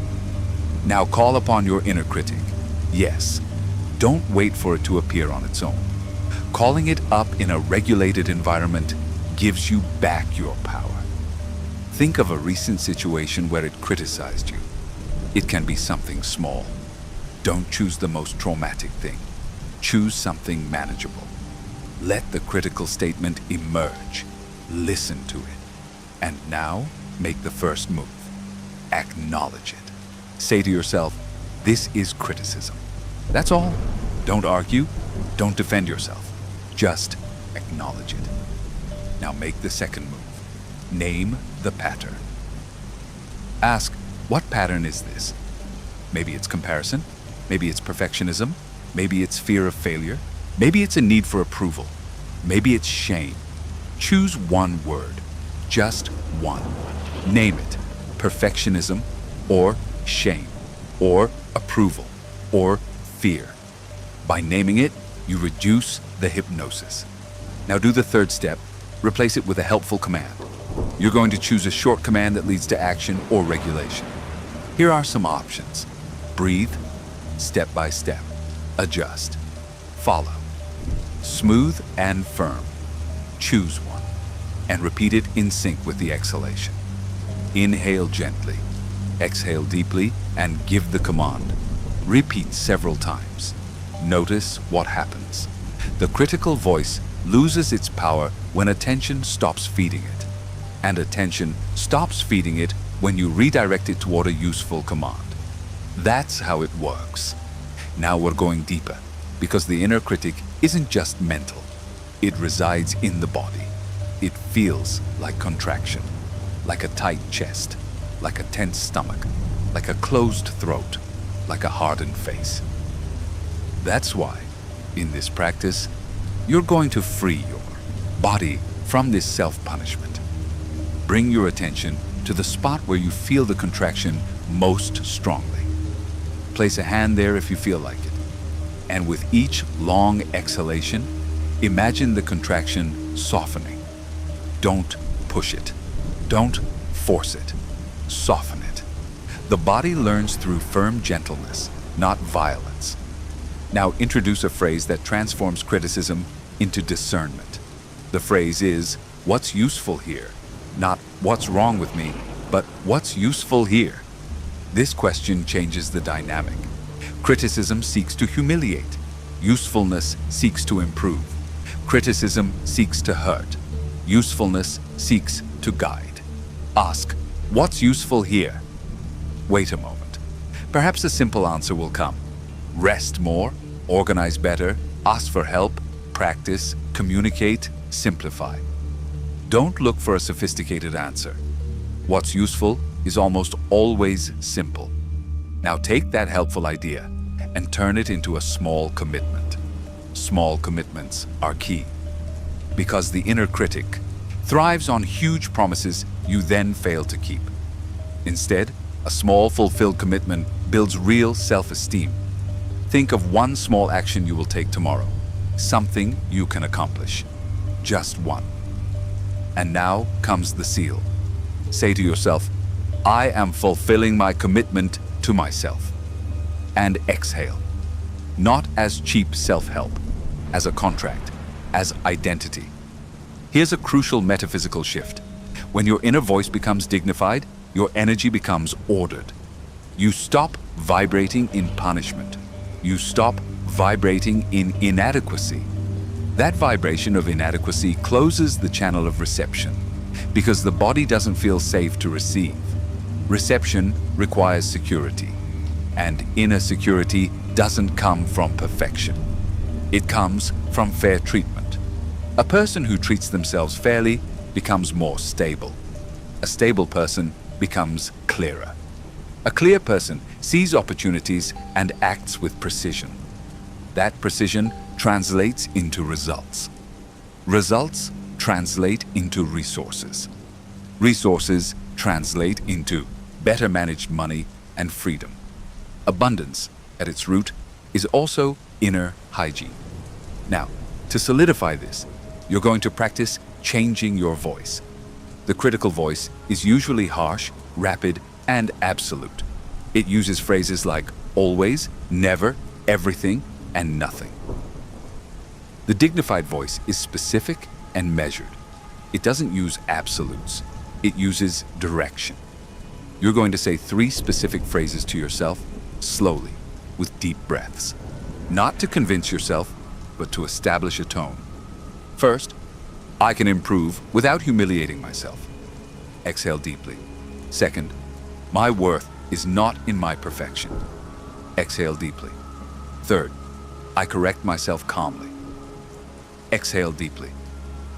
Now call upon your inner critic. Yes, don't wait for it to appear on its own. Calling it up in a regulated environment gives you back your power. Think of a recent situation where it criticized you. It can be something small. Don't choose the most traumatic thing. Choose something manageable. Let the critical statement emerge. Listen to it. And now, make the first move. Acknowledge it. Say to yourself, this is criticism. That's all. Don't argue. Don't defend yourself. Just acknowledge it. Now make the second move. Name the pattern. Ask, what pattern is this? Maybe it's comparison. Maybe it's perfectionism. Maybe it's fear of failure. Maybe it's a need for approval. Maybe it's shame. Choose one word. Just one. Name it. Perfectionism, or shame, or approval, or fear. By naming it, you reduce the hypnosis. Now do the third step. Replace it with a helpful command. You're going to choose a short command that leads to action or regulation. Here are some options. Breathe, step by step. Adjust, follow. Smooth and firm. Choose one, and repeat it in sync with the exhalation. Inhale gently, exhale deeply, and give the command. Repeat several times. Notice what happens. The critical voice loses its power when attention stops feeding it, and attention stops feeding it when you redirect it toward a useful command. That's how it works. Now we're going deeper, because the inner critic isn't just mental. It resides in the body. It feels like contraction, like a tight chest, like a tense stomach, like a closed throat, like a hardened face. That's why, in this practice, you're going to free your body from this self-punishment. Bring your attention to the spot where you feel the contraction most strongly. Place a hand there if you feel like it. And with each long exhalation, imagine the contraction softening. Don't push it. Don't force it. Soften it. The body learns through firm gentleness, not violence. Now introduce a phrase that transforms criticism into discernment. The phrase is, what's useful here? Not what's wrong with me, but what's useful here? This question changes the dynamic. Criticism seeks to humiliate. Usefulness seeks to improve. Criticism seeks to hurt. Usefulness seeks to guide. Ask, what's useful here? Wait a moment. Perhaps a simple answer will come. Rest more, organize better, ask for help, practice, communicate, simplify. Don't look for a sophisticated answer. What's useful is almost always simple. Now take that helpful idea and turn it into a small commitment. Small commitments are key, because the inner critic thrives on huge promises you then fail to keep. Instead, a small fulfilled commitment builds real self-esteem. Think of one small action you will take tomorrow, something you can accomplish. Just one. And now comes the seal. Say to yourself, I am fulfilling my commitment to myself. And exhale. Not as cheap self-help, as a contract, as identity. Here's a crucial metaphysical shift. When your inner voice becomes dignified, your energy becomes ordered. You stop vibrating in punishment. You stop vibrating in inadequacy. That vibration of inadequacy closes the channel of reception, because the body doesn't feel safe to receive. Reception requires security, and inner security doesn't come from perfection. It comes from fair treatment. A person who treats themselves fairly becomes more stable. A stable person becomes clearer. A clear person sees opportunities and acts with precision. That precision translates into results. Results translate into resources. Resources translate into better managed money and freedom. Abundance, at its root, is also inner hygiene. Now, to solidify this, you're going to practice changing your voice. The critical voice is usually harsh, rapid, and absolute. It uses phrases like always, never, everything, and nothing. The dignified voice is specific and measured. It doesn't use absolutes. It uses direction. You're going to say 3 specific phrases to yourself, slowly, with deep breaths. Not to convince yourself, but to establish a tone. First, I can improve without humiliating myself. Exhale deeply. Second, my worth is not in my perfection. Exhale deeply. Third, I correct myself calmly. Exhale deeply.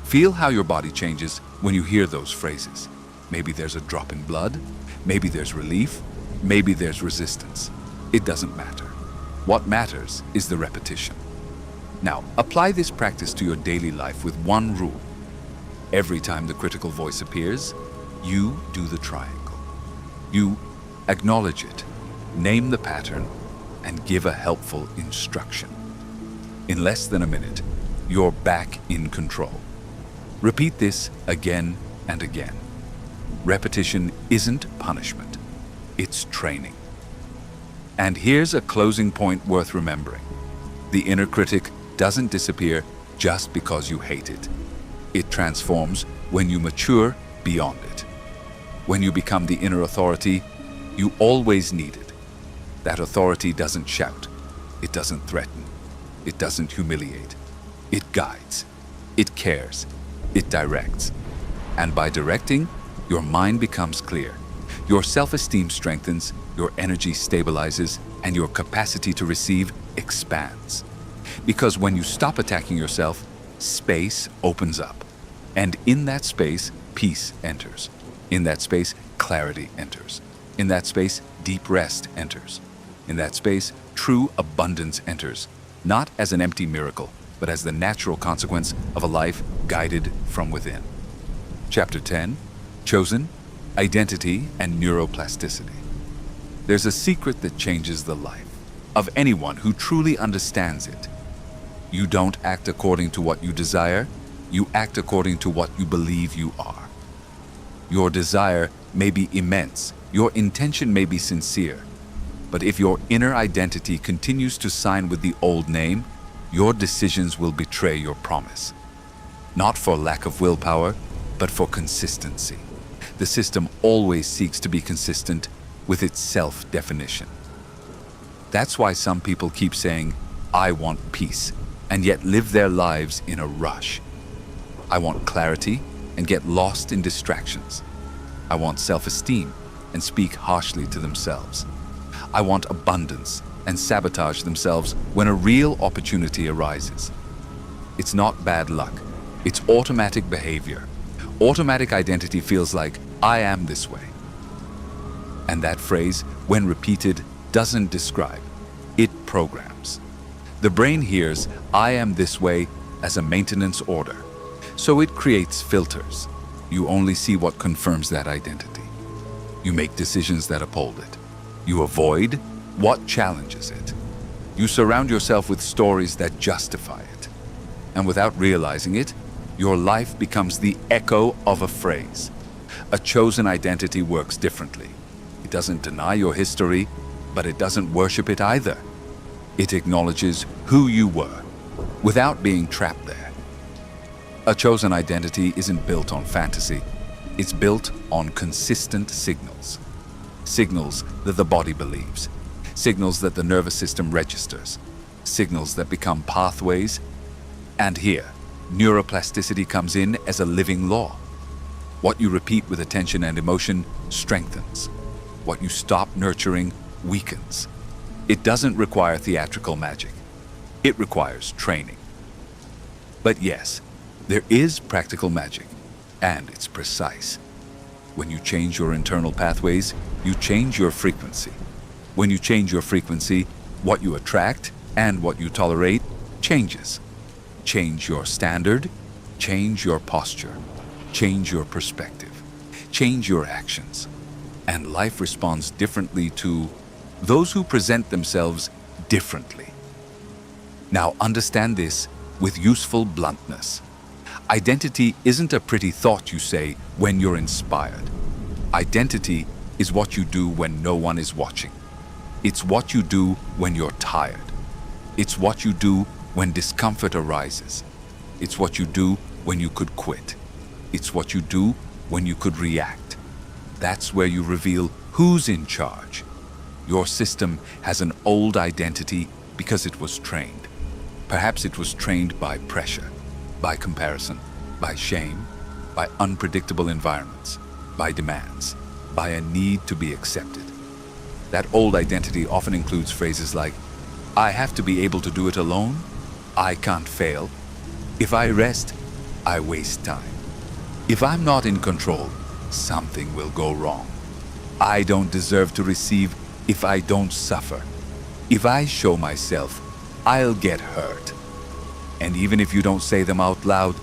Feel how your body changes when you hear those phrases. Maybe there's a drop in blood, maybe there's relief, maybe there's resistance. It doesn't matter. What matters is the repetition. Now, apply this practice to your daily life with one rule. Every time the critical voice appears, you do the triangle. You acknowledge it, name the pattern, and give a helpful instruction. In less than a minute, you're back in control. Repeat this again and again. Repetition isn't punishment, it's training. And here's a closing point worth remembering. The inner critic doesn't disappear just because you hate it. It transforms when you mature beyond it. When you become the inner authority you always needed. That authority doesn't shout, it doesn't threaten, it doesn't humiliate. It guides, it cares, it directs. And by directing, your mind becomes clear. Your self-esteem strengthens, your energy stabilizes, and your capacity to receive expands. Because when you stop attacking yourself, space opens up. And in that space, peace enters. In that space, clarity enters. In that space, deep rest enters. In that space, true abundance enters, not as an empty miracle, but as the natural consequence of a life guided from within. Chapter 10, Chosen, Identity, and Neuroplasticity. There's a secret that changes the life of anyone who truly understands it. You don't act according to what you desire, you act according to what you believe you are. Your desire may be immense, your intention may be sincere, but if your inner identity continues to sign with the old name, your decisions will betray your promise. Not for lack of willpower, but for consistency. The system always seeks to be consistent with its self-definition. That's why some people keep saying, I want peace, and yet live their lives in a rush. I want clarity and get lost in distractions. I want self-esteem and speak harshly to themselves. I want abundance and sabotage themselves when a real opportunity arises. It's not bad luck, it's automatic behavior. Automatic identity feels like, I am this way. And that phrase, when repeated, doesn't describe, it programs. The brain hears, I am this way, as a maintenance order. So it creates filters. You only see what confirms that identity. You make decisions that uphold it. You avoid what challenges it. You surround yourself with stories that justify it. And without realizing it, your life becomes the echo of a phrase. A chosen identity works differently. It doesn't deny your history, but it doesn't worship it either. It acknowledges who you were, without being trapped there. A chosen identity isn't built on fantasy. It's built on consistent signals. Signals that the body believes. Signals that the nervous system registers. Signals that become pathways. And here, neuroplasticity comes in as a living law. What you repeat with attention and emotion strengthens. What you stop nurturing weakens. It doesn't require theatrical magic. It requires training. But yes, there is practical magic, and it's precise. When you change your internal pathways, you change your frequency. When you change your frequency, what you attract and what you tolerate changes. Change your standard, change your posture, change your perspective, change your actions. And life responds differently to those who present themselves differently. Now understand this with useful bluntness. Identity isn't a pretty thought you say when you're inspired. Identity is what you do when no one is watching. It's what you do when you're tired. It's what you do when discomfort arises. It's what you do when you could quit. It's what you do when you could react. That's where you reveal who's in charge. Your system has an old identity because it was trained. Perhaps it was trained by pressure, by comparison, by shame, by unpredictable environments, by demands, by a need to be accepted. That old identity often includes phrases like, I have to be able to do it alone, I can't fail, if I rest, I waste time. If I'm not in control, something will go wrong. I don't deserve to receive if I don't suffer. If I show myself, I'll get hurt. And even if you don't say them out loud,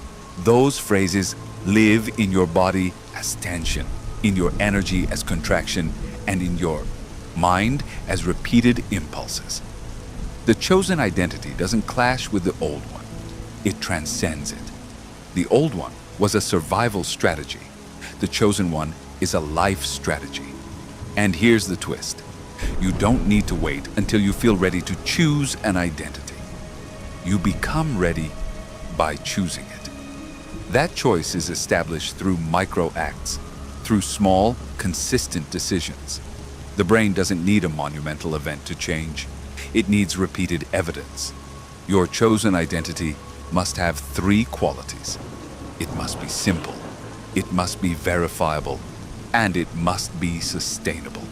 those phrases live in your body as tension, in your energy as contraction, and in your mind as repeated impulses. The chosen identity doesn't clash with the old one. It transcends it. The old one was a survival strategy. The chosen one is a life strategy. And here's the twist. You don't need to wait until you feel ready to choose an identity. You become ready by choosing it. That choice is established through micro acts, through small, consistent decisions. The brain doesn't need a monumental event to change. It needs repeated evidence. Your chosen identity must have 3 qualities. It must be simple, it must be verifiable, and it must be sustainable.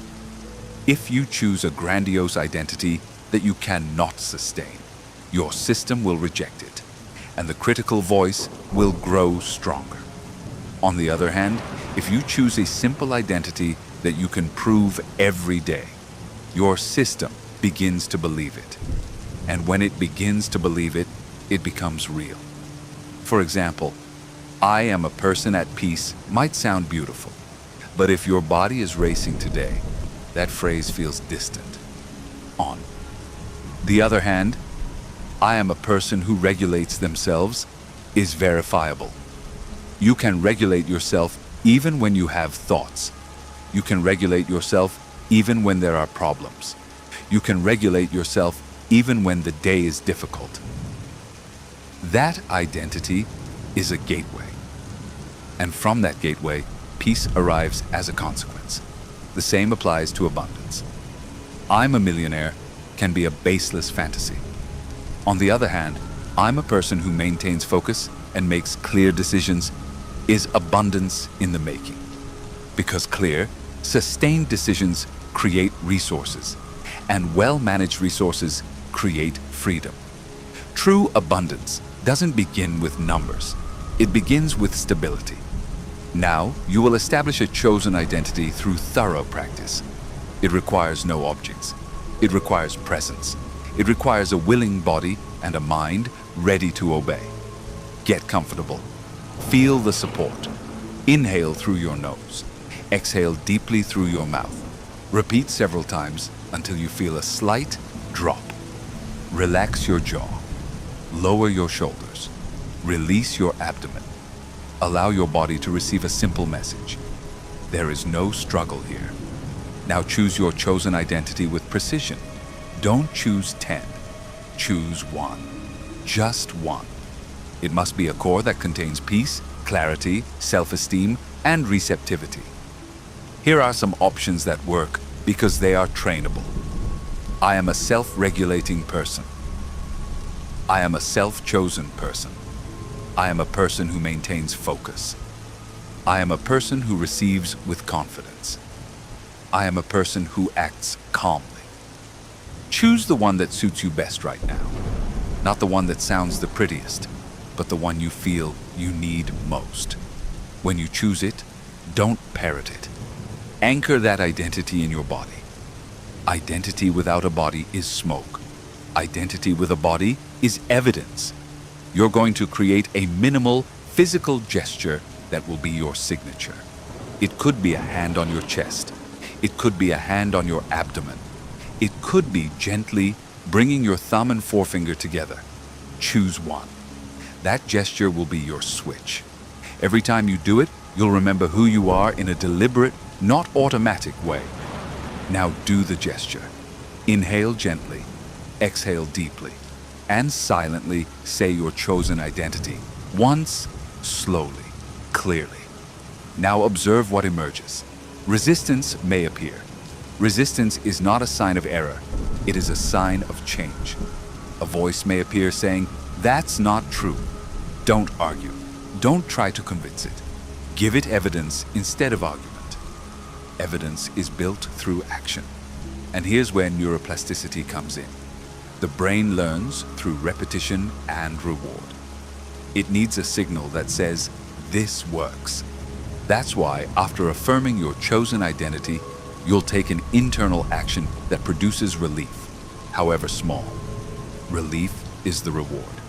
If you choose a grandiose identity that you cannot sustain, your system will reject it, and the critical voice will grow stronger. On the other hand, if you choose a simple identity that you can prove every day, your system begins to believe it. And when it begins to believe it, it becomes real. For example, I am a person at peace might sound beautiful, but if your body is racing today, that phrase feels distant. On the other hand, I am a person who regulates themselves is verifiable. You can regulate yourself even when you have thoughts. You can regulate yourself even when there are problems. You can regulate yourself even when the day is difficult. That identity is a gateway. And from that gateway, peace arrives as a consequence. The same applies to abundance. I'm a millionaire can be a baseless fantasy. On the other hand, I'm a person who maintains focus and makes clear decisions is abundance in the making. Because clear, sustained decisions create resources, and well-managed resources create freedom. True abundance doesn't begin with numbers. It begins with stability. Now, you will establish a chosen identity through thorough practice. It requires no objects. It requires presence. It requires a willing body and a mind ready to obey. Get comfortable. Feel the support. Inhale through your nose. Exhale deeply through your mouth. Repeat several times until you feel a slight drop. Relax your jaw. Lower your shoulders. Release your abdomen. Allow your body to receive a simple message. There is no struggle here. Now choose your chosen identity with precision. Don't choose 10. Choose 1. Just 1. It must be a core that contains peace, clarity, self-esteem, and receptivity. Here are some options that work because they are trainable. I am a self-regulating person. I am a self-chosen person. I am a person who maintains focus. I am a person who receives with confidence. I am a person who acts calmly. Choose the one that suits you best right now. Not the one that sounds the prettiest, but the one you feel you need most. When you choose it, don't parrot it. Anchor that identity in your body. Identity without a body is smoke. Identity with a body is evidence. You're going to create a minimal physical gesture that will be your signature. It could be a hand on your chest. It could be a hand on your abdomen. It could be gently bringing your thumb and forefinger together. Choose one. That gesture will be your switch. Every time you do it, you'll remember who you are in a deliberate, not automatic way. Now do the gesture. Inhale gently, exhale deeply, and silently say your chosen identity. Once, slowly, clearly. Now observe what emerges. Resistance may appear. Resistance is not a sign of error. It is a sign of change. A voice may appear saying, "That's not true." Don't argue. Don't try to convince it. Give it evidence instead of argument. Evidence is built through action. And here's where neuroplasticity comes in. The brain learns through repetition and reward. It needs a signal that says, "This works." That's why, after affirming your chosen identity, you'll take an internal action that produces relief, however small. Relief is the reward.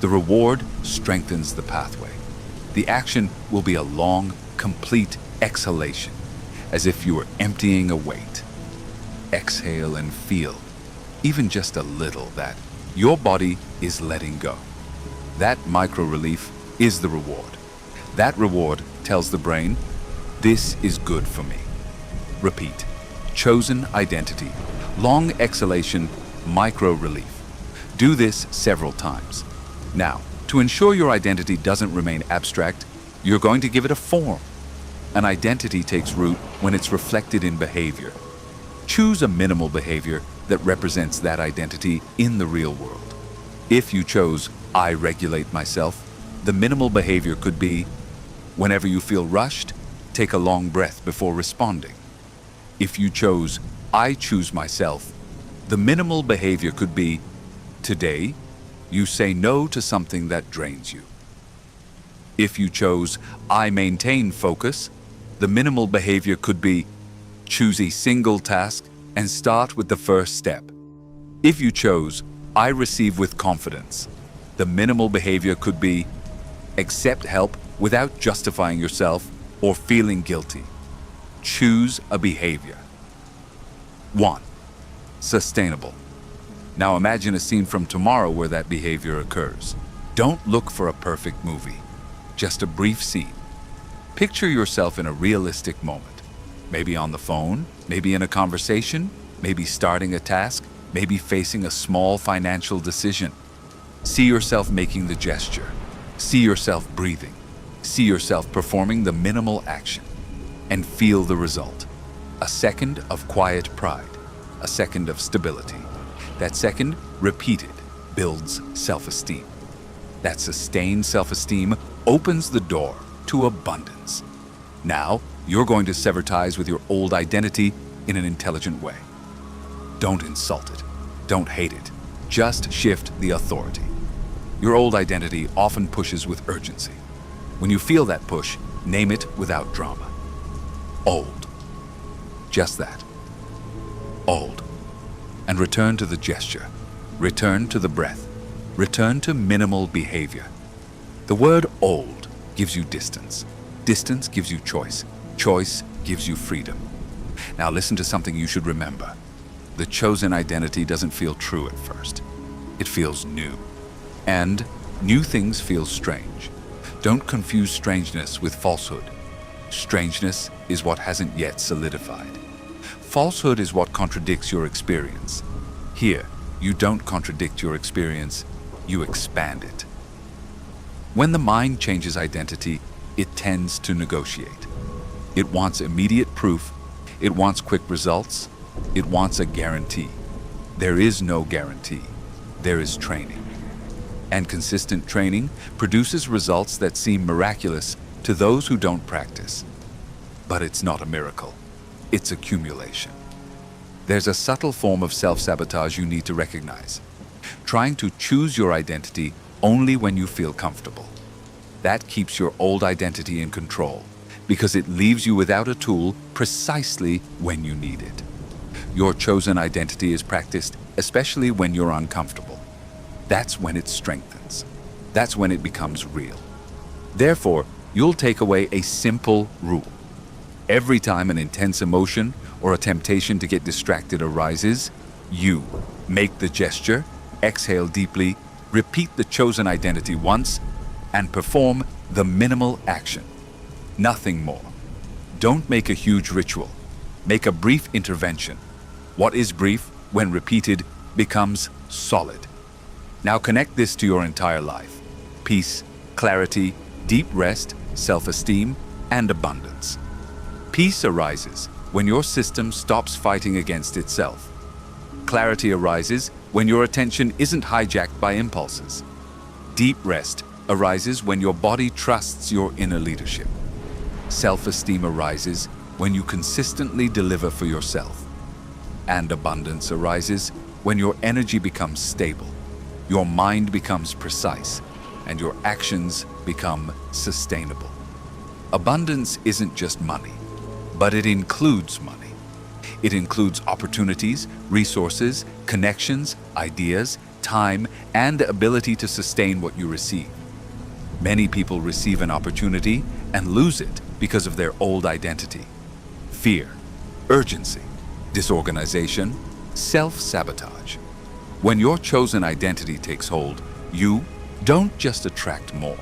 The reward strengthens the pathway. The action will be a long, complete exhalation, as if you were emptying a weight. Exhale and feel, even just a little, that your body is letting go. That micro-relief is the reward. That reward tells the brain, "This is good for me." Repeat. Chosen identity. Long exhalation, micro-relief. Do this several times. Now, to ensure your identity doesn't remain abstract, you're going to give it a form. An identity takes root when it's reflected in behavior. Choose a minimal behavior that represents that identity in the real world. If you chose, "I regulate myself," the minimal behavior could be, whenever you feel rushed, take a long breath before responding. If you chose, "I choose myself," the minimal behavior could be, today, you say no to something that drains you. If you chose, "I maintain focus," the minimal behavior could be, choose a single task and start with the first step. If you chose, "I receive with confidence," the minimal behavior could be, accept help without justifying yourself or feeling guilty. Choose a behavior. 1. Sustainable. Now imagine a scene from tomorrow where that behavior occurs. Don't look for a perfect movie, just a brief scene. Picture yourself in a realistic moment. Maybe on the phone, maybe in a conversation, maybe starting a task, maybe facing a small financial decision. See yourself making the gesture. See yourself breathing. See yourself performing the minimal action. And feel the result. A second of quiet pride. A second of stability. That second, repeated, builds self-esteem. That sustained self-esteem opens the door to abundance. Now, you're going to sever ties with your old identity in an intelligent way. Don't insult it. Don't hate it. Just shift the authority. Your old identity often pushes with urgency. When you feel that push, name it without drama. Old. Just that. Old. And return to the gesture. Return to the breath. Return to minimal behavior. The word old gives you distance. Distance gives you choice. Choice gives you freedom. Now listen to something you should remember. The chosen identity doesn't feel true at first. It feels new. And new things feel strange. Don't confuse strangeness with falsehood. Strangeness is what hasn't yet solidified. Falsehood is what contradicts your experience. Here, you don't contradict your experience, you expand it. When the mind changes identity, it tends to negotiate. It wants immediate proof, it wants quick results, it wants a guarantee. There is no guarantee, there is training. And consistent training produces results that seem miraculous to those who don't practice. But it's not a miracle, it's accumulation. There's a subtle form of self-sabotage you need to recognize. trying to choose your identity only when you feel comfortable. That keeps your old identity in control because it leaves you without a tool precisely when you need it. Your chosen identity is practiced especially when you're uncomfortable. That's when it strengthens. That's when it becomes real. Therefore, you'll take away a simple rule. Every time an intense emotion or a temptation to get distracted arises, you make the gesture, exhale deeply, repeat the chosen identity once, and perform the minimal action. Nothing more. Don't make a huge ritual. Make a brief intervention. What is brief, when repeated, becomes solid. Now connect this to your entire life. Peace, clarity, deep rest, self-esteem, and abundance. Peace arises when your system stops fighting against itself. Clarity arises when your attention isn't hijacked by impulses. Deep rest arises when your body trusts your inner leadership. Self-esteem arises when you consistently deliver for yourself. And abundance arises when your energy becomes stable, your mind becomes precise, and your actions become sustainable. Abundance isn't just money, but it includes money. It includes opportunities, resources, connections, ideas, time, and the ability to sustain what you receive. Many people receive an opportunity and lose it because of their old identity. Fear, urgency, disorganization, self-sabotage. When your chosen identity takes hold, you don't just attract more,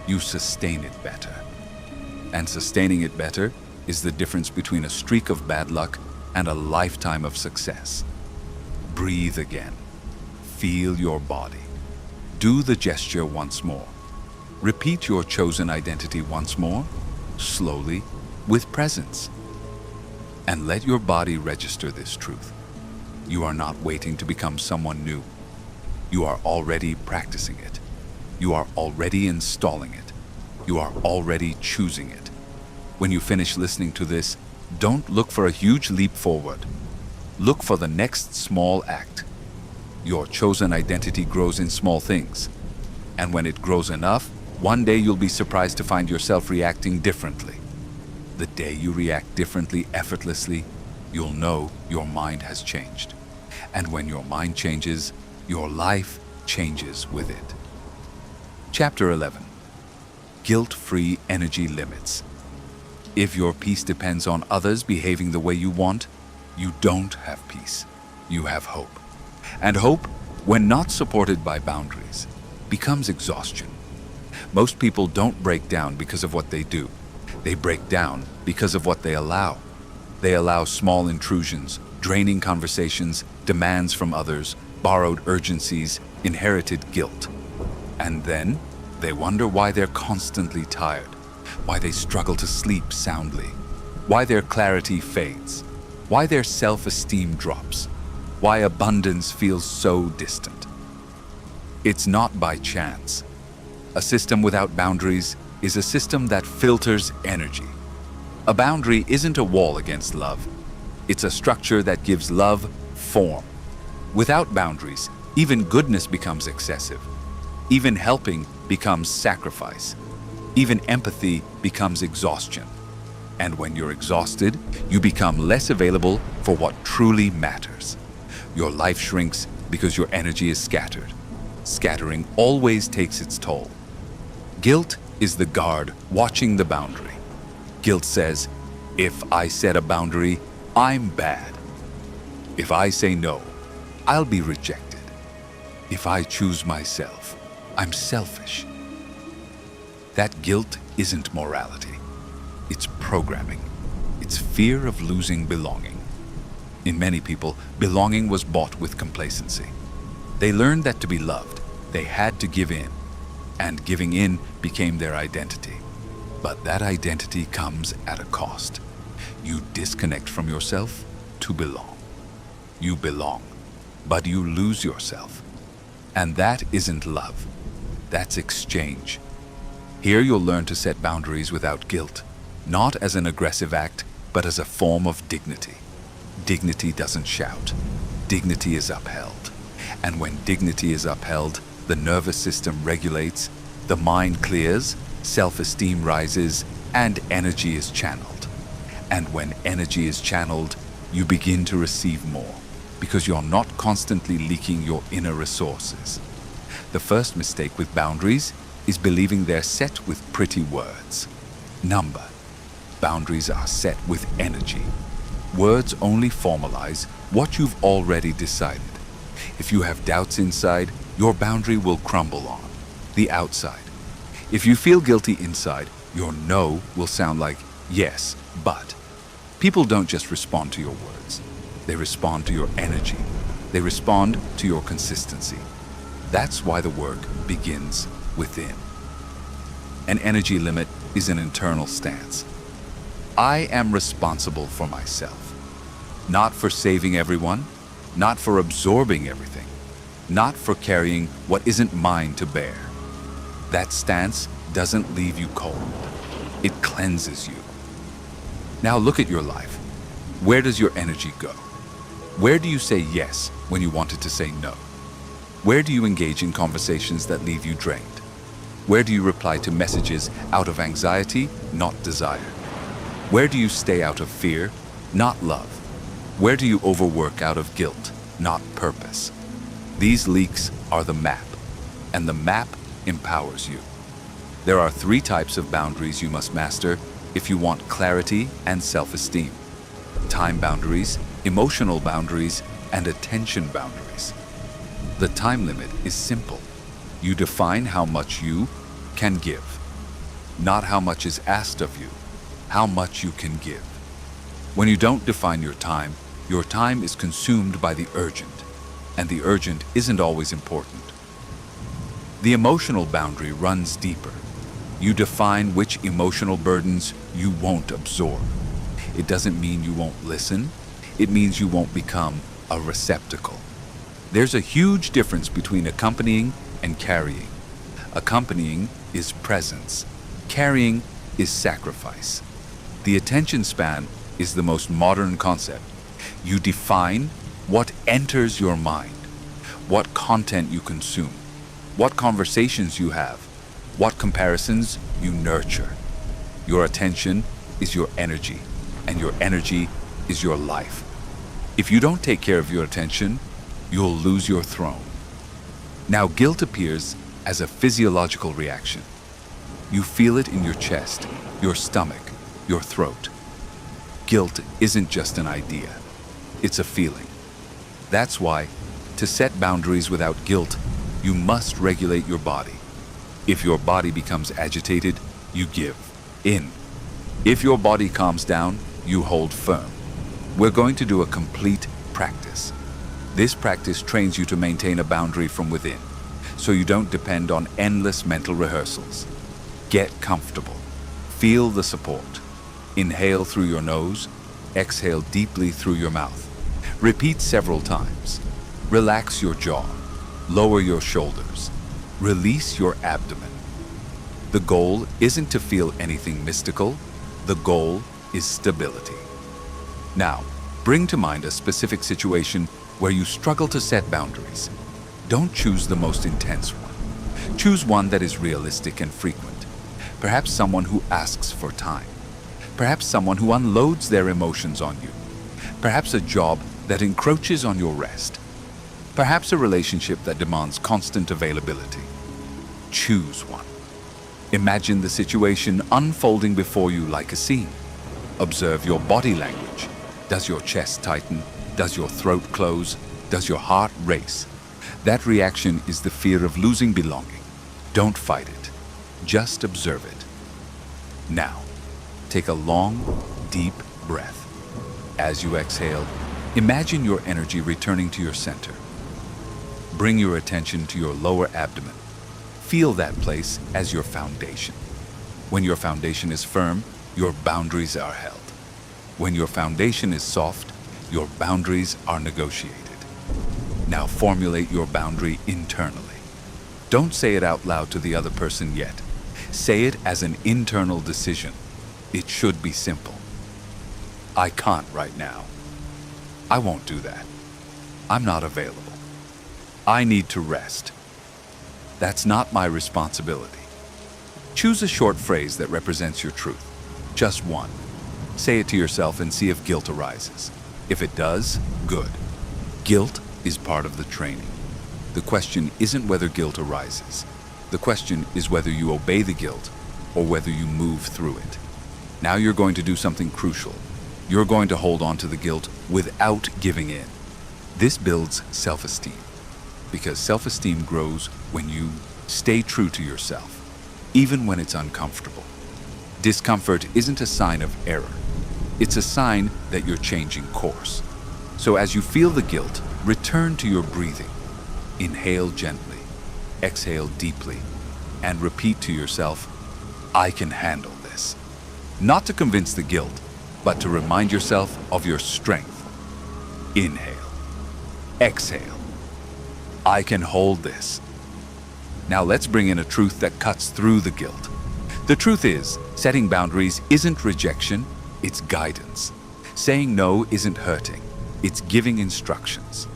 you sustain it better. And sustaining it better is the difference between a streak of bad luck and a lifetime of success. Breathe again. Feel your body. Do the gesture once more. Repeat your chosen identity once more, slowly, with presence. And let your body register this truth. You are not waiting to become someone new. You are already practicing it. You are already installing it. You are already choosing it. When you finish listening to this, don't look for a huge leap forward. Look for the next small act. Your chosen identity grows in small things. And when it grows enough, one day you'll be surprised to find yourself reacting differently. The day you react differently, effortlessly, you'll know your mind has changed. And when your mind changes, your life changes with it. Chapter 11. Guilt-free energy limits. If your peace depends on others behaving the way you want, you don't have peace. You have hope. And hope, when not supported by boundaries, becomes exhaustion. Most people don't break down because of what they do. They break down because of what they allow. They allow small intrusions, draining conversations, demands from others, borrowed urgencies, inherited guilt. And then they wonder why they're constantly tired, why they struggle to sleep soundly, why their clarity fades, why their self-esteem drops, why abundance feels so distant. It's not by chance. A system without boundaries is a system that filters energy. A boundary isn't a wall against love. It's a structure that gives love form. Without boundaries, even goodness becomes excessive. Even helping becomes sacrifice. Even empathy becomes exhaustion. And when you're exhausted, you become less available for what truly matters. Your life shrinks because your energy is scattered. Scattering always takes its toll. Guilt is the guard watching the boundary. Guilt says, if I set a boundary, I'm bad. If I say no, I'll be rejected. If I choose myself, I'm selfish. That guilt isn't morality. It's programming. It's fear of losing belonging. In many people, belonging was bought with complacency. They learned that to be loved, they had to give in. And giving in became their identity. But that identity comes at a cost. You disconnect from yourself to belong. You belong, but you lose yourself. And that isn't love. That's exchange. Here you'll learn to set boundaries without guilt, not as an aggressive act, but as a form of dignity. Dignity doesn't shout. Dignity is upheld. And when dignity is upheld, the nervous system regulates, the mind clears, self-esteem rises, and energy is channeled. And when energy is channeled, you begin to receive more, because you're not constantly leaking your inner resources. The first mistake with boundaries is believing they're set with pretty words. Number. Boundaries are set with energy. Words only formalize what you've already decided. If you have doubts inside, your boundary will crumble on the outside. If you feel guilty inside, your no will sound like yes, but. People don't just respond to your words. They respond to your energy. They respond to your consistency. That's why the work begins within. An energy limit is an internal stance. I am responsible for myself, not for saving everyone, not for absorbing everything, not for carrying what isn't mine to bear. That stance doesn't leave you cold. It cleanses you. Now look at your life. Where does your energy go? Where do you say yes when you wanted to say no? Where do you engage in conversations that leave you drained? Where do you reply to messages out of anxiety, not desire? Where do you stay out of fear, not love? Where do you overwork out of guilt, not purpose? These leaks are the map, and the map empowers you. There are 3 types of boundaries you must master if you want clarity and self-esteem: time boundaries, emotional boundaries, and attention boundaries. The time limit is simple. You define how much you can give, not how much is asked of you, how much you can give. When you don't define your time is consumed by the urgent, and the urgent isn't always important. The emotional boundary runs deeper. You define which emotional burdens you won't absorb. It doesn't mean you won't listen. It means you won't become a receptacle. There's a huge difference between accompanying and carrying. Accompanying is presence. Carrying is sacrifice. The attention span is the most modern concept. You define what enters your mind, what content you consume, what conversations you have, what comparisons you nurture. Your attention is your energy, and your energy is your life. If you don't take care of your attention, you'll lose your throne. Now, guilt appears as a physiological reaction. You feel it in your chest, your stomach, your throat. Guilt isn't just an idea, it's a feeling. That's why, to set boundaries without guilt, you must regulate your body. If your body becomes agitated, you give in. If your body calms down, you hold firm. We're going to do a complete practice. This practice trains you to maintain a boundary from within, so you don't depend on endless mental rehearsals. Get comfortable. Feel the support. Inhale through your nose, exhale deeply through your mouth. Repeat several times. Relax your jaw. Lower your shoulders. Release your abdomen. The goal isn't to feel anything mystical. The goal is stability. Now, bring to mind a specific situation where you struggle to set boundaries. Don't choose the most intense one. Choose one that is realistic and frequent. Perhaps someone who asks for time. Perhaps someone who unloads their emotions on you. Perhaps a job that encroaches on your rest. Perhaps a relationship that demands constant availability. Choose one. Imagine the situation unfolding before you like a scene. Observe your body language. Does your chest tighten? Does your throat close? Does your heart race? That reaction is the fear of losing belonging. Don't fight it. Just observe it. Now, take a long, deep breath. As you exhale, imagine your energy returning to your center. Bring your attention to your lower abdomen. Feel that place as your foundation. When your foundation is firm, your boundaries are held. When your foundation is soft, your boundaries are negotiated. Now formulate your boundary internally. Don't say it out loud to the other person yet. Say it as an internal decision. It should be simple. I can't right now. I won't do that. I'm not available. I need to rest. That's not my responsibility. Choose a short phrase that represents your truth. Just one. Say it to yourself and see if guilt arises. If it does, good. Guilt is part of the training. The question isn't whether guilt arises. The question is whether you obey the guilt or whether you move through it. Now you're going to do something crucial. You're going to hold on to the guilt without giving in. This builds self-esteem, because self-esteem grows when you stay true to yourself, even when it's uncomfortable. Discomfort isn't a sign of error. It's a sign that you're changing course. So as you feel the guilt, return to your breathing. Inhale gently, exhale deeply, and repeat to yourself, I can handle this. Not to convince the guilt, but to remind yourself of your strength. Inhale, exhale. I can hold this. Now let's bring in a truth that cuts through the guilt. The truth is, setting boundaries isn't rejection, it's guidance. Saying no isn't hurting, it's giving instructions.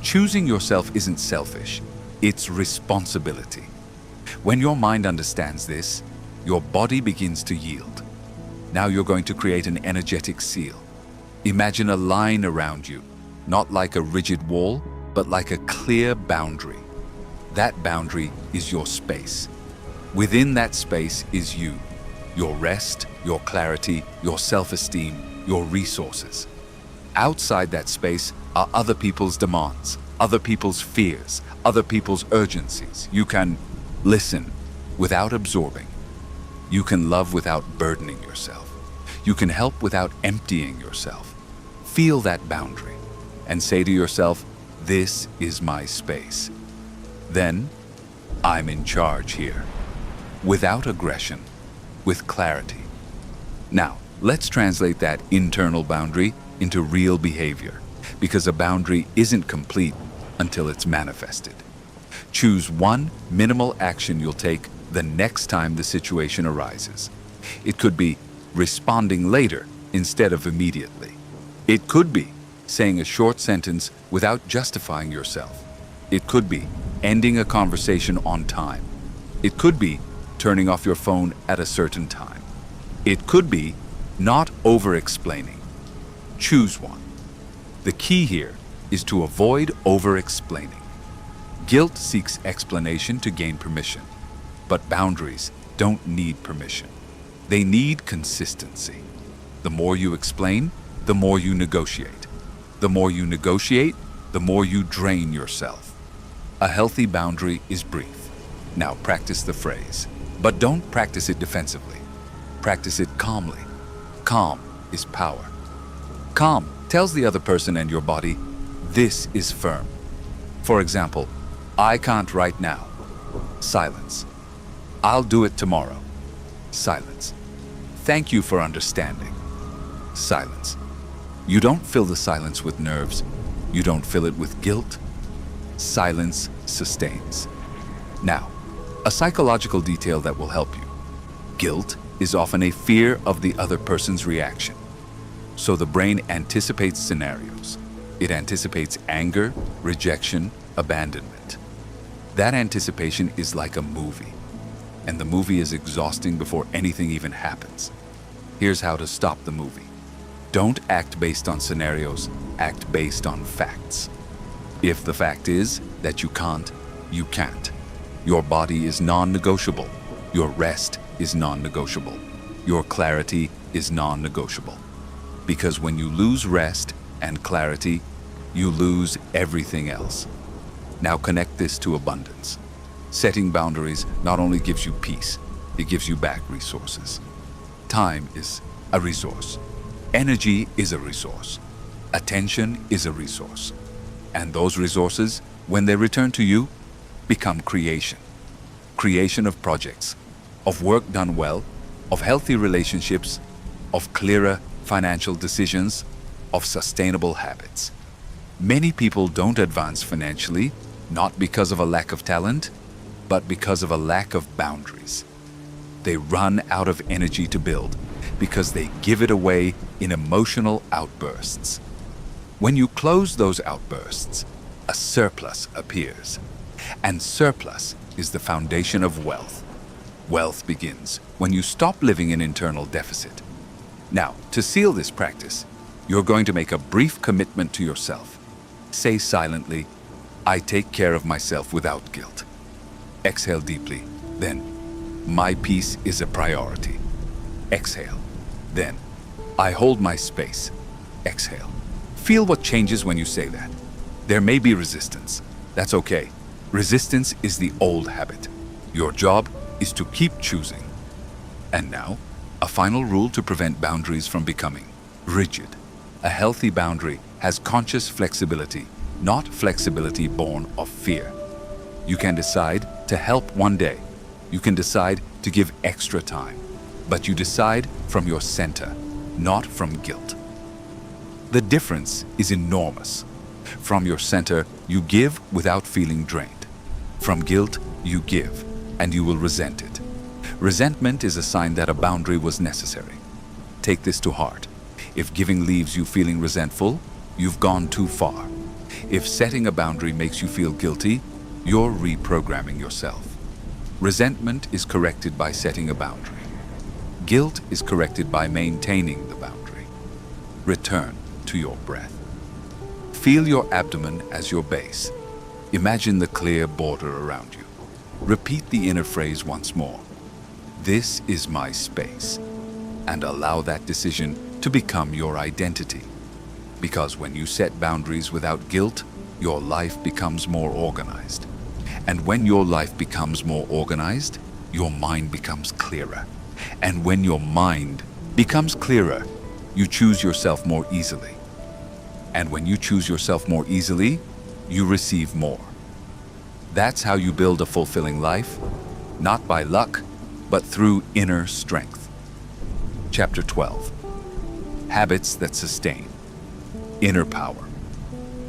Choosing yourself isn't selfish, it's responsibility. When your mind understands this, your body begins to yield. Now you're going to create an energetic seal. Imagine a line around you, not like a rigid wall, but like a clear boundary. That boundary is your space. Within that space is you, your rest, your clarity, your self-esteem, your resources. Outside that space are other people's demands, other people's fears, other people's urgencies. You can listen without absorbing. You can love without burdening yourself. You can help without emptying yourself. Feel that boundary and say to yourself, this is my space. Then, I'm in charge here. Without aggression, with clarity. Now, let's translate that internal boundary into real behavior, because a boundary isn't complete until it's manifested. Choose one minimal action you'll take the next time the situation arises. It could be responding later instead of immediately. It could be saying a short sentence without justifying yourself. It could be ending a conversation on time. It could be turning off your phone at a certain time. It could be not over-explaining. Choose one. The key here is to avoid over-explaining. Guilt seeks explanation to gain permission, but boundaries don't need permission. They need consistency. The more you explain, the more you negotiate. The more you negotiate, the more you drain yourself. A healthy boundary is brief. Now practice the phrase, but don't practice it defensively. Practice it calmly. Calm is power. Calm tells the other person and your body, this is firm. For example, I can't right now. Silence. I'll do it tomorrow. Silence. Thank you for understanding. Silence. You don't fill the silence with nerves. You don't fill it with guilt. Silence sustains. Now, a psychological detail that will help you. Guilt is often a fear of the other person's reaction. So the brain anticipates scenarios. It anticipates anger, rejection, abandonment. That anticipation is like a movie, and the movie is exhausting before anything even happens. Here's how to stop the movie. Don't act based on scenarios, act based on facts. If the fact is that you can't, you can't. Your body is non-negotiable. Your rest is non-negotiable. Your clarity is non-negotiable. Because when you lose rest and clarity, you lose everything else. Now connect this to abundance. Setting boundaries not only gives you peace, it gives you back resources. Time is a resource. Energy is a resource. Attention is a resource. And those resources, when they return to you, become creation. Creation of projects, of work done well, of healthy relationships, of clearer financial decisions, of sustainable habits. Many people don't advance financially, not because of a lack of talent, but because of a lack of boundaries. They run out of energy to build because they give it away in emotional outbursts. When you close those outbursts, a surplus appears. And surplus is the foundation of wealth. Wealth begins when you stop living in internal deficit. Now, to seal this practice, you're going to make a brief commitment to yourself. Say silently, "I take care of myself without guilt." Exhale deeply. Then, "My peace is a priority." Exhale. Then, "I hold my space." Exhale. Feel what changes when you say that. There may be resistance. That's okay. Resistance is the old habit. Your job is to keep choosing. And now, a final rule to prevent boundaries from becoming rigid. A healthy boundary has conscious flexibility, not flexibility born of fear. You can decide to help one day. You can decide to give extra time. But you decide from your center, not from guilt. The difference is enormous. From your center, you give without feeling drained. From guilt, you give, and you will resent it. Resentment is a sign that a boundary was necessary. Take this to heart. If giving leaves you feeling resentful, you've gone too far. If setting a boundary makes you feel guilty, you're reprogramming yourself. Resentment is corrected by setting a boundary. Guilt is corrected by maintaining the boundary. Return to your breath. Feel your abdomen as your base. Imagine the clear border around you. Repeat the inner phrase once more. "This is my space." And allow that decision to become your identity. Because when you set boundaries without guilt, your life becomes more organized. And when your life becomes more organized, your mind becomes clearer. And when your mind becomes clearer, you choose yourself more easily. And when you choose yourself more easily, you receive more. That's how you build a fulfilling life, not by luck, but through inner strength. Chapter 12. Habits that sustain. Inner power.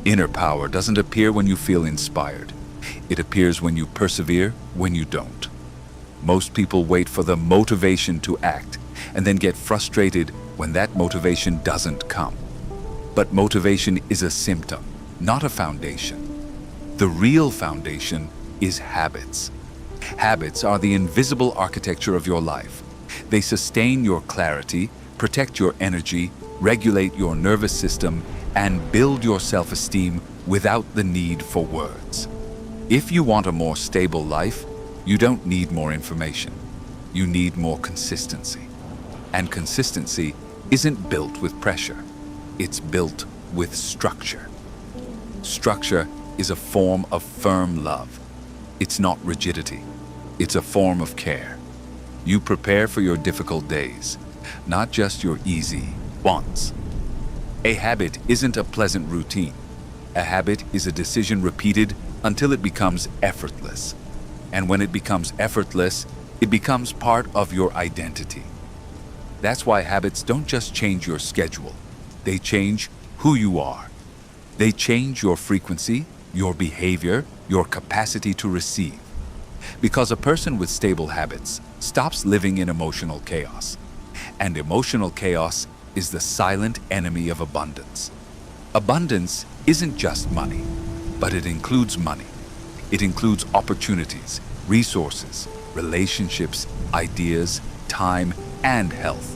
Inner power doesn't appear when you feel inspired. It appears when you persevere, when you don't. Most people wait for the motivation to act and then get frustrated when that motivation doesn't come. But motivation is a symptom, not a foundation. The real foundation is habits. Habits are the invisible architecture of your life. They sustain your clarity, protect your energy, regulate your nervous system, and build your self-esteem without the need for words. If you want a more stable life, you don't need more information. You need more consistency. And consistency isn't built with pressure. It's built with structure. Structure is a form of firm love. It's not rigidity. It's a form of care. You prepare for your difficult days, not just your easy ones. A habit isn't a pleasant routine. A habit is a decision repeated until it becomes effortless. And when it becomes effortless, it becomes part of your identity. That's why habits don't just change your schedule. They change who you are. They change your frequency, your behavior, your capacity to receive. Because a person with stable habits stops living in emotional chaos. And emotional chaos is the silent enemy of abundance. Abundance isn't just money, but it includes money. It includes opportunities, resources, relationships, ideas, time, and health.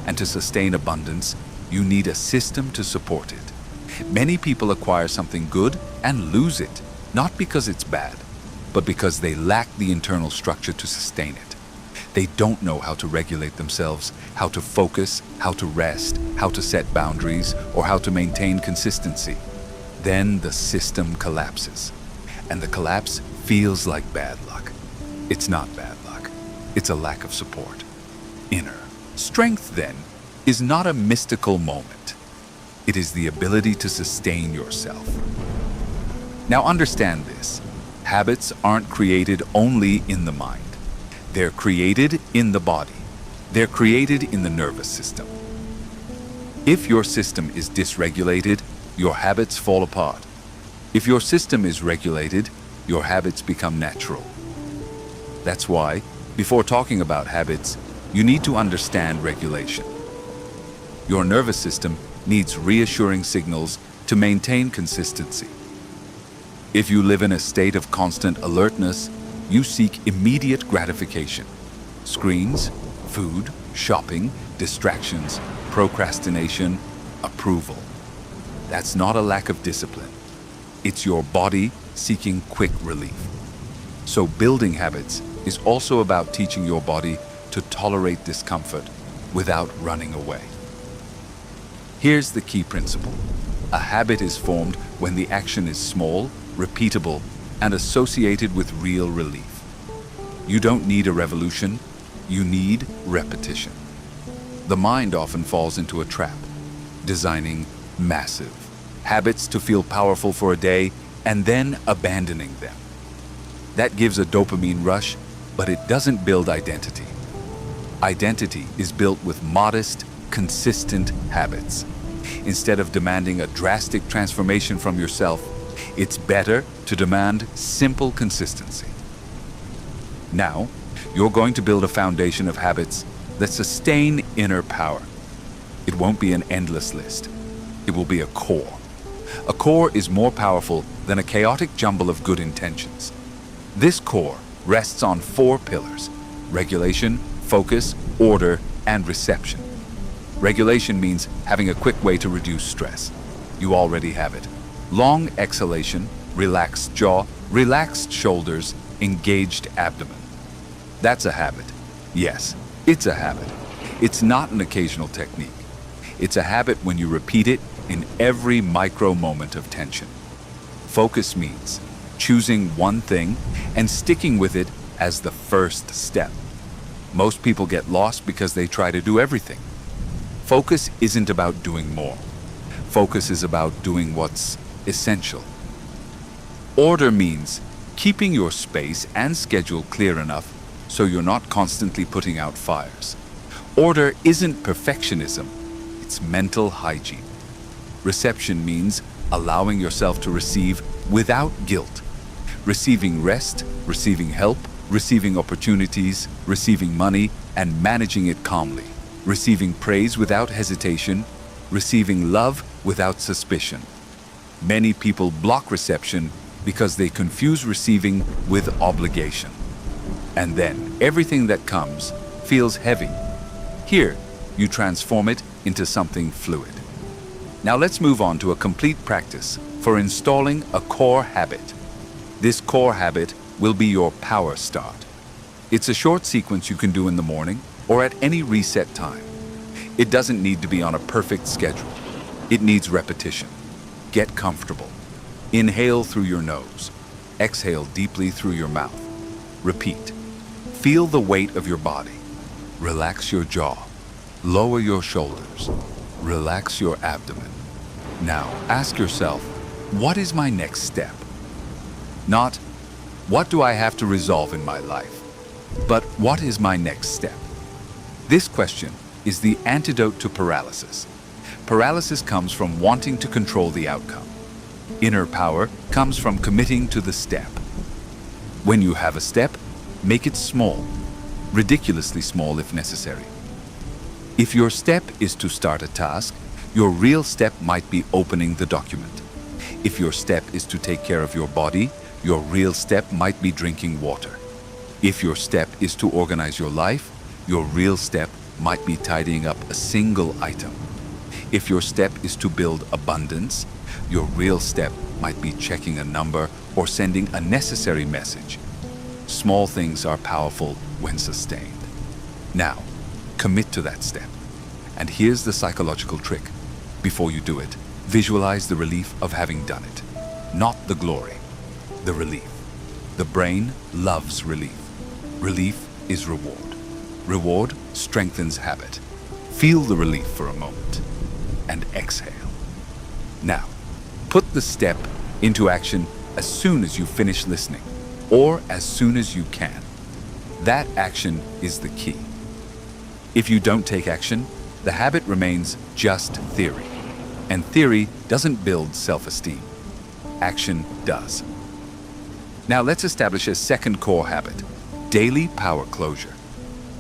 And to sustain abundance, you need a system to support it. Many people acquire something good and lose it, not because it's bad, but because they lack the internal structure to sustain it. They don't know how to regulate themselves, how to focus, how to rest, how to set boundaries, or how to maintain consistency. Then the system collapses. And the collapse feels like bad luck. It's not bad luck. It's a lack of support. Inner strength, then, is not a mystical moment. It is the ability to sustain yourself. Now understand this. Habits aren't created only in the mind. They're created in the body. They're created in the nervous system. If your system is dysregulated, your habits fall apart. If your system is regulated, your habits become natural. That's why, before talking about habits, you need to understand regulation. Your nervous system needs reassuring signals to maintain consistency. If you live in a state of constant alertness, you seek immediate gratification. Screens, food, shopping, distractions, procrastination, approval. That's not a lack of discipline. It's your body seeking quick relief. So building habits is also about teaching your body to tolerate discomfort without running away. Here's the key principle. A habit is formed when the action is small, repeatable, and associated with real relief. You don't need a revolution, you need repetition. The mind often falls into a trap, designing massive habits to feel powerful for a day and then abandoning them. That gives a dopamine rush, but it doesn't build identity. Identity is built with modest, consistent habits. Instead of demanding a drastic transformation from yourself, it's better to demand simple consistency. Now, you're going to build a foundation of habits that sustain inner power. It won't be an endless list. It will be a core. A core is more powerful than a chaotic jumble of good intentions. This core rests on 4 pillars: regulation, focus, order, and reception. Regulation means having a quick way to reduce stress. You already have it. Long exhalation, relaxed jaw, relaxed shoulders, engaged abdomen. That's a habit. Yes, it's a habit. It's not an occasional technique. It's a habit when you repeat it in every micro moment of tension. Focus means choosing one thing and sticking with it as the first step. Most people get lost because they try to do everything. Focus isn't about doing more. Focus is about doing what's essential. Order means keeping your space and schedule clear enough so you're not constantly putting out fires. Order isn't perfectionism, it's mental hygiene. Reception means allowing yourself to receive without guilt. Receiving rest, receiving help, receiving opportunities, receiving money, and managing it calmly. Receiving praise without hesitation, receiving love without suspicion. Many people block reception because they confuse receiving with obligation. And then everything that comes feels heavy. Here, you transform it into something fluid. Now let's move on to a complete practice for installing a core habit. This core habit will be your power start. It's a short sequence you can do in the morning or at any reset time. It doesn't need to be on a perfect schedule. It needs repetition. Get comfortable. Inhale through your nose. Exhale deeply through your mouth. Repeat. Feel the weight of your body. Relax your jaw. Lower your shoulders. Relax your abdomen. Now ask yourself, what is my next step? Not, what do I have to resolve in my life? But what is my next step? This question is the antidote to paralysis. Paralysis comes from wanting to control the outcome. Inner power comes from committing to the step. When you have a step, make it small, ridiculously small if necessary. If your step is to start a task, your real step might be opening the document. If your step is to take care of your body, your real step might be drinking water. If your step is to organize your life, your real step might be tidying up a single item. If your step is to build abundance, your real step might be checking a number or sending a necessary message. Small things are powerful when sustained. Now, commit to that step. And here's the psychological trick. Before you do it, visualize the relief of having done it. Not the glory, the relief. The brain loves relief. Relief is reward. Reward strengthens habit. Feel the relief for a moment and exhale. Now, put the step into action as soon as you finish listening, or as soon as you can. That action is the key. If you don't take action, the habit remains just theory. And theory doesn't build self-esteem. Action does. Now let's establish a second core habit: daily power closure.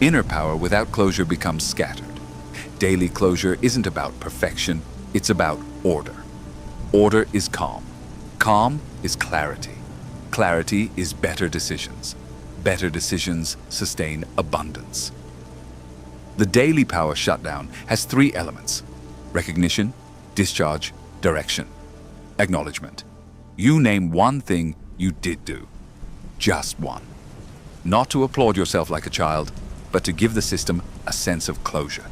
Inner power without closure becomes scattered. Daily closure isn't about perfection, it's about order. Order is calm. Calm is clarity. Clarity is better decisions. Better decisions sustain abundance. The daily power shutdown has 3 elements: recognition, discharge, direction, acknowledgement. You name one thing you did do. Just one. Not to applaud yourself like a child, but to give the system a sense of closure.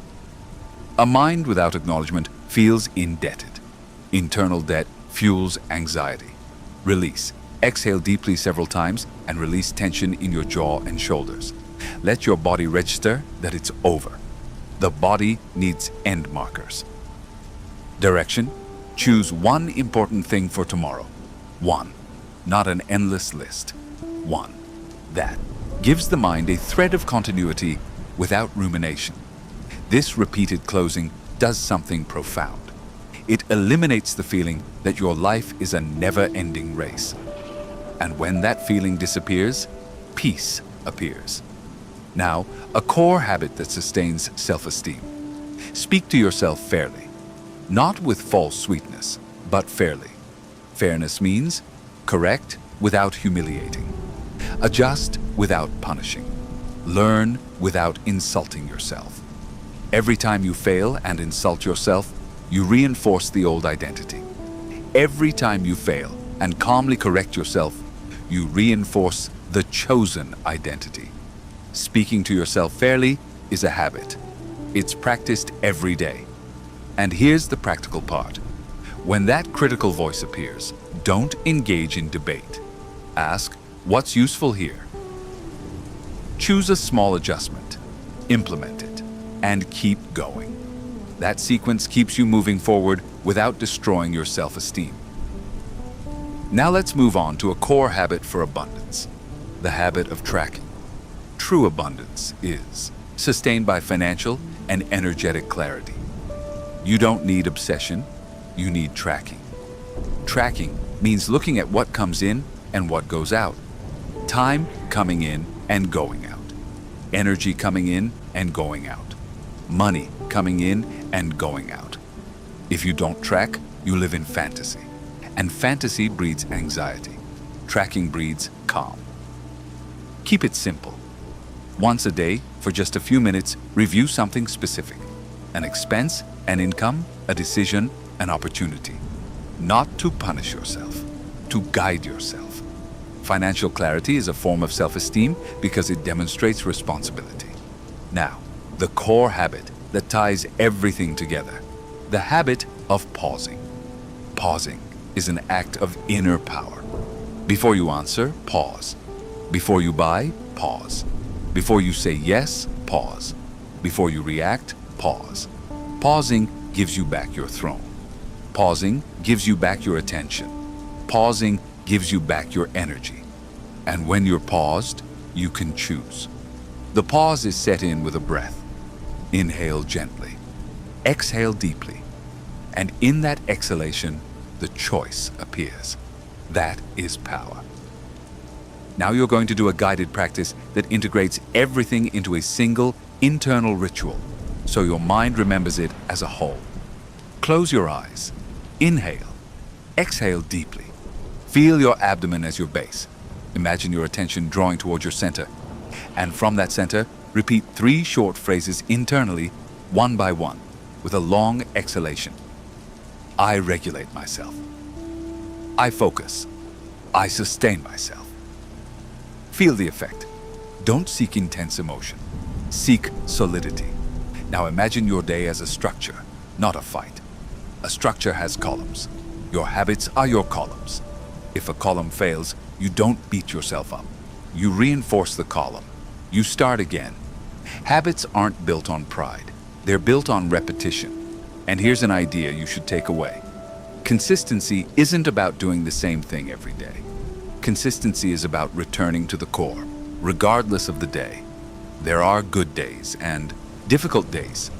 A mind without acknowledgement feels indebted. Internal debt fuels anxiety. Release. Exhale deeply several times and release tension in your jaw and shoulders. Let your body register that it's over. The body needs end markers. Direction. Choose one important thing for tomorrow. One. Not an endless list. One. That gives the mind a thread of continuity without rumination. This repeated closing does something profound. It eliminates the feeling that your life is a never-ending race. And when that feeling disappears, peace appears. Now, a core habit that sustains self-esteem. Speak to yourself fairly. Not with false sweetness, but fairly. Fairness means correct without humiliating. Adjust without punishing. Learn without insulting yourself. Every time you fail and insult yourself, you reinforce the old identity. Every time you fail and calmly correct yourself, you reinforce the chosen identity. Speaking to yourself fairly is a habit. It's practiced every day. And here's the practical part. When that critical voice appears, don't engage in debate. Ask, what's useful here? Choose a small adjustment, implement it, and keep going. That sequence keeps you moving forward without destroying your self-esteem. Now let's move on to a core habit for abundance, the habit of tracking. True abundance is sustained by financial and energetic clarity. You don't need obsession, you need tracking. Tracking means looking at what comes in and what goes out. Time coming in and going out. Energy coming in and going out. Money coming in and going out. If you don't track, you live in fantasy. And fantasy breeds anxiety. Tracking breeds calm. Keep it simple. Once a day, for just a few minutes, review something specific. An expense, an income, a decision, an opportunity. Not to punish yourself, to guide yourself. Financial clarity is a form of self-esteem because it demonstrates responsibility. Now, the core habit that ties everything together, the habit of pausing. Pausing is an act of inner power. Before you answer, pause. Before you buy, pause. Before you say yes, pause. Before you react, pause. Pausing gives you back your throne. Pausing gives you back your attention. Pausing gives you back your energy. And when you're paused, you can choose. The pause is set in with a breath. Inhale gently. Exhale deeply. And in that exhalation, the choice appears. That is power. Now you're going to do a guided practice that integrates everything into a single internal ritual, so your mind remembers it as a whole. Close your eyes. Inhale. Exhale deeply. Feel your abdomen as your base. Imagine your attention drawing towards your center. And from that center, repeat 3 short phrases internally, one by one, with a long exhalation. I regulate myself. I focus. I sustain myself. Feel the effect. Don't seek intense emotion. Seek solidity. Now imagine your day as a structure, not a fight. A structure has columns. Your habits are your columns. If a column fails, you don't beat yourself up. You reinforce the column. You start again. Habits aren't built on pride. They're built on repetition. And here's an idea you should take away. Consistency isn't about doing the same thing every day. Consistency is about returning to the core, regardless of the day. There are good days and difficult days.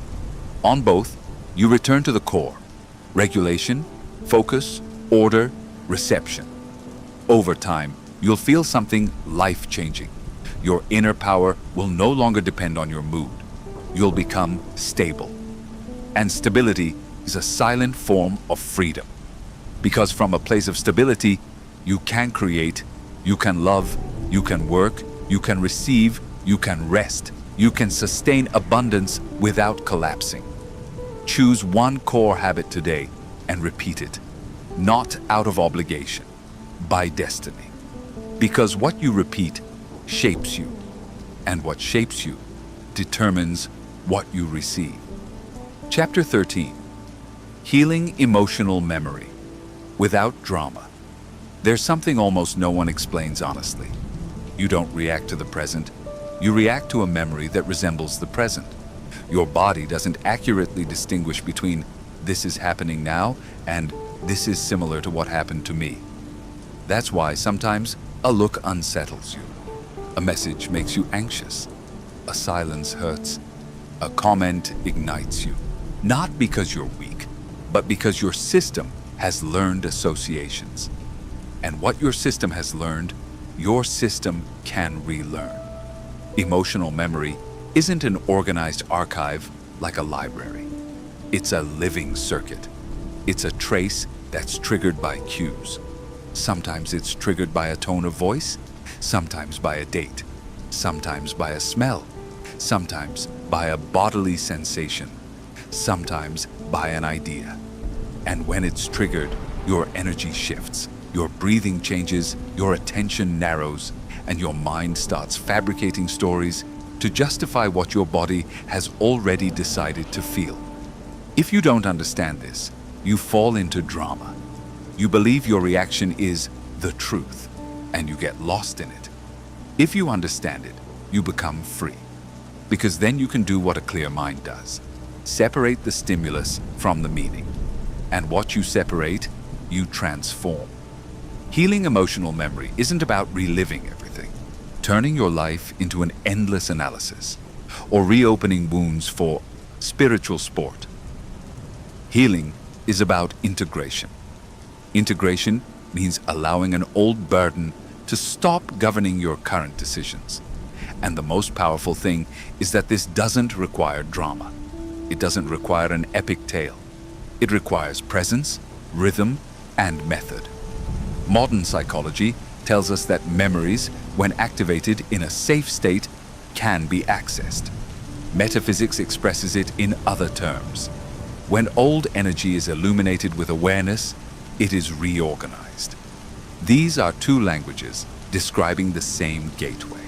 On both, you return to the core. Regulation, focus, order, reception. Over time, you'll feel something life-changing. Your inner power will no longer depend on your mood. You'll become stable. And stability is a silent form of freedom. Because from a place of stability, you can create, you can love, you can work, you can receive, you can rest, you can sustain abundance without collapsing. Choose one core habit today and repeat it, not out of obligation, by destiny. Because what you repeat shapes you, and what shapes you determines what you receive. Chapter 13. Healing emotional memory without drama. There's something almost no one explains honestly. You don't react to the present. You react to a memory that resembles the present. Your body doesn't accurately distinguish between this is happening now and this is similar to what happened to me. That's why sometimes a look unsettles you. A message makes you anxious. A silence hurts. A comment ignites you. Not because you're weak, but because your system has learned associations. And what your system has learned, your system can relearn. Emotional memory isn't an organized archive like a library. It's a living circuit. It's a trace that's triggered by cues. Sometimes it's triggered by a tone of voice, sometimes by a date, sometimes by a smell, sometimes by a bodily sensation, sometimes by an idea. And when it's triggered, your energy shifts, your breathing changes, your attention narrows, and your mind starts fabricating stories to justify what your body has already decided to feel. If you don't understand this, you fall into drama. You believe your reaction is the truth, and you get lost in it. If you understand it, you become free, because then you can do what a clear mind does. Separate the stimulus from the meaning. And what you separate, you transform. Healing emotional memory isn't about reliving everything, turning your life into an endless analysis, or reopening wounds for spiritual sport. Healing is about integration. Integration means allowing an old burden to stop governing your current decisions. And the most powerful thing is that this doesn't require drama. It doesn't require an epic tale. It requires presence, rhythm, and method. Modern psychology tells us that memories, when activated in a safe state, can be accessed. Metaphysics expresses it in other terms. When old energy is illuminated with awareness, it is reorganized. These are two languages describing the same gateway.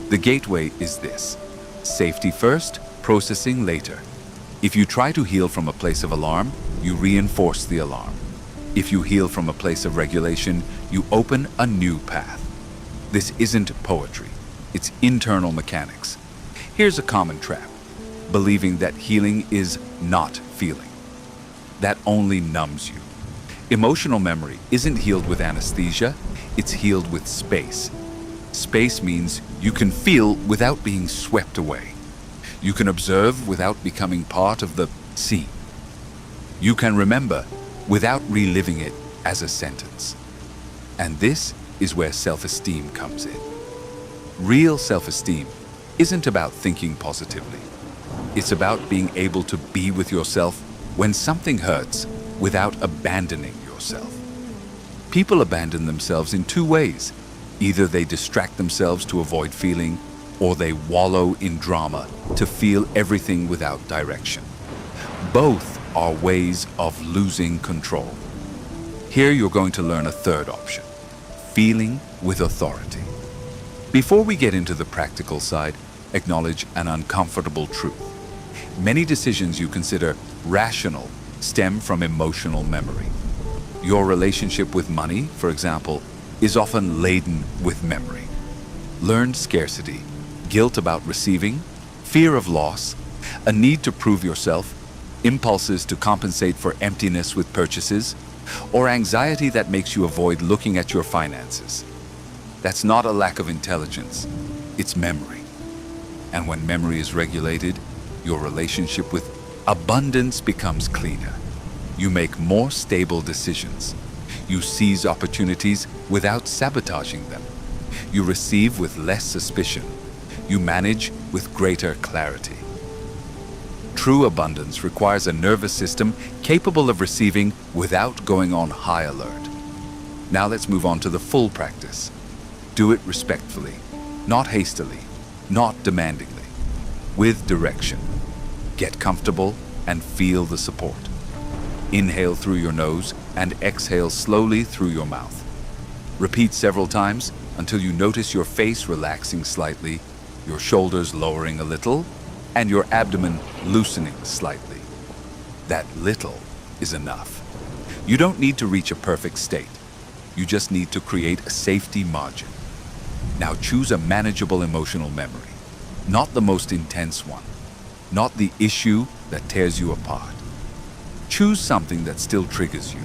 The gateway is this: safety first, processing later. If you try to heal from a place of alarm, you reinforce the alarm. If you heal from a place of regulation, you open a new path. This isn't poetry, it's internal mechanics. Here's a common trap: believing that healing is not feeling. That only numbs you. Emotional memory isn't healed with anesthesia, it's healed with space. Space means you can feel without being swept away. You can observe without becoming part of the scene. You can remember without reliving it as a sentence. And this is where self-esteem comes in. Real self-esteem isn't about thinking positively. It's about being able to be with yourself when something hurts without abandoning yourself. People abandon themselves in two ways. Either they distract themselves to avoid feeling, or they wallow in drama to feel everything without direction. Both are ways of losing control. Here you're going to learn a third option: feeling with authority. Before we get into the practical side, acknowledge an uncomfortable truth. Many decisions you consider rational stem from emotional memory. Your relationship with money, for example, is often laden with memory. Learned scarcity, guilt about receiving, fear of loss, a need to prove yourself, impulses to compensate for emptiness with purchases, or anxiety that makes you avoid looking at your finances. That's not a lack of intelligence, it's memory. And when memory is regulated, your relationship with abundance becomes cleaner. You make more stable decisions. You seize opportunities without sabotaging them. You receive with less suspicion. You manage with greater clarity. True abundance requires a nervous system capable of receiving without going on high alert. Now let's move on to the full practice. Do it respectfully, not hastily, not demandingly, with direction. Get comfortable and feel the support. Inhale through your nose and exhale slowly through your mouth. Repeat several times until you notice your face relaxing slightly, your shoulders lowering a little, and your abdomen loosening slightly. That little is enough. You don't need to reach a perfect state. You just need to create a safety margin. Now choose a manageable emotional memory, not the most intense one, not the issue that tears you apart. Choose something that still triggers you,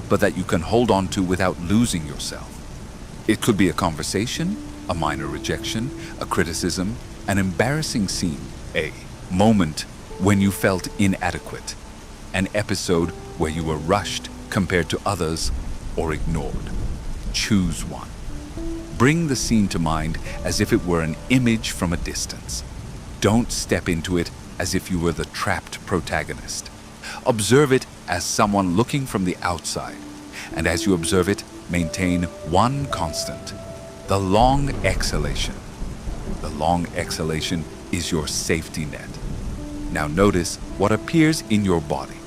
but that you can hold on to without losing yourself. It could be a conversation, a minor rejection, a criticism, an embarrassing scene, a moment when you felt inadequate, an episode where you were rushed compared to others or ignored. Choose one. Bring the scene to mind as if it were an image from a distance. Don't step into it as if you were the trapped protagonist. Observe it as someone looking from the outside, and as you observe it, maintain one constant: the long exhalation. The long exhalation is your safety net. Now notice what appears in your body.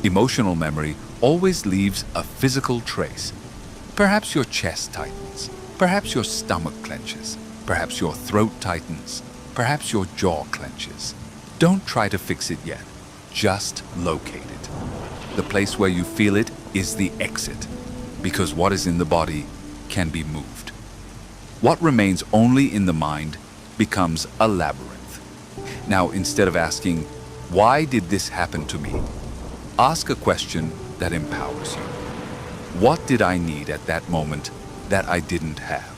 Emotional memory always leaves a physical trace. Perhaps your chest tightens, perhaps your stomach clenches, perhaps your throat tightens, perhaps your jaw clenches. Don't try to fix it yet, just locate it. The place where you feel it is the exit, because what is in the body can be moved. What remains only in the mind becomes a labyrinth. Now, instead of asking, "Why did this happen to me?" ask a question that empowers you. What did I need at that moment that I didn't have?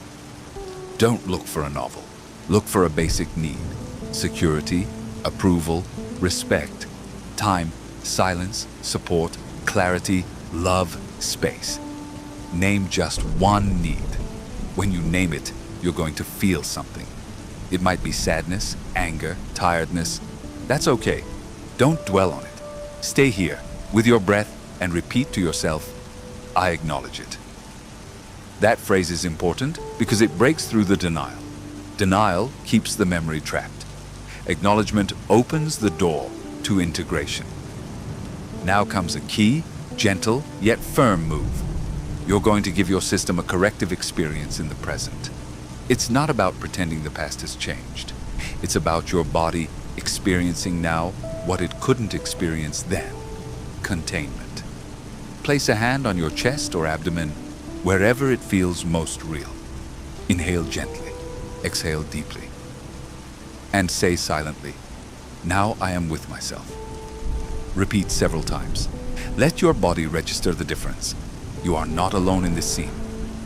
Don't look for a novel. Look for a basic need: security, approval, respect, time, silence, support, clarity, love, space. Name just one need. When you name it, you're going to feel something. It might be sadness, anger, tiredness. That's okay. Don't dwell on it. Stay here with your breath and repeat to yourself, "I acknowledge it." That phrase is important because it breaks through the denial. Denial keeps the memory trapped. Acknowledgement opens the door to integration. Now comes a key, gentle, yet firm move. You're going to give your system a corrective experience in the present. It's not about pretending the past has changed. It's about your body experiencing now what it couldn't experience then: containment. Place a hand on your chest or abdomen, wherever it feels most real. Inhale gently, exhale deeply, and say silently, "Now I am with myself." Repeat several times. Let your body register the difference. You are not alone in this scene.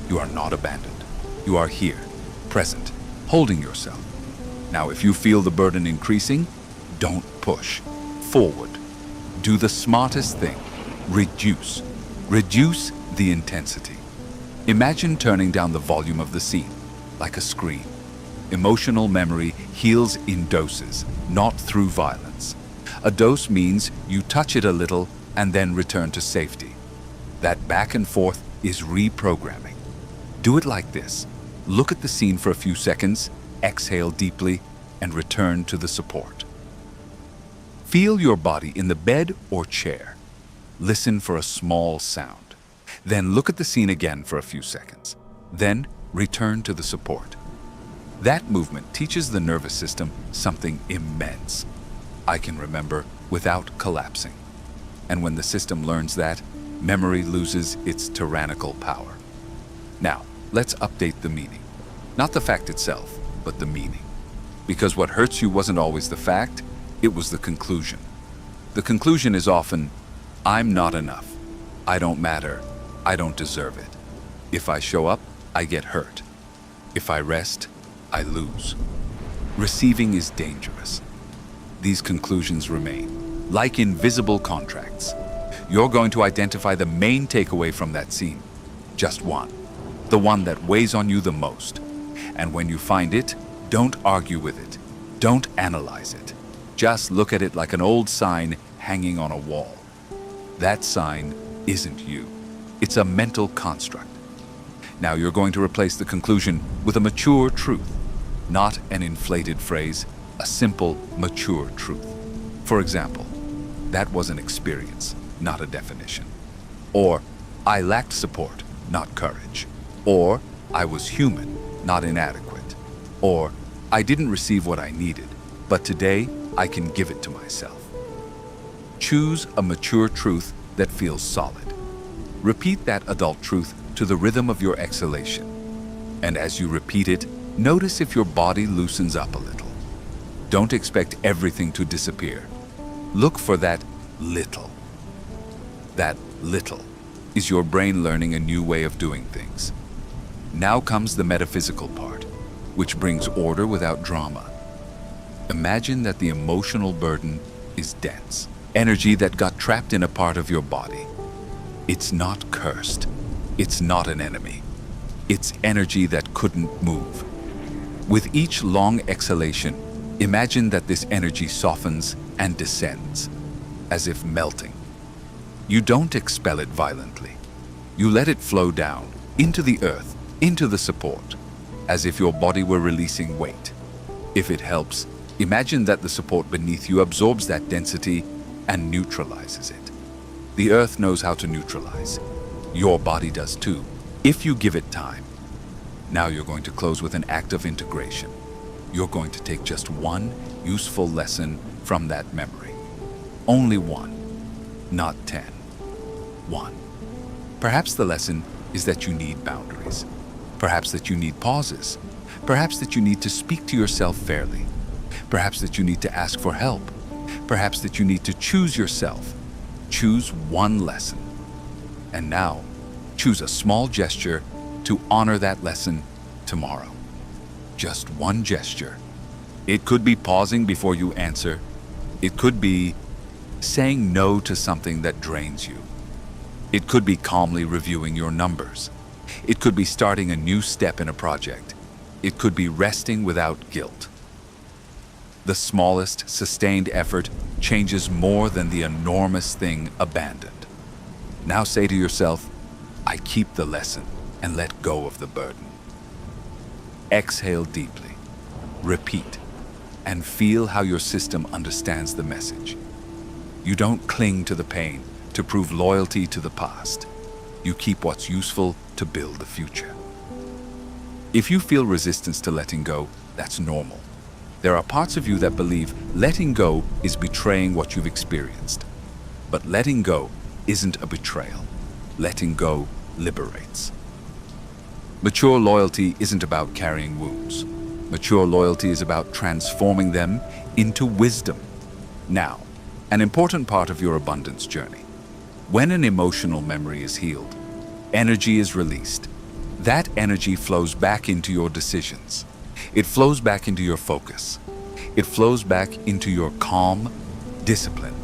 You are not abandoned. You are here, present, holding yourself. Now, if you feel the burden increasing, don't push. Forward. Do the smartest thing. Reduce. Reduce the intensity. Imagine turning down the volume of the scene, like a screen. Emotional memory heals in doses, not through violence. A dose means you touch it a little and then return to safety. That back and forth is reprogramming. Do it like this. Look at the scene for a few seconds, exhale deeply, and return to the support. Feel your body in the bed or chair. Listen for a small sound. Then look at the scene again for a few seconds. Then return to the support. That movement teaches the nervous system something immense. I can remember without collapsing. And when the system learns that, memory loses its tyrannical power. Now, let's update the meaning. Not the fact itself, but the meaning. Because what hurts you wasn't always the fact, it was the conclusion. The conclusion is often, "I'm not enough. I don't matter. I don't deserve it. If I show up, I get hurt. If I rest, I lose." Receiving is dangerous. These conclusions remain, like invisible contracts. You're going to identify the main takeaway from that scene. Just one. The one that weighs on you the most. And when you find it, don't argue with it. Don't analyze it. Just look at it like an old sign hanging on a wall. That sign isn't you. It's a mental construct. Now you're going to replace the conclusion with a mature truth, not an inflated phrase, a simple, mature truth. For example, that was an experience, not a definition. Or, I lacked support, not courage. Or, I was human, not inadequate. Or, I didn't receive what I needed, but today I can give it to myself. Choose a mature truth that feels solid. Repeat that adult truth to the rhythm of your exhalation. And as you repeat it, notice if your body loosens up a little. Don't expect everything to disappear. Look for that little. That little is your brain learning a new way of doing things. Now comes the metaphysical part, which brings order without drama. Imagine that the emotional burden is dense, energy that got trapped in a part of your body. It's not cursed. It's not an enemy. It's energy that couldn't move. With each long exhalation, imagine that this energy softens and descends, as if melting. You don't expel it violently. You let it flow down, into the earth, into the support, as if your body were releasing weight. If it helps, imagine that the support beneath you absorbs that density and neutralizes it. The earth knows how to neutralize. Your body does too, if you give it time. Now you're going to close with an act of integration. You're going to take just one useful lesson from that memory. Only one, not 10. One. Perhaps the lesson is that you need boundaries. Perhaps that you need pauses. Perhaps that you need to speak to yourself fairly. Perhaps that you need to ask for help. Perhaps that you need to choose yourself. Choose one lesson. And now, choose a small gesture to honor that lesson tomorrow. Just one gesture. It could be pausing before you answer. It could be saying no to something that drains you. It could be calmly reviewing your numbers. It could be starting a new step in a project. It could be resting without guilt. The smallest, sustained effort changes more than the enormous thing abandoned. Now say to yourself, I keep the lesson and let go of the burden. Exhale deeply, repeat, and feel how your system understands the message. You don't cling to the pain to prove loyalty to the past. You keep what's useful to build the future. If you feel resistance to letting go, that's normal. There are parts of you that believe letting go is betraying what you've experienced. But letting go isn't a betrayal. Letting go liberates. Mature loyalty isn't about carrying wounds. Mature loyalty is about transforming them into wisdom. Now, an important part of your abundance journey. When an emotional memory is healed, energy is released. That energy flows back into your decisions. It flows back into your focus. It flows back into your calm discipline.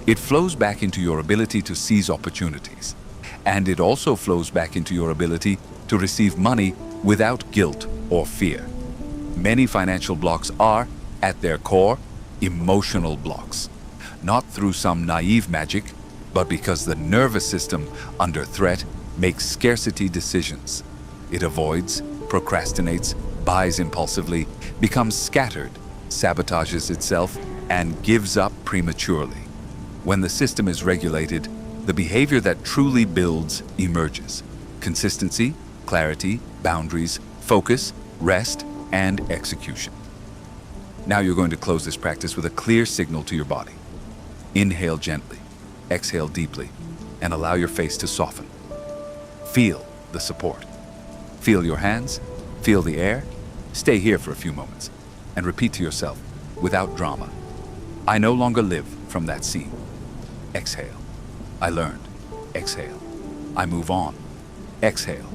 It flows back into your ability to seize opportunities. And it also flows back into your ability to receive money without guilt or fear. Many financial blocks are, at their core, emotional blocks. Not through some naive magic, but because the nervous system under threat makes scarcity decisions. It avoids, procrastinates, buys impulsively, becomes scattered, sabotages itself, and gives up prematurely. When the system is regulated, the behavior that truly builds emerges. Consistency, clarity, boundaries, focus, rest, and execution. Now you're going to close this practice with a clear signal to your body. Inhale gently, exhale deeply, and allow your face to soften. Feel the support. Feel your hands, feel the air. Stay here for a few moments and repeat to yourself, without drama, I no longer live from that scene. Exhale. I learned. Exhale. I move on. Exhale.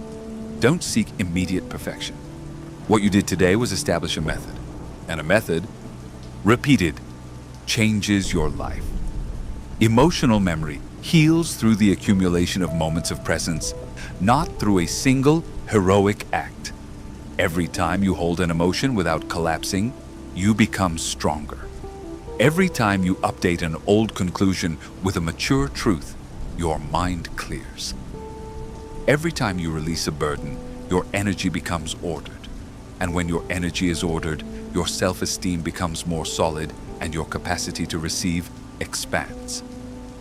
Don't seek immediate perfection. What you did today was establish a method. And a method, repeated, changes your life. Emotional memory heals through the accumulation of moments of presence, not through a single heroic act. Every time you hold an emotion without collapsing, you become stronger. Every time you update an old conclusion with a mature truth, your mind clears. Every time you release a burden, your energy becomes ordered. And when your energy is ordered, your self-esteem becomes more solid and your capacity to receive expands.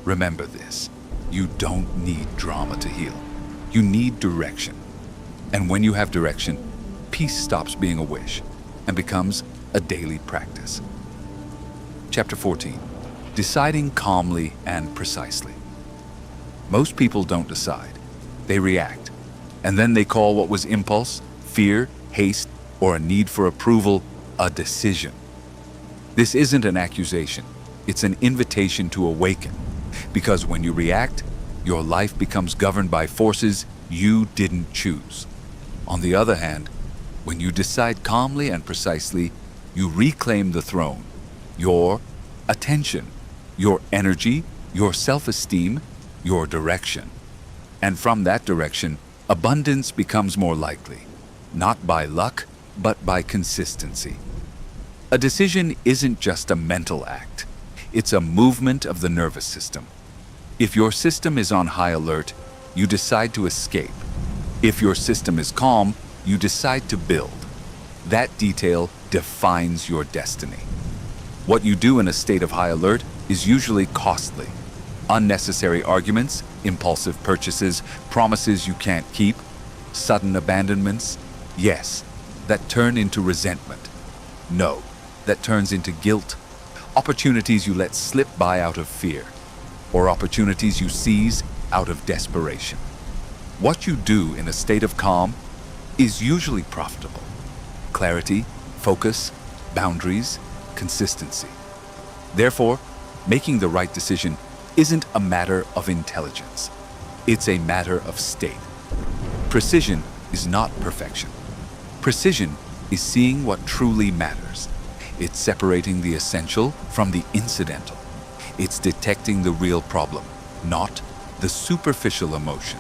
Remember this: you don't need drama to heal. You need direction. And when you have direction, peace stops being a wish and becomes a daily practice. Chapter 14. Deciding calmly and precisely. Most people don't decide. They react. And then they call what was impulse, fear, haste, or a need for approval a decision. This isn't an accusation. It's an invitation to awaken. Because when you react, your life becomes governed by forces you didn't choose. On the other hand, when you decide calmly and precisely, you reclaim the throne, your attention, your energy, your self-esteem, your direction. And from that direction, abundance becomes more likely, not by luck, but by consistency. A decision isn't just a mental act. It's a movement of the nervous system. If your system is on high alert, you decide to escape. If your system is calm, you decide to build. That detail defines your destiny. What you do in a state of high alert is usually costly. Unnecessary arguments, impulsive purchases, promises you can't keep, sudden abandonments, yes, that turn into resentment. No, that turns into guilt. Opportunities you let slip by out of fear, or opportunities you seize out of desperation. What you do in a state of calm is usually profitable. Clarity, focus, boundaries, consistency. Therefore, making the right decision isn't a matter of intelligence. It's a matter of state. Precision is not perfection. Precision is seeing what truly matters. It's separating the essential from the incidental. It's detecting the real problem, not the superficial emotion.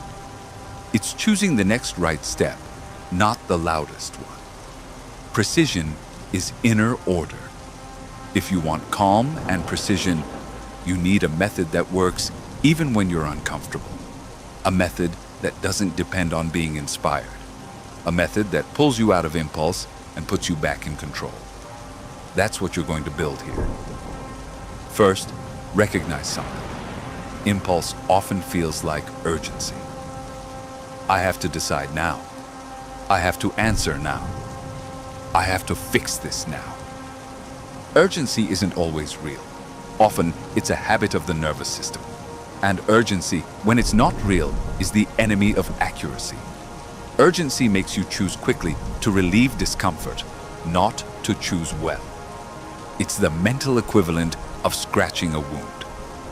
It's choosing the next right step, not the loudest one. Precision is inner order. If you want calm and precision, you need a method that works even when you're uncomfortable. A method that doesn't depend on being inspired. A method that pulls you out of impulse and puts you back in control. That's what you're going to build here. First, recognize something. Impulse often feels like urgency. I have to decide now. I have to answer now. I have to fix this now. Urgency isn't always real. Often, it's a habit of the nervous system. And urgency, when it's not real, is the enemy of accuracy. Urgency makes you choose quickly to relieve discomfort, not to choose well. It's the mental equivalent of scratching a wound.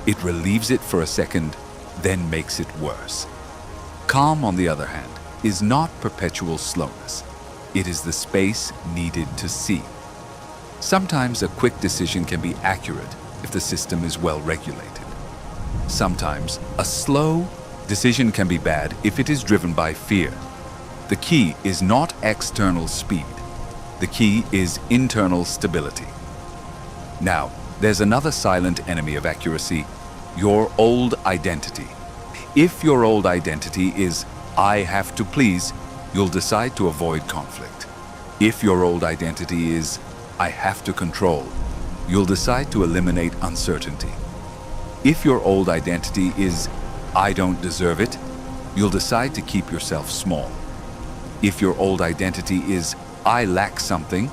It relieves it for a second, then makes it worse. Calm, on the other hand, is not perpetual slowness. It is the space needed to see. Sometimes a quick decision can be accurate if the system is well regulated. Sometimes a slow decision can be bad if it is driven by fear. The key is not external speed. The key is internal stability. Now, there's another silent enemy of accuracy, your old identity. If your old identity is, I have to please, you'll decide to avoid conflict. If your old identity is, I have to control, you'll decide to eliminate uncertainty. If your old identity is, I don't deserve it, you'll decide to keep yourself small. If your old identity is, I lack something,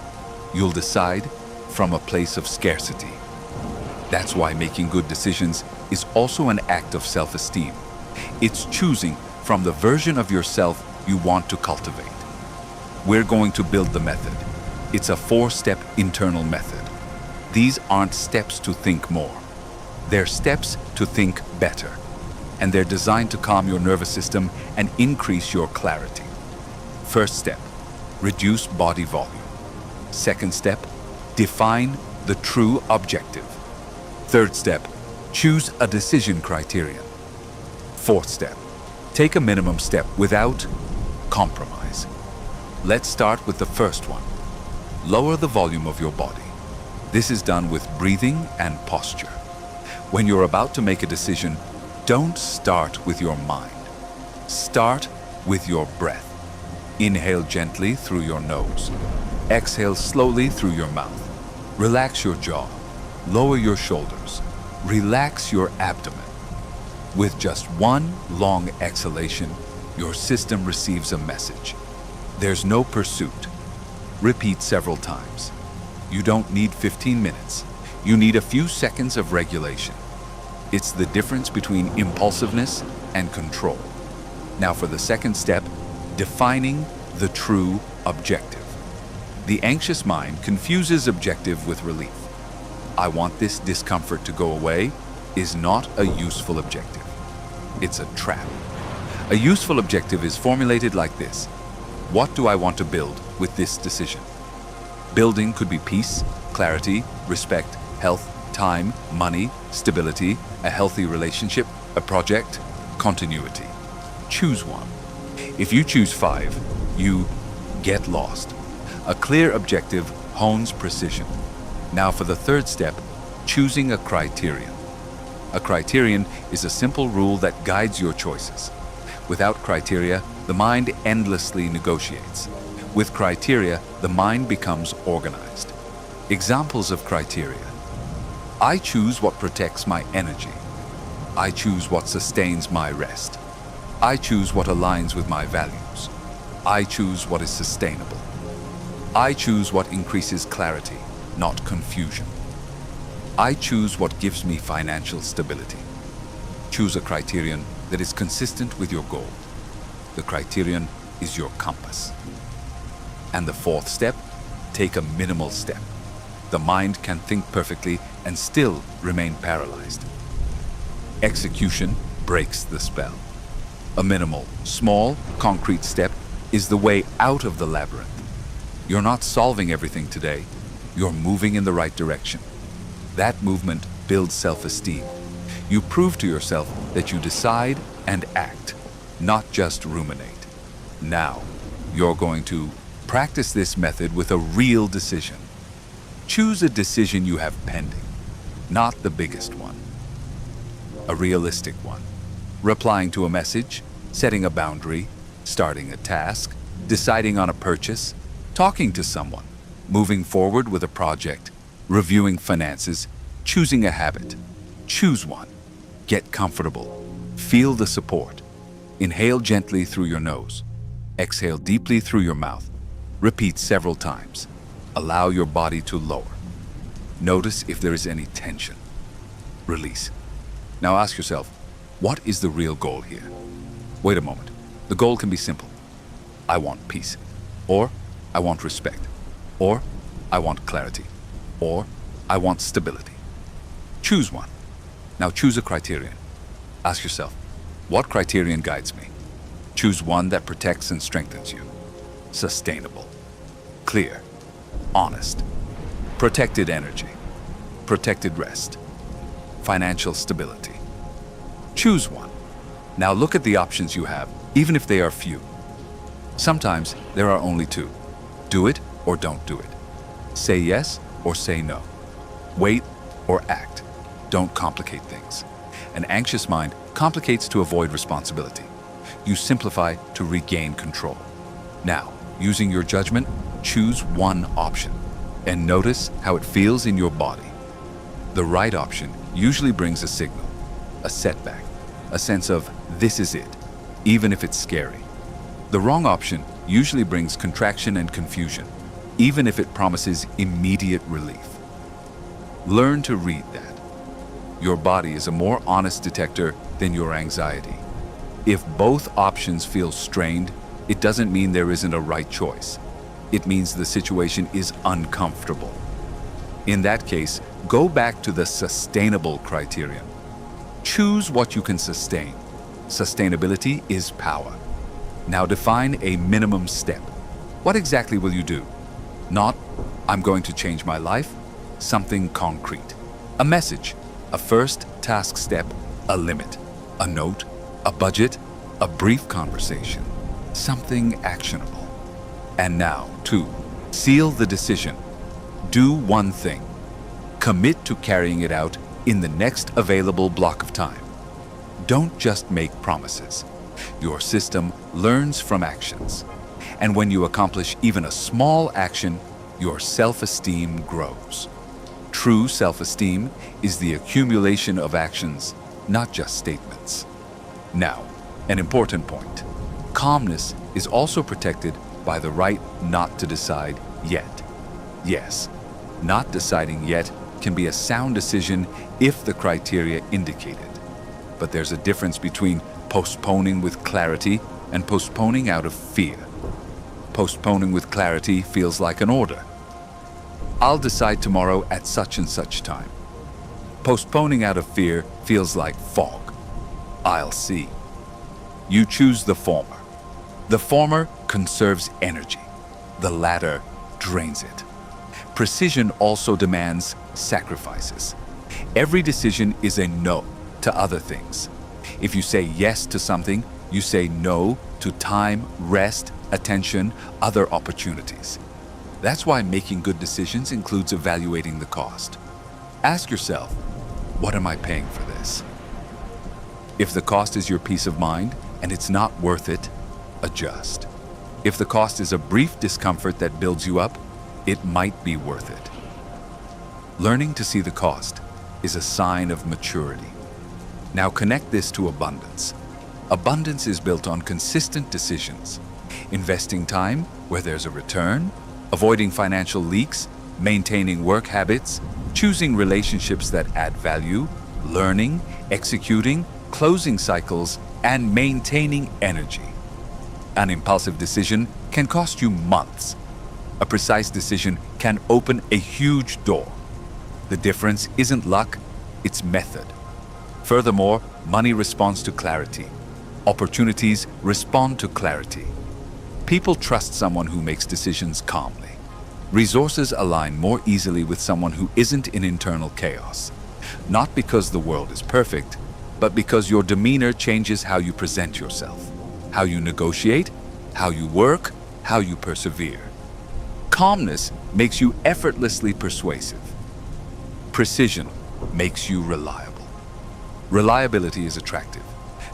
you'll decide from a place of scarcity. That's why making good decisions is also an act of self-esteem. It's choosing from the version of yourself you want to cultivate. We're going to build the method. It's a 4-step internal method. These aren't steps to think more. They're steps to think better. And they're designed to calm your nervous system and increase your clarity. First step, reduce body volume. Second step, define the true objective. Third step, choose a decision criterion. Fourth step, take a minimum step without compromise. Let's start with the first one. Lower the volume of your body. This is done with breathing and posture. When you're about to make a decision, don't start with your mind. Start with your breath. Inhale gently through your nose. Exhale slowly through your mouth. Relax your jaw. Lower your shoulders. Relax your abdomen. With just one long exhalation, your system receives a message. There's no pursuit. Repeat several times. You don't need 15 minutes. You need a few seconds of regulation. It's the difference between impulsiveness and control. Now for the second step, defining the true objective. The anxious mind confuses objective with relief. I want this discomfort to go away is not a useful objective. It's a trap. A useful objective is formulated like this. What do I want to build with this decision? Building could be peace, clarity, respect, health, time, money, stability, a healthy relationship, a project, continuity. Choose one. If you choose 5, you get lost. A clear objective hones precision. Now for the third step, choosing a criterion. A criterion is a simple rule that guides your choices. Without criteria, the mind endlessly negotiates. With criteria, the mind becomes organized. Examples of criteria. I choose what protects my energy. I choose what sustains my rest. I choose what aligns with my values. I choose what is sustainable. I choose what increases clarity, not confusion. I choose what gives me financial stability. Choose a criterion that is consistent with your goal. The criterion is your compass. And the fourth step, take a minimal step. The mind can think perfectly and still remain paralyzed. Execution breaks the spell. A minimal, small, concrete step is the way out of the labyrinth. You're not solving everything today. You're moving in the right direction. That movement builds self-esteem. You prove to yourself that you decide and act, not just ruminate. Now, you're going to practice this method with a real decision. Choose a decision you have pending, not the biggest one. A realistic one. Replying to a message, setting a boundary, starting a task, deciding on a purchase, talking to someone, moving forward with a project, reviewing finances, choosing a habit. Choose one. Get comfortable. Feel the support. Inhale gently through your nose. Exhale deeply through your mouth. Repeat several times. Allow your body to lower. Notice if there is any tension. Release. Now ask yourself, what is the real goal here? Wait a moment. The goal can be simple. I want peace. Or I want respect. Or I want clarity. Or I want stability. Choose one. Now choose a criterion. Ask yourself, what criterion guides me? Choose one that protects and strengthens you. Sustainable. Clear. Honest. Protected energy. Protected rest. Financial stability. Choose one. Now look at the options you have, even if they are few. Sometimes there are only 2. Do it or don't do it. Say yes or say no. Wait or act. Don't complicate things. An anxious mind complicates to avoid responsibility. You simplify to regain control. Now, using your judgment, choose one option and notice how it feels in your body. The right option usually brings a signal, a setback, a sense of this is it, even if it's scary. The wrong option usually brings contraction and confusion, even if it promises immediate relief. Learn to read that. Your body is a more honest detector than your anxiety. If both options feel strained, it doesn't mean there isn't a right choice. It means the situation is uncomfortable. In that case, go back to the sustainable criterion. Choose what you can sustain. Sustainability is power. Now define a minimum step. What exactly will you do? Not, I'm going to change my life, something concrete. A message, a first task step, a limit, a note, a budget, a brief conversation, something actionable. And now, 2, seal the decision. Do one thing. Commit to carrying it out in the next available block of time. Don't just make promises. Your system learns from actions. And when you accomplish even a small action, your self-esteem grows. True self-esteem is the accumulation of actions, not just statements. Now, an important point. Calmness is also protected by the right not to decide yet. Yes, not deciding yet can be a sound decision if the criteria indicate it. But there's a difference between postponing with clarity and postponing out of fear. Postponing with clarity feels like an order. I'll decide tomorrow at such and such time. Postponing out of fear feels like fog. I'll see. You choose the former. The former conserves energy. The latter drains it. Precision also demands sacrifices. Every decision is a no to other things. If you say yes to something, you say no to time, rest, attention, other opportunities. That's why making good decisions includes evaluating the cost. Ask yourself, what am I paying for this? If the cost is your peace of mind and it's not worth it, adjust. If the cost is a brief discomfort that builds you up, it might be worth it. Learning to see the cost is a sign of maturity. Now connect this to abundance. Abundance is built on consistent decisions. Investing time where there's a return, avoiding financial leaks, maintaining work habits, choosing relationships that add value, learning, executing, closing cycles, and maintaining energy. An impulsive decision can cost you months. A precise decision can open a huge door. The difference isn't luck, it's method. Furthermore, money responds to clarity. Opportunities respond to clarity. People trust someone who makes decisions calmly. Resources align more easily with someone who isn't in internal chaos. Not because the world is perfect, but because your demeanor changes how you present yourself, how you negotiate, how you work, how you persevere. Calmness makes you effortlessly persuasive. Precision makes you reliable. Reliability is attractive.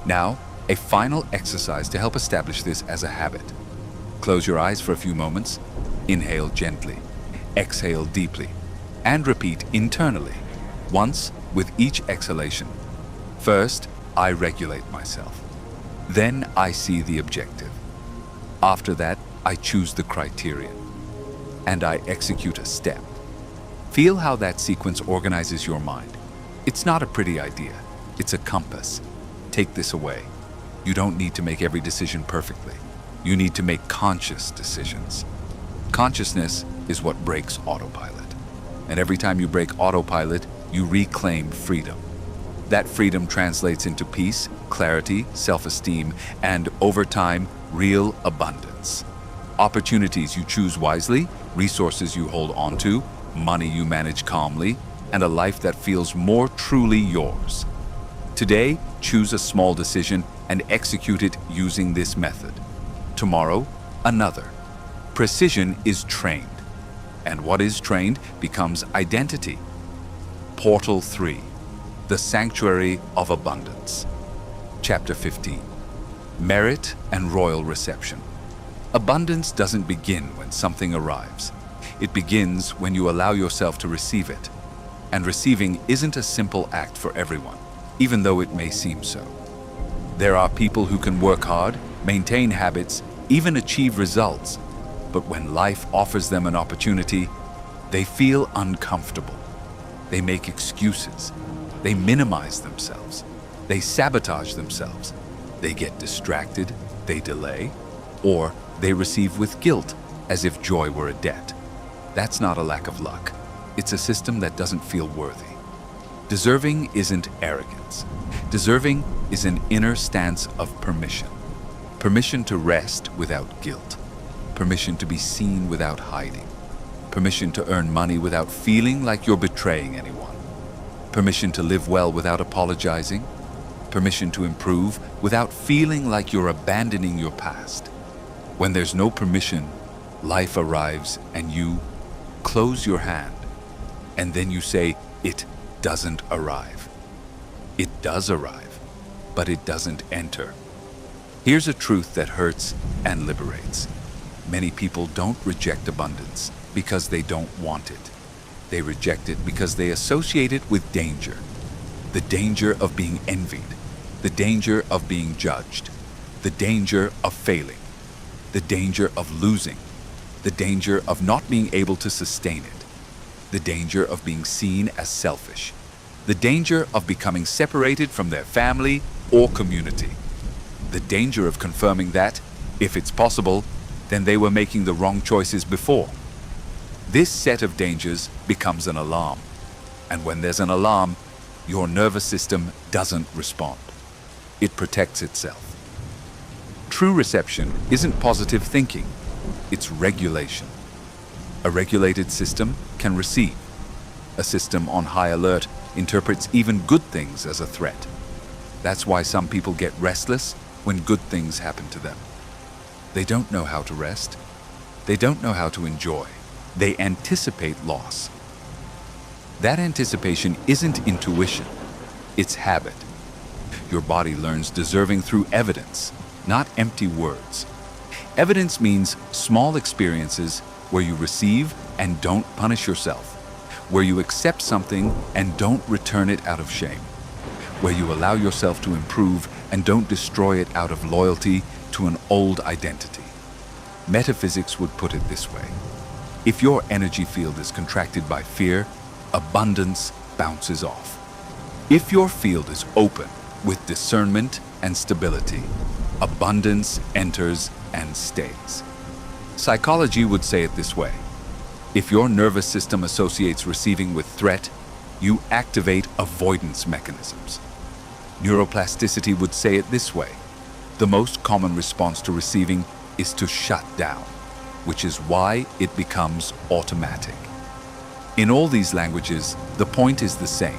Now, a final exercise to help establish this as a habit. Close your eyes for a few moments, inhale gently, exhale deeply, and repeat internally, once with each exhalation. First, I regulate myself. Then I see the objective. After that, I choose the criterion. And I execute a step. Feel how that sequence organizes your mind. It's not a pretty idea. It's a compass. Take this away. You don't need to make every decision perfectly. You need to make conscious decisions. Consciousness is what breaks autopilot. And every time you break autopilot, you reclaim freedom. That freedom translates into peace, clarity, self-esteem, and over time, real abundance. Opportunities you choose wisely, resources you hold onto, money you manage calmly, and a life that feels more truly yours. Today, choose a small decision and execute it using this method. Tomorrow, another. Precision is trained, and what is trained becomes identity. Portal 3, The Sanctuary of Abundance. Chapter 15, Merit and Royal Reception. Abundance doesn't begin when something arrives. It begins when you allow yourself to receive it. And receiving isn't a simple act for everyone, even though it may seem so. There are people who can work hard, maintain habits, even achieve results, but when life offers them an opportunity, they feel uncomfortable. They make excuses. They minimize themselves. They sabotage themselves. They get distracted, they delay, or they receive with guilt as if joy were a debt. That's not a lack of luck. It's a system that doesn't feel worthy. Deserving isn't arrogance. Deserving is an inner stance of permission. Permission to rest without guilt. Permission to be seen without hiding. Permission to earn money without feeling like you're betraying anyone. Permission to live well without apologizing. Permission to improve without feeling like you're abandoning your past. When there's no permission, life arrives and you close your hand. And then you say, it doesn't arrive. It does arrive, but it doesn't enter. Here's a truth that hurts and liberates. Many people don't reject abundance because they don't want it. They reject it because they associate it with danger. The danger of being envied, the danger of being judged, the danger of failing, the danger of losing, the danger of not being able to sustain it, the danger of being seen as selfish, the danger of becoming separated from their family or community, the danger of confirming that, if it's possible, then they were making the wrong choices before. This set of dangers becomes an alarm, and when there's an alarm, your nervous system doesn't respond. It protects itself. True reception isn't positive thinking, it's regulation. A regulated system can receive. A system on high alert interprets even good things as a threat. That's why some people get restless when good things happen to them. They don't know how to rest. They don't know how to enjoy. They anticipate loss. That anticipation isn't intuition, it's habit. Your body learns deserving through evidence, not empty words. Evidence means small experiences where you receive and don't punish yourself, where you accept something and don't return it out of shame, where you allow yourself to improve and don't destroy it out of loyalty to an old identity. Metaphysics would put it this way. If your energy field is contracted by fear, abundance bounces off. If your field is open with discernment and stability, abundance enters and stays. Psychology would say it this way. If your nervous system associates receiving with threat, you activate avoidance mechanisms. Neuroplasticity would say it this way. The most common response to receiving is to shut down, which is why it becomes automatic. In all these languages, the point is the same.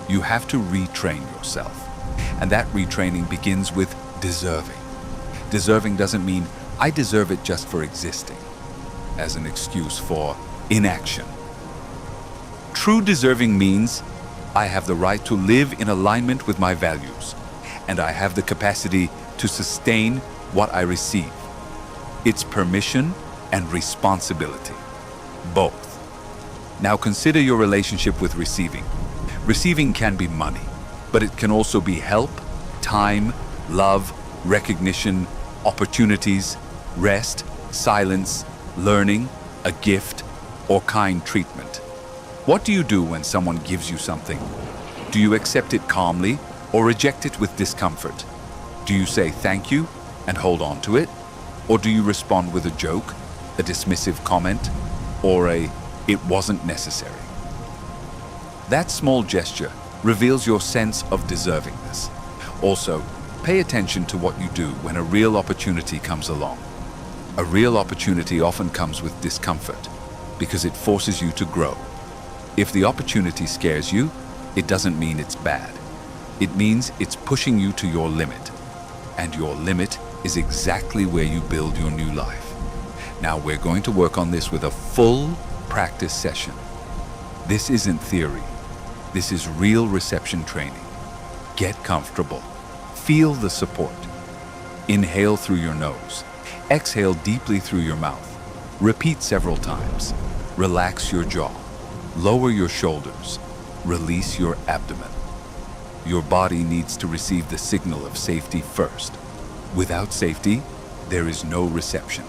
You have to retrain yourself. And that retraining begins with deserving. Deserving doesn't mean I deserve it just for existing, as an excuse for inaction. True deserving means I have the right to live in alignment with my values, and I have the capacity to sustain what I receive. It's permission and responsibility, both. Now consider your relationship with receiving. Receiving can be money, but it can also be help, time, love, recognition, opportunities, rest, silence, learning, a gift, or kind treatment. What do you do when someone gives you something? Do you accept it calmly or reject it with discomfort? Do you say thank you and hold on to it? Or do you respond with a joke, a dismissive comment, or it wasn't necessary? That small gesture reveals your sense of deservingness. Also, pay attention to what you do when a real opportunity comes along. A real opportunity often comes with discomfort because it forces you to grow. If the opportunity scares you, it doesn't mean it's bad. It means it's pushing you to your limit. And your limit is exactly where you build your new life. Now we're going to work on this with a full practice session. This isn't theory. This is real reception training. Get comfortable. Feel the support. Inhale through your nose. Exhale deeply through your mouth. Repeat several times. Relax your jaw. Lower your shoulders. Release your abdomen. Your body needs to receive the signal of safety first. Without safety, there is no reception.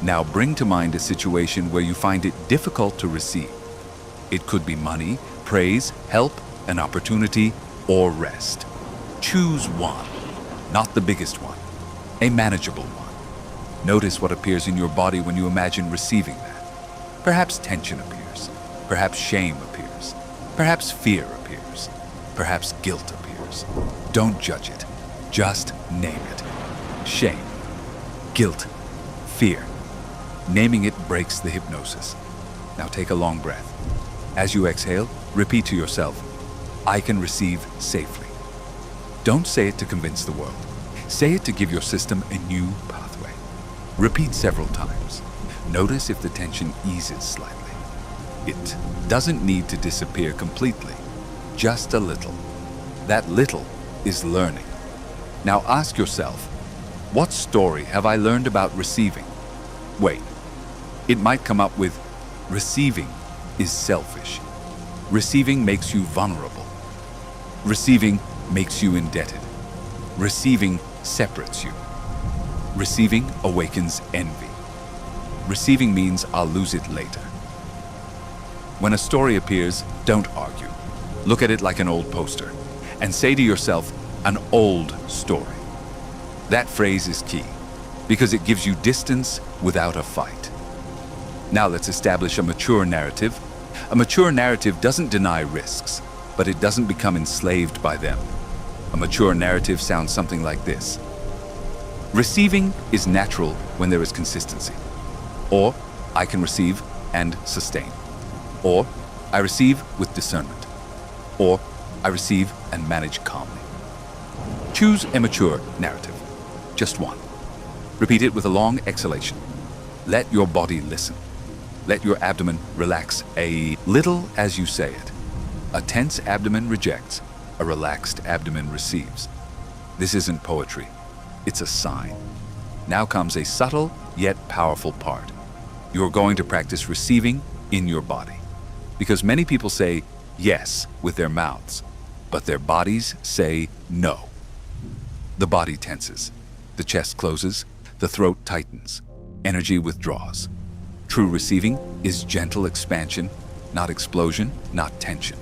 Now bring to mind a situation where you find it difficult to receive. It could be money, praise, help, an opportunity, or rest. Choose one, not the biggest one, a manageable one. Notice what appears in your body when you imagine receiving that. Perhaps tension appears. Perhaps shame appears. Perhaps fear appears. Perhaps guilt appears. Don't judge it. Just name it. Shame, guilt, fear. Naming it breaks the hypnosis. Now take a long breath. As you exhale, repeat to yourself, I can receive safely. Don't say it to convince the world. Say it to give your system a new pathway. Repeat several times. Notice if the tension eases slightly. It doesn't need to disappear completely, just a little. That little is learning. Now ask yourself, what story have I learned about receiving? Wait, it might come up with, receiving is selfish. Receiving makes you vulnerable. Receiving makes you indebted. Receiving separates you. Receiving awakens envy. Receiving means I'll lose it later. When a story appears, don't argue. Look at it like an old poster and say to yourself, an old story. That phrase is key because it gives you distance without a fight. Now let's establish a mature narrative. A mature narrative doesn't deny risks, but it doesn't become enslaved by them. A mature narrative sounds something like this. Receiving is natural when there is consistency. Or, I can receive and sustain. Or, I receive with discernment. Or, I receive and manage calmly. Choose a mature narrative. Just one. Repeat it with a long exhalation. Let your body listen. Let your abdomen relax a little as you say it. A tense abdomen rejects. A relaxed abdomen receives. This isn't poetry. It's a sign. Now comes a subtle yet powerful part. You're going to practice receiving in your body. Because many people say yes with their mouths, but their bodies say no. The body tenses. The chest closes. The throat tightens. Energy withdraws. True receiving is gentle expansion, not explosion, not tension.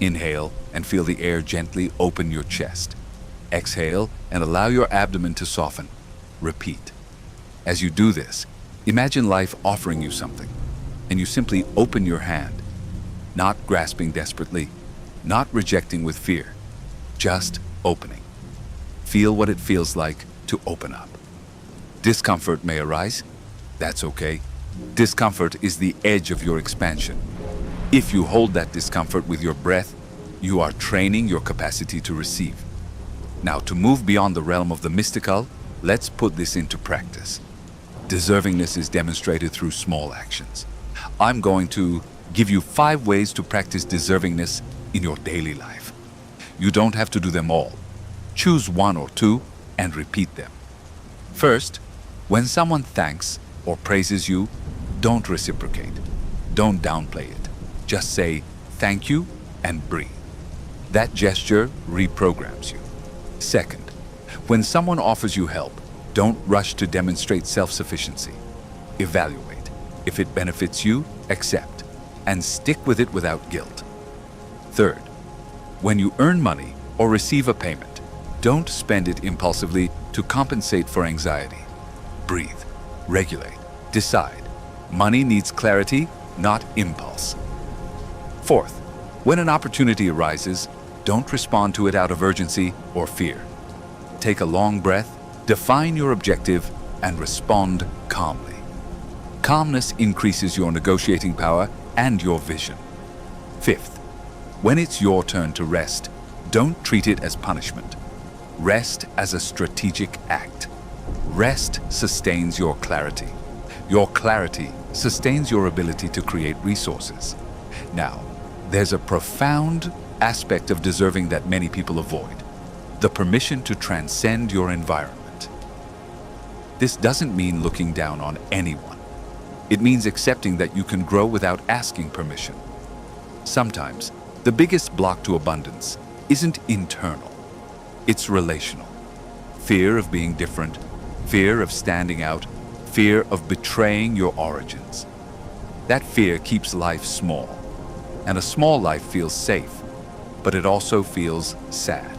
Inhale and feel the air gently open your chest. Exhale and allow your abdomen to soften. Repeat. As you do this, imagine life offering you something, and you simply open your hand, not grasping desperately, not rejecting with fear, just opening. Feel what it feels like to open up. Discomfort may arise. That's okay. Discomfort is the edge of your expansion. If you hold that discomfort with your breath, you are training your capacity to receive. Now, to move beyond the realm of the mystical, let's put this into practice. Deservingness is demonstrated through small actions. I'm going to give you 5 ways to practice deservingness in your daily life. You don't have to do them all. Choose 1 or 2 and repeat them. First, when someone thanks or praises you, don't reciprocate. Don't downplay it. Just say thank you and breathe. That gesture reprograms you. Second, when someone offers you help, don't rush to demonstrate self-sufficiency. Evaluate. If it benefits you, accept, and stick with it without guilt. Third, when you earn money or receive a payment, don't spend it impulsively to compensate for anxiety. Breathe, regulate, decide. Money needs clarity, not impulse. Fourth, when an opportunity arises, don't respond to it out of urgency or fear. Take a long breath, define your objective, and respond calmly. Calmness increases your negotiating power and your vision. Fifth, when it's your turn to rest, don't treat it as punishment. Rest as a strategic act. Rest sustains your clarity. Your clarity sustains your ability to create resources. Now, there's a profound aspect of deserving that many people avoid: the permission to transcend your environment. This doesn't mean looking down on anyone. It means accepting that you can grow without asking permission. Sometimes, the biggest block to abundance isn't internal, it's relational. Fear of being different, fear of standing out, fear of betraying your origins. That fear keeps life small, and a small life feels safe, but it also feels sad.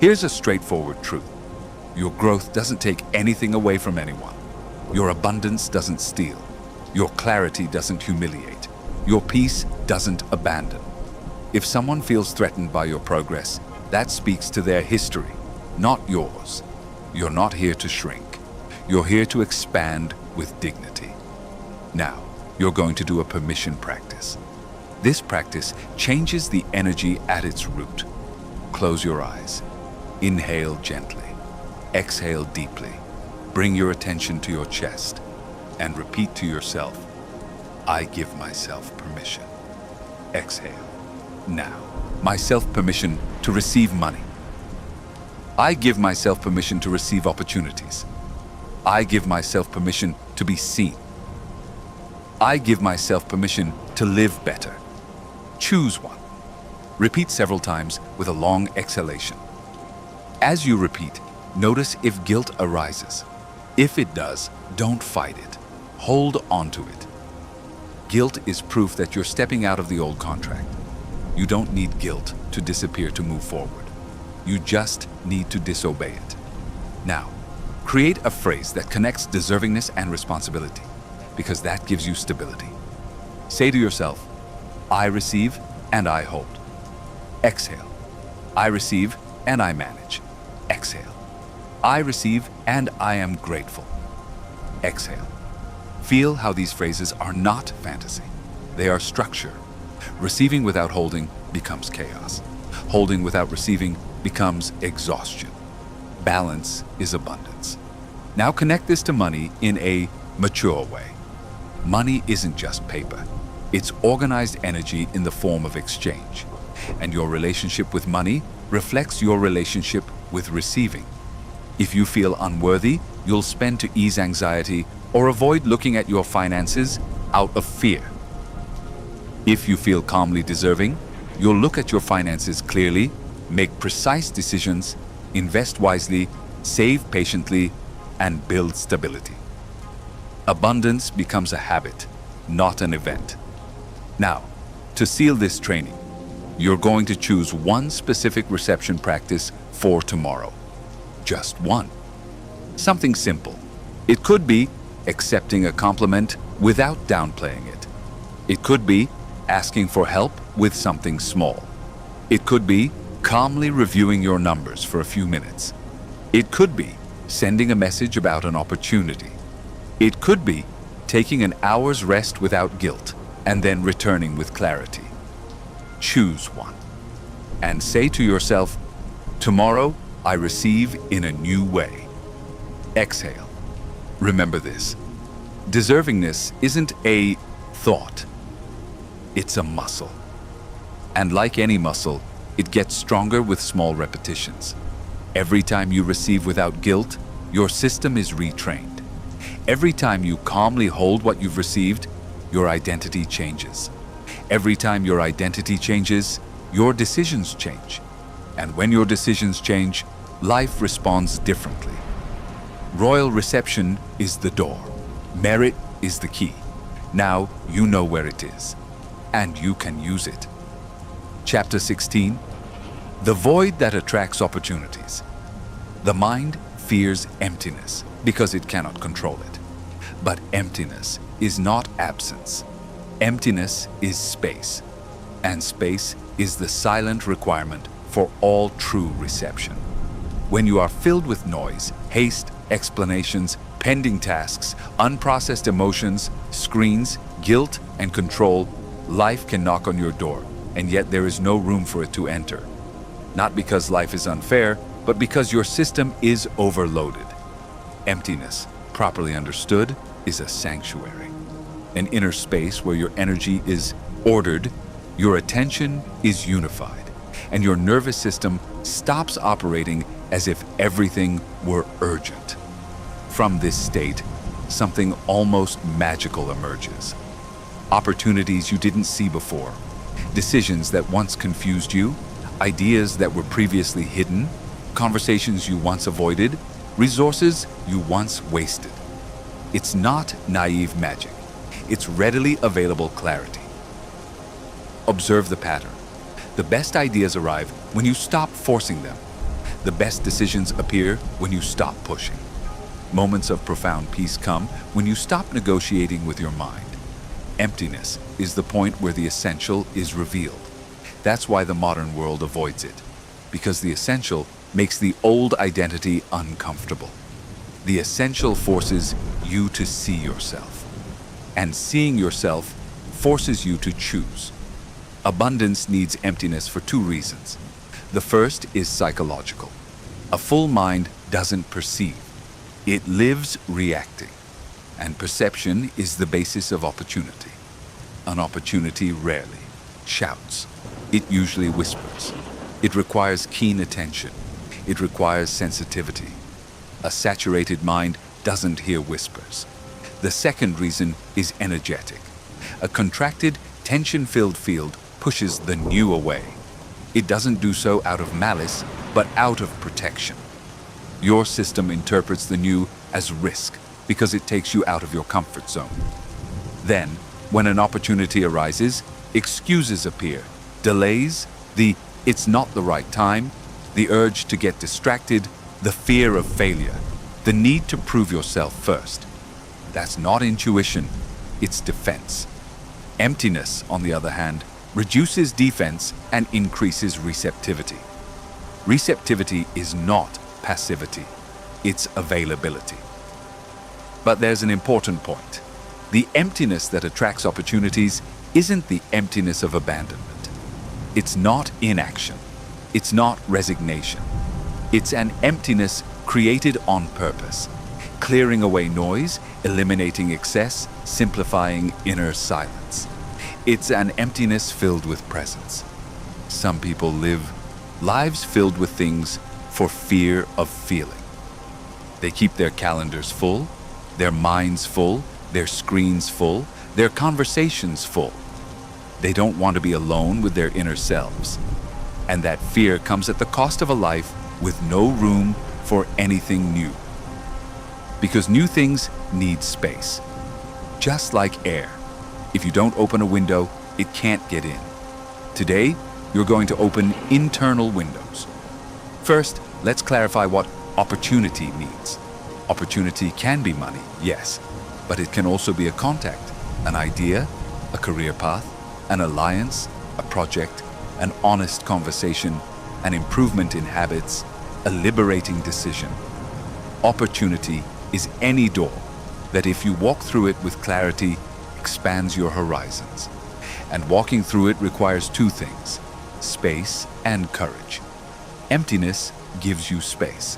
Here's a straightforward truth. Your growth doesn't take anything away from anyone. Your abundance doesn't steal. Your clarity doesn't humiliate. Your peace doesn't abandon. If someone feels threatened by your progress, that speaks to their history, not yours. You're not here to shrink. You're here to expand with dignity. Now, you're going to do a permission practice. This practice changes the energy at its root. Close your eyes. Inhale gently. Exhale deeply. Bring your attention to your chest and repeat to yourself, I give myself permission. Exhale. Now, myself permission to receive money. I give myself permission to receive opportunities. I give myself permission to be seen. I give myself permission to live better. Choose one. Repeat several times with a long exhalation. As you repeat, notice if guilt arises. If it does, don't fight it. Hold on to it. Guilt is proof that you're stepping out of the old contract. You don't need guilt to disappear to move forward. You just need to disobey it. Now, create a phrase that connects deservingness and responsibility, because that gives you stability. Say to yourself, I receive and I hold. Exhale. I receive and I manage. Exhale. I receive and I am grateful. Exhale. Feel how these phrases are not fantasy. They are structure. Receiving without holding becomes chaos. Holding without receiving becomes exhaustion. Balance is abundance. Now connect this to money in a mature way. Money isn't just paper. It's organized energy in the form of exchange. And your relationship with money reflects your relationship with receiving. If you feel unworthy, you'll spend to ease anxiety or avoid looking at your finances out of fear. If you feel calmly deserving, you'll look at your finances clearly, make precise decisions, invest wisely, save patiently, and build stability. Abundance becomes a habit, not an event. Now, to seal this training, you're going to choose one specific reception practice for tomorrow. Just one. Something simple. It could be accepting a compliment without downplaying it. It could be asking for help with something small. It could be calmly reviewing your numbers for a few minutes. It could be sending a message about an opportunity. It could be taking an hour's rest without guilt and then returning with clarity. Choose one and say to yourself, tomorrow I receive in a new way. Exhale. Remember this. Deservingness isn't a thought. It's a muscle. And like any muscle, it gets stronger with small repetitions. Every time you receive without guilt, your system is retrained. Every time you calmly hold what you've received, your identity changes. Every time your identity changes, your decisions change. And when your decisions change, life responds differently. Royal reception is the door. Merit is the key. Now you know where it is, and you can use it. Chapter 16. The void that attracts opportunities. The mind fears emptiness because it cannot control it. But emptiness is not absence. Emptiness is space, and space is the silent requirement for all true reception. When you are filled with noise, haste, explanations, pending tasks, unprocessed emotions, screens, guilt, and control, life can knock on your door, and yet there is no room for it to enter. Not because life is unfair, but because your system is overloaded. Emptiness, properly understood, is a sanctuary. An inner space where your energy is ordered, your attention is unified, and your nervous system stops operating as if everything were urgent. From this state, something almost magical emerges. Opportunities you didn't see before, decisions that once confused you, ideas that were previously hidden, conversations you once avoided, resources you once wasted. It's not naive magic. It's readily available clarity. Observe the pattern. The best ideas arrive when you stop forcing them. The best decisions appear when you stop pushing. Moments of profound peace come when you stop negotiating with your mind. Emptiness is the point where the essential is revealed. That's why the modern world avoids it, because the essential makes the old identity uncomfortable. The essential forces you to see yourself. And seeing yourself forces you to choose. Abundance needs emptiness for two reasons. The first is psychological. A full mind doesn't perceive. It lives reacting. And perception is the basis of opportunity. An opportunity rarely shouts. It usually whispers. It requires keen attention. It requires sensitivity. A saturated mind doesn't hear whispers. The second reason is energetic. A contracted, tension-filled field pushes the new away. It doesn't do so out of malice, but out of protection. Your system interprets the new as risk because it takes you out of your comfort zone. Then, when an opportunity arises, excuses appear, delays, it's not the right time, the urge to get distracted, the fear of failure, the need to prove yourself first. That's not intuition, it's defense. Emptiness, on the other hand, reduces defense and increases receptivity. Receptivity is not passivity, it's availability. But there's an important point. The emptiness that attracts opportunities isn't the emptiness of abandonment. It's not inaction. It's not resignation. It's an emptiness created on purpose, clearing away noise, eliminating excess, simplifying inner silence. It's an emptiness filled with presence. Some people live lives filled with things for fear of feeling. They keep their calendars full, their minds full, their screens full, their conversations full. They don't want to be alone with their inner selves. And that fear comes at the cost of a life with no room for anything new. Because new things need space. Just like air. If you don't open a window, it can't get in. Today, you're going to open internal windows. First, let's clarify what opportunity means. Opportunity can be money, yes, but it can also be a contact, an idea, a career path, an alliance, a project, an honest conversation, an improvement in habits, a liberating decision. Opportunity is any door that, if you walk through it with clarity, expands your horizons. And walking through it requires two things: space and courage. Emptiness gives you space.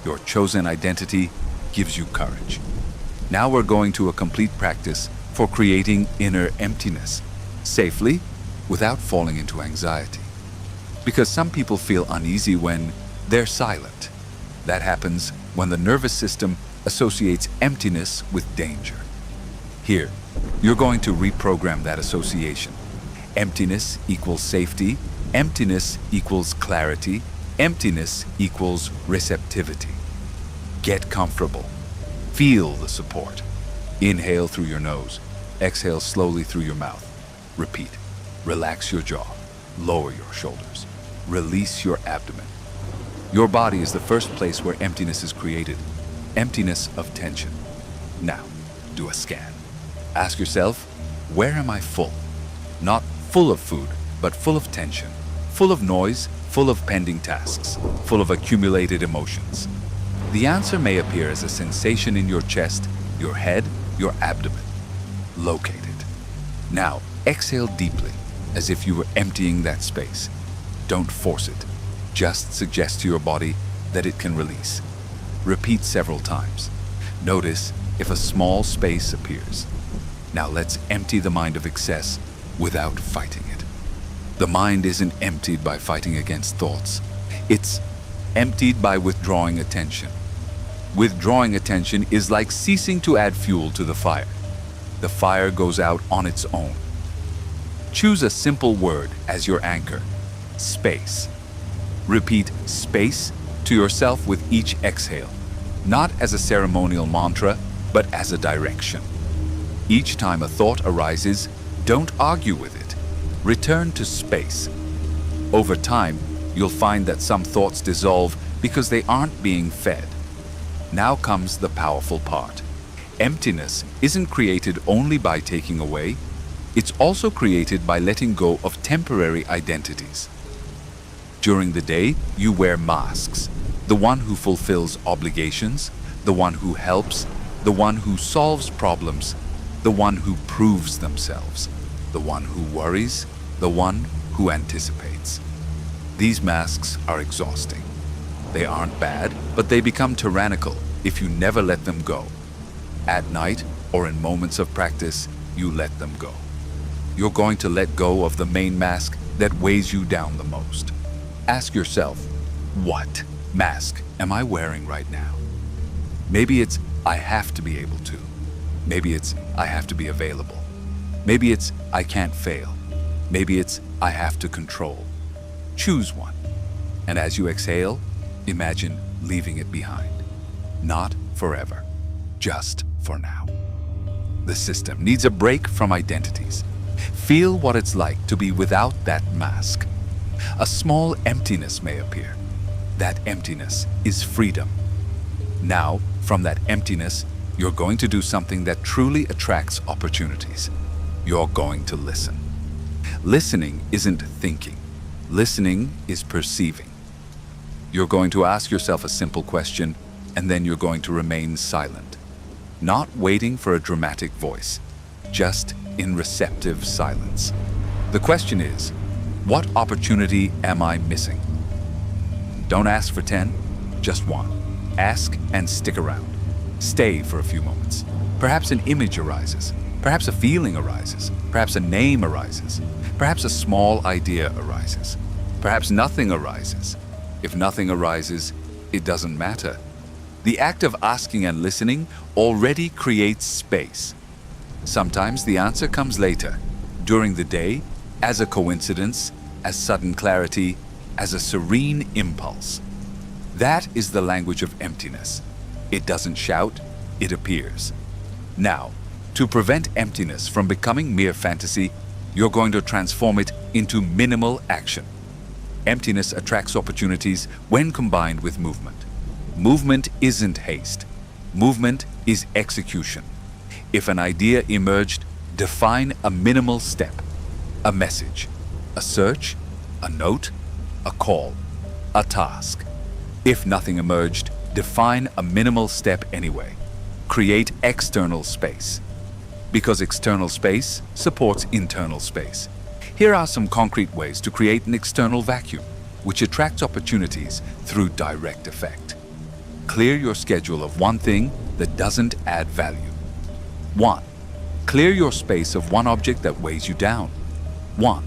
Your chosen identity gives you courage. Now we're going to a complete practice for creating inner emptiness, safely, without falling into anxiety. Because some people feel uneasy when they're silent. That happens when the nervous system associates emptiness with danger. Here, you're going to reprogram that association. Emptiness equals safety. Emptiness equals clarity. Emptiness equals receptivity. Get comfortable. Feel the support. Inhale through your nose. Exhale slowly through your mouth. Repeat. Relax your jaw. Lower your shoulders. Release your abdomen. Your body is the first place where emptiness is created. Emptiness of tension. Now, do a scan. Ask yourself, where am I full? Not full of food, but full of tension. Full of noise, full of pending tasks, full of accumulated emotions. The answer may appear as a sensation in your chest, your head, your abdomen. Locate it. Now, exhale deeply, as if you were emptying that space. Don't force it. Just suggest to your body that it can release. Repeat several times. Notice if a small space appears. Now let's empty the mind of excess without fighting it. The mind isn't emptied by fighting against thoughts. It's emptied by withdrawing attention. Withdrawing attention is like ceasing to add fuel to the fire. The fire goes out on its own. Choose a simple word as your anchor: space. Repeat space to yourself with each exhale, not as a ceremonial mantra, but as a direction. Each time a thought arises, don't argue with it. Return to space. Over time, you'll find that some thoughts dissolve because they aren't being fed. Now comes the powerful part. Emptiness isn't created only by taking away, it's also created by letting go of temporary identities. During the day, you wear masks. The one who fulfills obligations, the one who helps, the one who solves problems, the one who proves themselves, the one who worries, the one who anticipates. These masks are exhausting. They aren't bad, but they become tyrannical if you never let them go. At night or in moments of practice, you let them go. you're going to let go of the main mask that weighs you down the most. Ask yourself, what mask am I wearing right now? Maybe it's, I have to be able to. Maybe it's, I have to be available. Maybe it's, I can't fail. Maybe it's, I have to control. Choose one. And as you exhale, imagine leaving it behind. Not forever, just for now. The system needs a break from identities. Feel what it's like to be without that mask. A small emptiness may appear. That emptiness is freedom. Now, from that emptiness, you're going to do something that truly attracts opportunities. You're going to listen. Listening isn't thinking. Listening is perceiving. You're going to ask yourself a simple question, and then you're going to remain silent. Not waiting for a dramatic voice, just in receptive silence. The question is, what opportunity am I missing? Don't ask for 10, just one. Ask and stick around. Stay for a few moments. Perhaps an image arises. Perhaps a feeling arises. Perhaps a name arises. Perhaps a small idea arises. Perhaps nothing arises. If nothing arises, it doesn't matter. The act of asking and listening already creates space. Sometimes the answer comes later, during the day, as a coincidence, as sudden clarity, as a serene impulse. That is the language of emptiness. It doesn't shout, it appears. Now, to prevent emptiness from becoming mere fantasy, you're going to transform it into minimal action. Emptiness attracts opportunities when combined with movement. Movement isn't haste. Movement is execution. If an idea emerged, define a minimal step. A message, a search, a note, a call, a task. If nothing emerged, define a minimal step anyway. Create external space. Because external space supports internal space. Here are some concrete ways to create an external vacuum, which attracts opportunities through direct effect. Clear your schedule of one thing that doesn't add value. 1. Clear your space of one object that weighs you down. 1.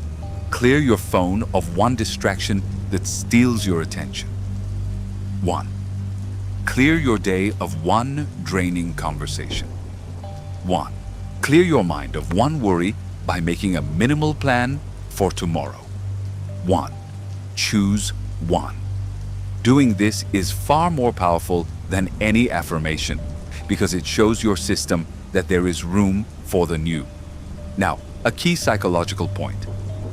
Clear your phone of one distraction that steals your attention. 1. Clear your day of one draining conversation. 1. Clear your mind of one worry by making a minimal plan for tomorrow. 1. Choose one. Doing this is far more powerful than any affirmation because it shows your system that there is room for the new. Now, a key psychological point.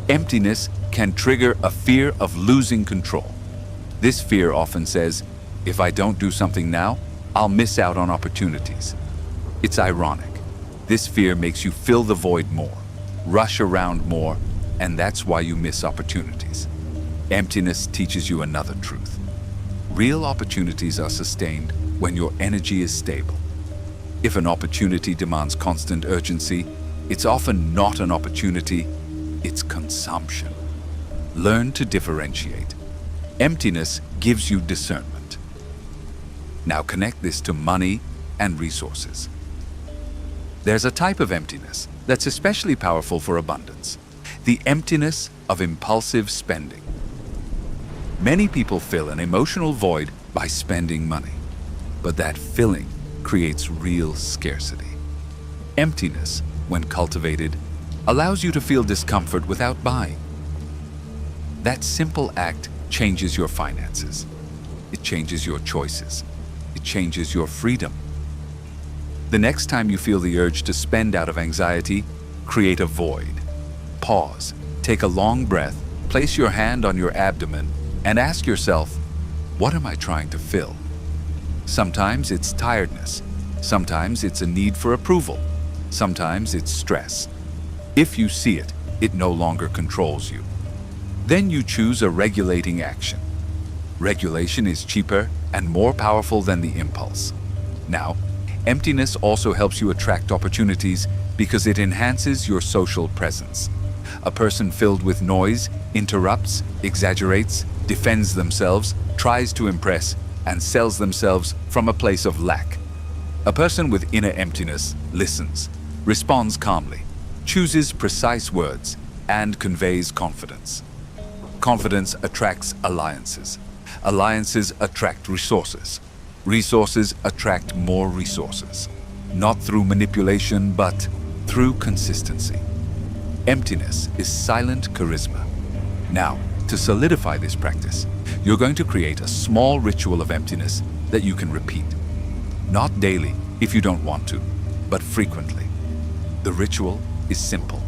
Emptiness can trigger a fear of losing control. This fear often says, if I don't do something now, I'll miss out on opportunities. It's ironic. This fear makes you fill the void more, rush around more, and that's why you miss opportunities. Emptiness teaches you another truth. Real opportunities are sustained when your energy is stable. If an opportunity demands constant urgency, it's often not an opportunity, it's consumption. Learn to differentiate. Emptiness gives you discernment. Now connect this to money and resources. There's a type of emptiness that's especially powerful for abundance, the emptiness of impulsive spending. Many people fill an emotional void by spending money, but that filling creates real scarcity. Emptiness, when cultivated, allows you to feel discomfort without buying. That simple act changes your finances. It changes your choices. It changes your freedom. The next time you feel the urge to spend out of anxiety, create a void. Pause, take a long breath, place your hand on your abdomen, and ask yourself, what am I trying to fill? Sometimes it's tiredness. Sometimes it's a need for approval. Sometimes it's stress. If you see it, it no longer controls you. Then you choose a regulating action. Regulation is cheaper and more powerful than the impulse. Now, emptiness also helps you attract opportunities because it enhances your social presence. A person filled with noise interrupts, exaggerates, defends themselves, tries to impress, and sells themselves from a place of lack. A person with inner emptiness listens, responds calmly, chooses precise words, and conveys confidence. Confidence attracts alliances. Alliances attract resources. Resources attract more resources. Not through manipulation, but through consistency. Emptiness is silent charisma. Now, to solidify this practice, you're going to create a small ritual of emptiness that you can repeat. Not daily, if you don't want to, but frequently. The ritual is simple.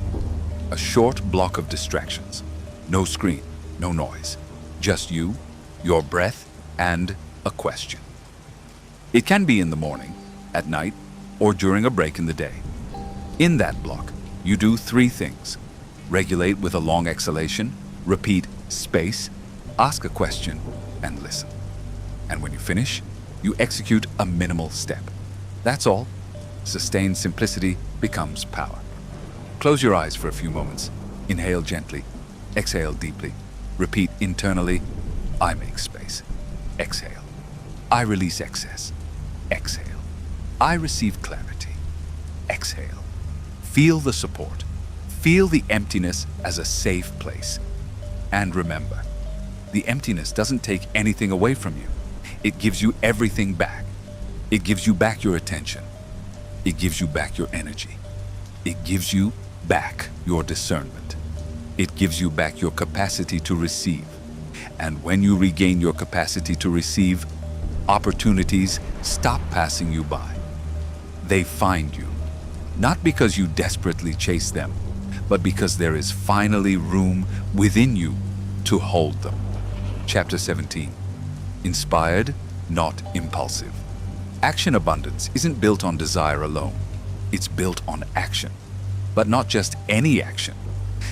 A short block of distractions. No screen, no noise. Just you, your breath, and a question. It can be in the morning, at night, or during a break in the day. In that block, you do 3 things. Regulate with a long exhalation, repeat space, ask a question, and listen. And when you finish, you execute a minimal step. That's all. Sustained simplicity becomes power. Close your eyes for a few moments. Inhale gently. Exhale deeply. Repeat internally. I make space. Exhale. I release excess. Exhale. I receive clarity. Exhale. Feel the support. Feel the emptiness as a safe place. And remember, the emptiness doesn't take anything away from you. It gives you everything back. It gives you back your attention. It gives you back your energy. It gives you back your discernment. It gives you back your capacity to receive. And when you regain your capacity to receive, opportunities stop passing you by. They find you, not because you desperately chase them, but because there is finally room within you to hold them. Chapter 17. Inspired, not impulsive. Action abundance isn't built on desire alone. It's built on action. But not just any action.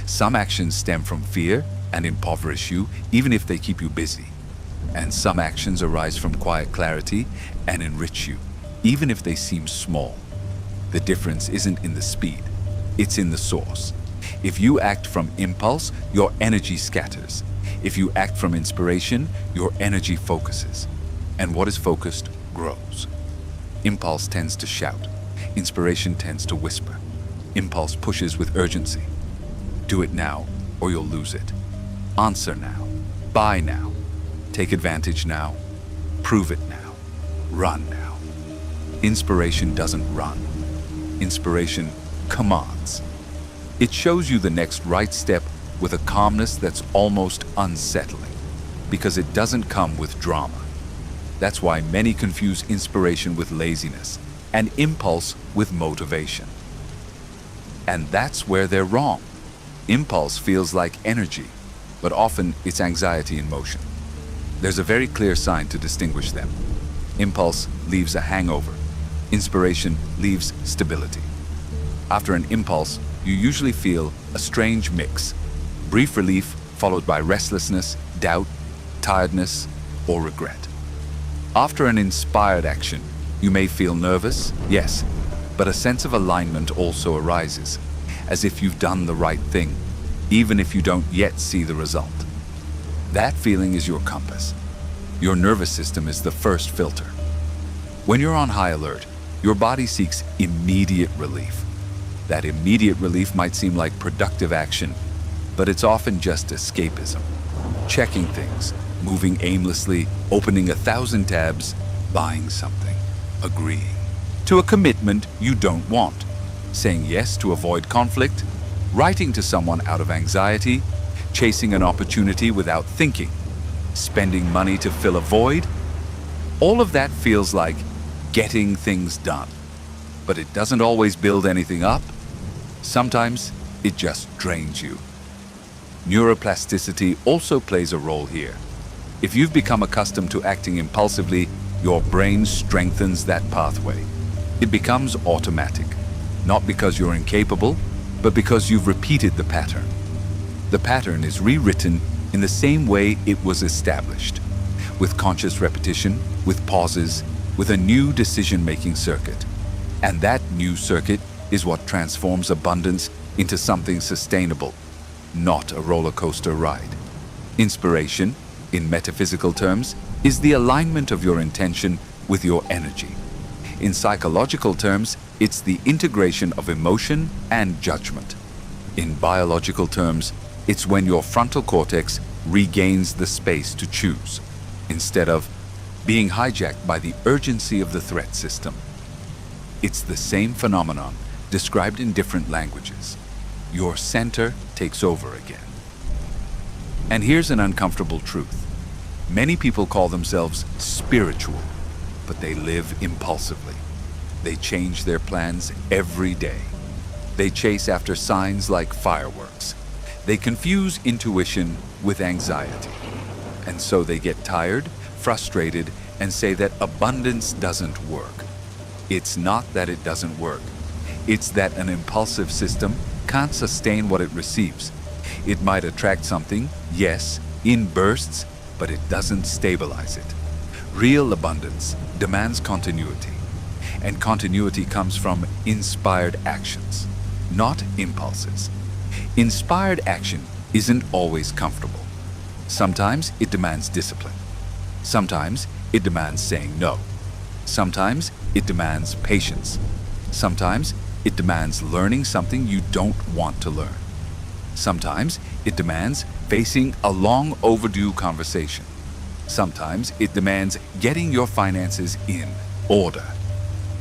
Some actions stem from fear and impoverish you, even if they keep you busy. And some actions arise from quiet clarity and enrich you, even if they seem small. The difference isn't in the speed, it's in the source. If you act from impulse, your energy scatters. If you act from inspiration, your energy focuses. And what is focused grows. Impulse tends to shout. Inspiration tends to whisper. Impulse pushes with urgency. Do it now, or you'll lose it. Answer now. Buy now. Take advantage now. Prove it now. Run now. Inspiration doesn't run. Inspiration commands. It shows you the next right step with a calmness that's almost unsettling, because it doesn't come with drama. That's why many confuse inspiration with laziness and impulse with motivation. And that's where they're wrong. Impulse feels like energy, but often it's anxiety in motion. There's a very clear sign to distinguish them. Impulse leaves a hangover. Inspiration leaves stability. After an impulse, you usually feel a strange mix. Brief relief followed by restlessness, doubt, tiredness, or regret. After an inspired action, you may feel nervous, yes, but a sense of alignment also arises, as if you've done the right thing, even if you don't yet see the result. That feeling is your compass. Your nervous system is the first filter. When you're on high alert, your body seeks immediate relief. That immediate relief might seem like productive action, but it's often just escapism. Checking things, moving aimlessly, opening 1,000 tabs, buying something, agreeing to a commitment you don't want, saying yes to avoid conflict, writing to someone out of anxiety, chasing an opportunity without thinking, spending money to fill a void. All of that feels like getting things done, but it doesn't always build anything up. Sometimes it just drains you. Neuroplasticity also plays a role here. If you've become accustomed to acting impulsively, your brain strengthens that pathway. It becomes automatic, not because you're incapable, but because you've repeated the pattern. The pattern is rewritten in the same way it was established, with conscious repetition, with pauses, with a new decision-making circuit. And that new circuit is what transforms abundance into something sustainable, not a roller coaster ride. Inspiration, in metaphysical terms, is the alignment of your intention with your energy. In psychological terms, It's the integration of emotion and judgment. In biological terms, it's when your frontal cortex regains the space to choose, instead of being hijacked by the urgency of the threat system. It's the same phenomenon described in different languages. Your center takes over again. And here's an uncomfortable truth. Many people call themselves spiritual, but they live impulsively. They change their plans every day. They chase after signs like fireworks. They confuse intuition with anxiety. And so they get tired, frustrated, and say that abundance doesn't work. It's not that it doesn't work. It's that an impulsive system can't sustain what it receives. It might attract something, yes, in bursts, but it doesn't stabilize it. Real abundance demands continuity, and continuity comes from inspired actions, not impulses. Inspired action isn't always comfortable. Sometimes it demands discipline. Sometimes it demands saying no. Sometimes it demands patience. Sometimes it demands learning something you don't want to learn. Sometimes it demands facing a long overdue conversation. Sometimes it demands getting your finances in order.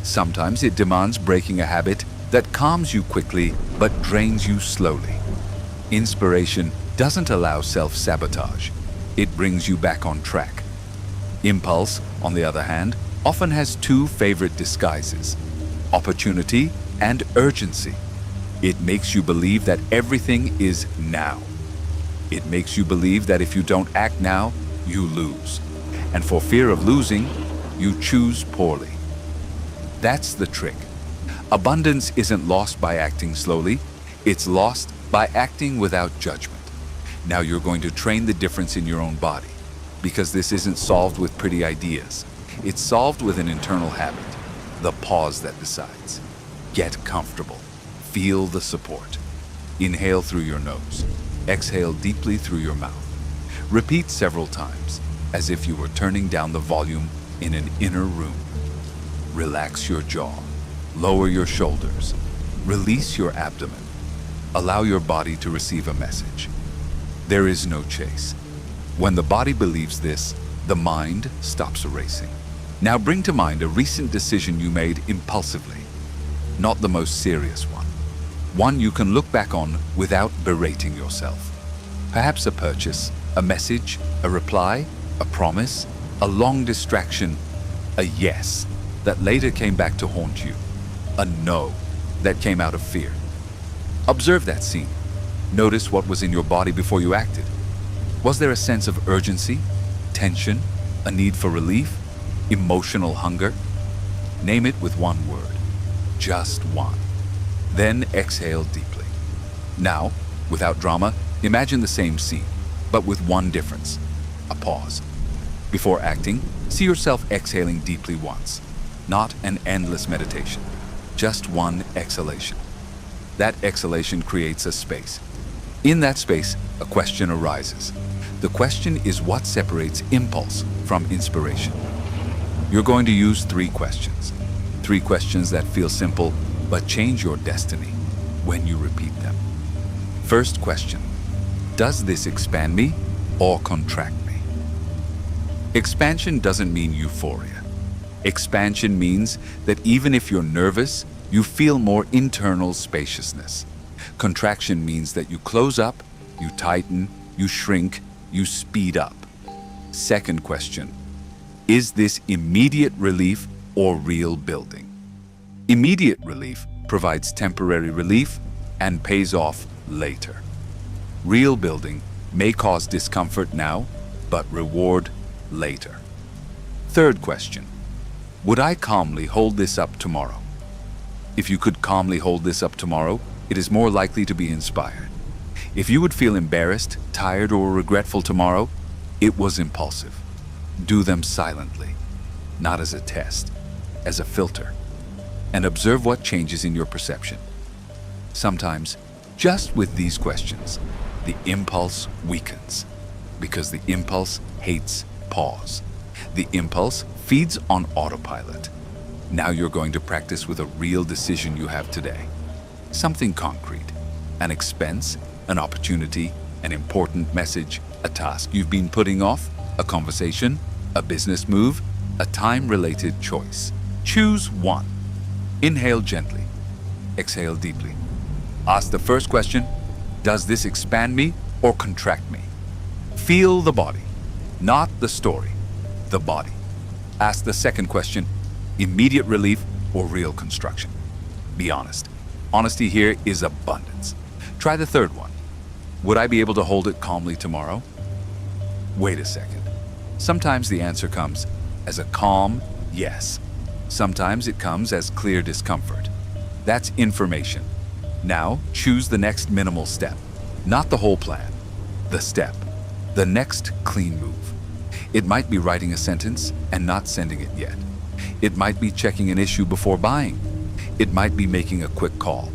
Sometimes it demands breaking a habit that calms you quickly but drains you slowly. Inspiration doesn't allow self-sabotage. It brings you back on track. Impulse, on the other hand, often has two favorite disguises: opportunity and urgency. It makes you believe that everything is now. It makes you believe that if you don't act now, you lose. And for fear of losing, you choose poorly. That's the trick. Abundance isn't lost by acting slowly. It's lost by acting without judgment. Now you're going to train the difference in your own body, because this isn't solved with pretty ideas. It's solved with an internal habit, the pause that decides. Get comfortable. Feel the support. Inhale through your nose. Exhale deeply through your mouth. Repeat several times, as if you were turning down the volume in an inner room. Relax your jaw. Lower your shoulders. Release your abdomen. Allow your body to receive a message. There is no chase. When the body believes this, the mind stops racing. Now bring to mind a recent decision you made impulsively. Not the most serious one. One you can look back on without berating yourself. Perhaps a purchase, a message, a reply, a promise, a long distraction, a yes that later came back to haunt you, a no that came out of fear. Observe that scene. Notice what was in your body before you acted. Was there a sense of urgency, tension, a need for relief, emotional hunger? Name it with one word. Just one. Then exhale deeply. Now, without drama, imagine the same scene, but with one difference: a pause. Before acting, see yourself exhaling deeply once. Not an endless meditation, just one exhalation. That exhalation creates a space. In that space, a question arises. The question is what separates impulse from inspiration. You're going to use three questions. Three questions that feel simple, but change your destiny when you repeat them. First question: does this expand me or contract me? Expansion doesn't mean euphoria. Expansion means that even if you're nervous, you feel more internal spaciousness. Contraction means that you close up, you tighten, you shrink, you speed up. Second question: is this immediate relief or real building? Immediate relief provides temporary relief and pays off later. Real building may cause discomfort now, but reward later. Third question: would I calmly hold this up tomorrow? If you could calmly hold this up tomorrow, it is more likely to be inspired. If you would feel embarrassed, tired, or regretful tomorrow, it was impulsive. Do them silently, not as a test, as a filter, and observe what changes in your perception. Sometimes, just with these questions, the impulse weakens, because the impulse hates pause. The impulse feeds on autopilot. Now you're going to practice with a real decision you have today. Something concrete, an expense, an opportunity, an important message, a task you've been putting off, a conversation, a business move, a time-related choice. Choose one. Inhale gently. Exhale deeply. Ask the first question, does this expand me or contract me? Feel the body, not the story, the body. Ask the second question, immediate relief or real construction? Be honest. Honesty here is abundance. Try the third one. Would I be able to hold it calmly tomorrow? Wait a second. Sometimes the answer comes as a calm yes. Sometimes it comes as clear discomfort. That's information. Now choose the next minimal step. Not the whole plan. The step. The next clean move. It might be writing a sentence and not sending it yet. It might be checking an issue before buying. It might be making a quick call.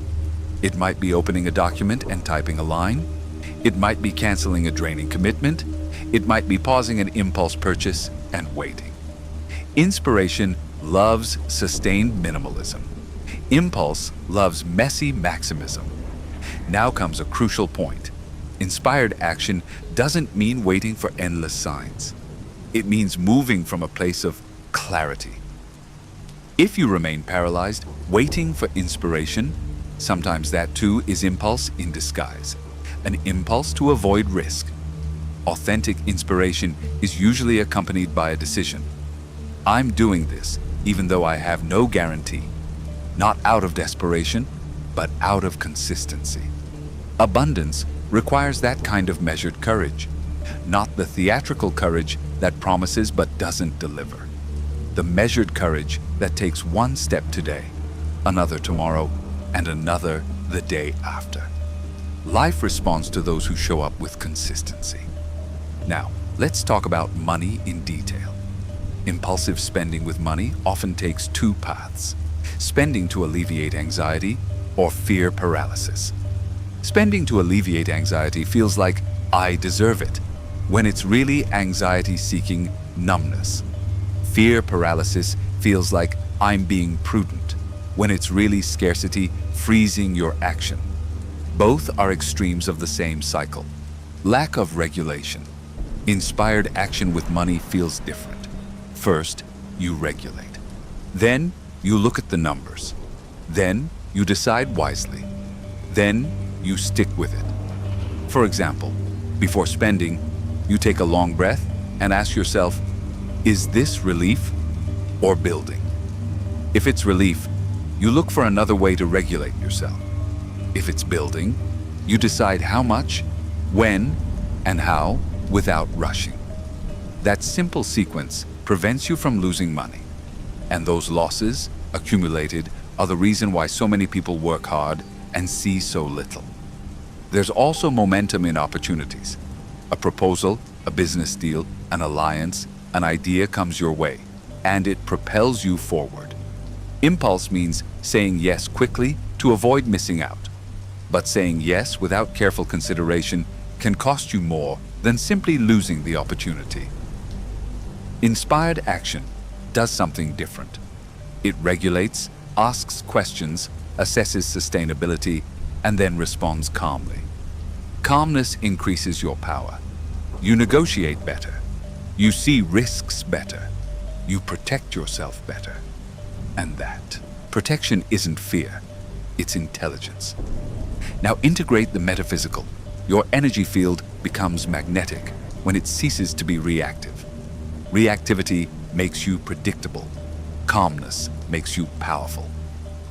It might be opening a document and typing a line. It might be canceling a draining commitment. It might be pausing an impulse purchase and waiting. Inspiration loves sustained minimalism. Impulse loves messy maximism. Now comes a crucial point. Inspired action doesn't mean waiting for endless signs. It means moving from a place of clarity. If you remain paralyzed, waiting for inspiration, sometimes that too is impulse in disguise, an impulse to avoid risk. Authentic inspiration is usually accompanied by a decision. I'm doing this even though I have no guarantee, not out of desperation, but out of consistency. Abundance requires that kind of measured courage, not the theatrical courage that promises but doesn't deliver. The measured courage that takes one step today, another tomorrow, and another the day after. Life responds to those who show up with consistency. Now, let's talk about money in detail. Impulsive spending with money often takes two paths: spending to alleviate anxiety or fear paralysis. Spending to alleviate anxiety feels like I deserve it, when it's really anxiety-seeking numbness. Fear paralysis feels like I'm being prudent, when it's really scarcity freezing your action. Both are extremes of the same cycle. Lack of regulation. Inspired action with money feels different. First, you regulate. Then, you look at the numbers. Then, you decide wisely. Then, you stick with it. For example, before spending, you take a long breath and ask yourself, is this relief or building? If it's relief, you look for another way to regulate yourself. If it's building, you decide how much, when, and how without rushing. That simple sequence prevents you from losing money. And those losses, accumulated, are the reason why so many people work hard and see so little. There's also momentum in opportunities. A proposal, a business deal, an alliance, an idea comes your way, and it propels you forward. Impulse means saying yes quickly to avoid missing out. But saying yes without careful consideration can cost you more than simply losing the opportunity. Inspired action does something different. It regulates, asks questions, assesses sustainability, and then responds calmly. Calmness increases your power. You negotiate better. You see risks better. You protect yourself better. And that protection isn't fear, it's intelligence. Now integrate the metaphysical. Your energy field becomes magnetic when it ceases to be reactive. Reactivity makes you predictable. Calmness makes you powerful.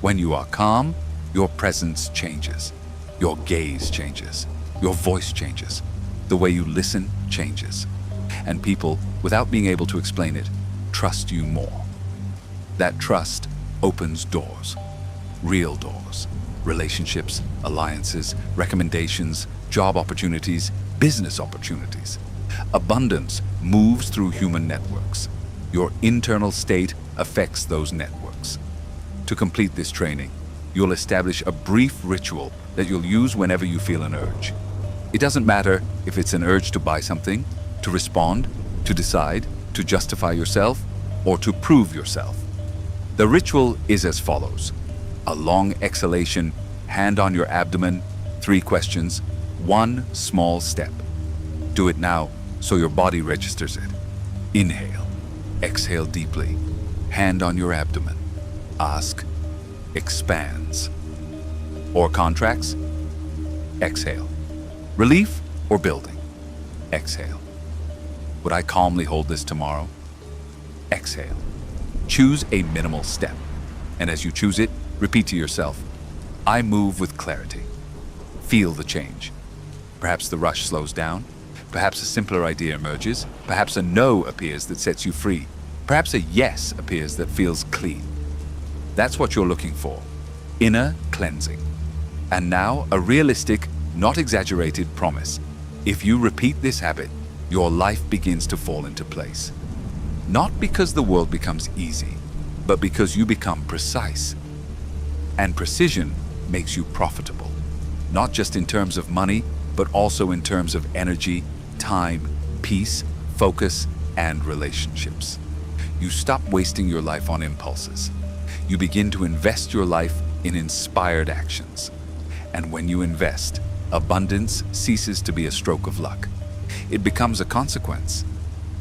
When you are calm, your presence changes. Your gaze changes. Your voice changes. The way you listen changes. And people, without being able to explain it, trust you more. That trust opens doors. Real doors. Relationships, alliances, recommendations, job opportunities, business opportunities. Abundance moves through human networks. Your internal state affects those networks. To complete this training, you'll establish a brief ritual that you'll use whenever you feel an urge. It doesn't matter if it's an urge to buy something, to respond, to decide, to justify yourself, or to prove yourself. The ritual is as follows: a long exhalation, hand on your abdomen, 3 questions, 1 small step. Do it now so your body registers it. Inhale, exhale deeply, hand on your abdomen. Ask, expands or contracts? Exhale. Relief or building? Exhale. Would I calmly hold this tomorrow? Exhale. Choose a minimal step, and as you choose it, repeat to yourself, I move with clarity. Feel the change. Perhaps the rush slows down. Perhaps a simpler idea emerges. Perhaps a no appears that sets you free. Perhaps a yes appears that feels clean. That's what you're looking for. Inner cleansing. And now, a realistic, not exaggerated promise. If you repeat this habit, your life begins to fall into place. Not because the world becomes easy, but because you become precise. And precision makes you profitable, not just in terms of money, but also in terms of energy, time, peace, focus, and relationships. You stop wasting your life on impulses. You begin to invest your life in inspired actions. And when you invest, abundance ceases to be a stroke of luck. It becomes a consequence,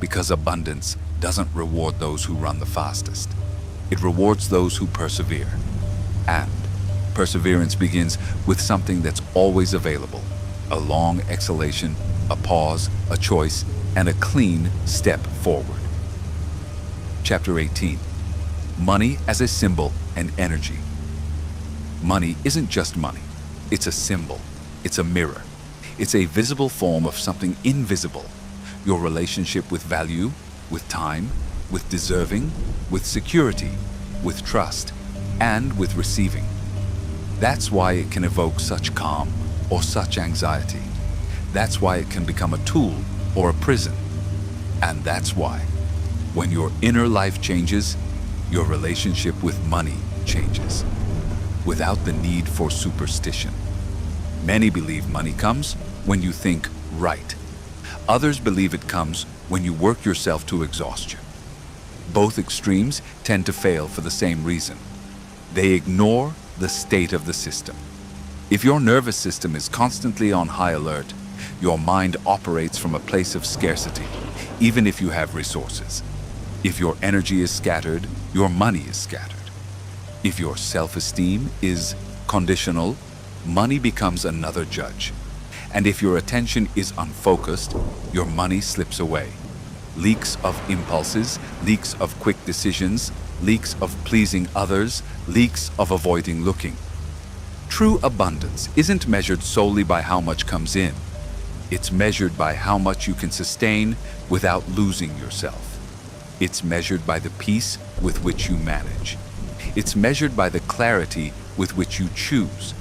because abundance doesn't reward those who run the fastest. It rewards those who persevere. And perseverance begins with something that's always available: a long exhalation, a pause, a choice, and a clean step forward. Chapter 18. Money as a symbol and energy. Money isn't just money. It's a symbol. It's a mirror. It's a visible form of something invisible. Your relationship with value, with time, with deserving, with security, with trust, and with receiving. That's why it can evoke such calm or such anxiety. That's why it can become a tool or a prison. And that's why, when your inner life changes, your relationship with money changes, without the need for superstition. Many believe money comes when you think right. Others believe it comes when you work yourself to exhaustion. Both extremes tend to fail for the same reason. They ignore the state of the system. If your nervous system is constantly on high alert, your mind operates from a place of scarcity, even if you have resources. If your energy is scattered, your money is scattered. If your self-esteem is conditional, money becomes another judge. And if your attention is unfocused, your money slips away. Leaks of impulses, leaks of quick decisions, leaks of pleasing others, leaks of avoiding looking. True abundance isn't measured solely by how much comes in. It's measured by how much you can sustain without losing yourself. It's measured by the peace with which you manage. It's measured by the clarity with which you choose.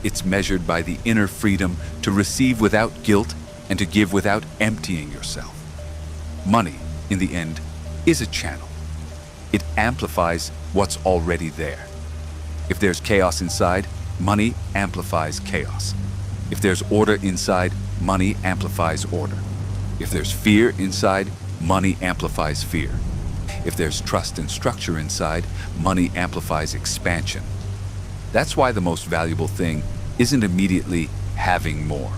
It's measured by the inner freedom to receive without guilt and to give without emptying yourself. Money, in the end, is a channel. It amplifies what's already there. If there's chaos inside, money amplifies chaos. If there's order inside, money amplifies order. If there's fear inside, money amplifies fear. If there's trust and structure inside, money amplifies expansion. That's why the most valuable thing isn't immediately having more.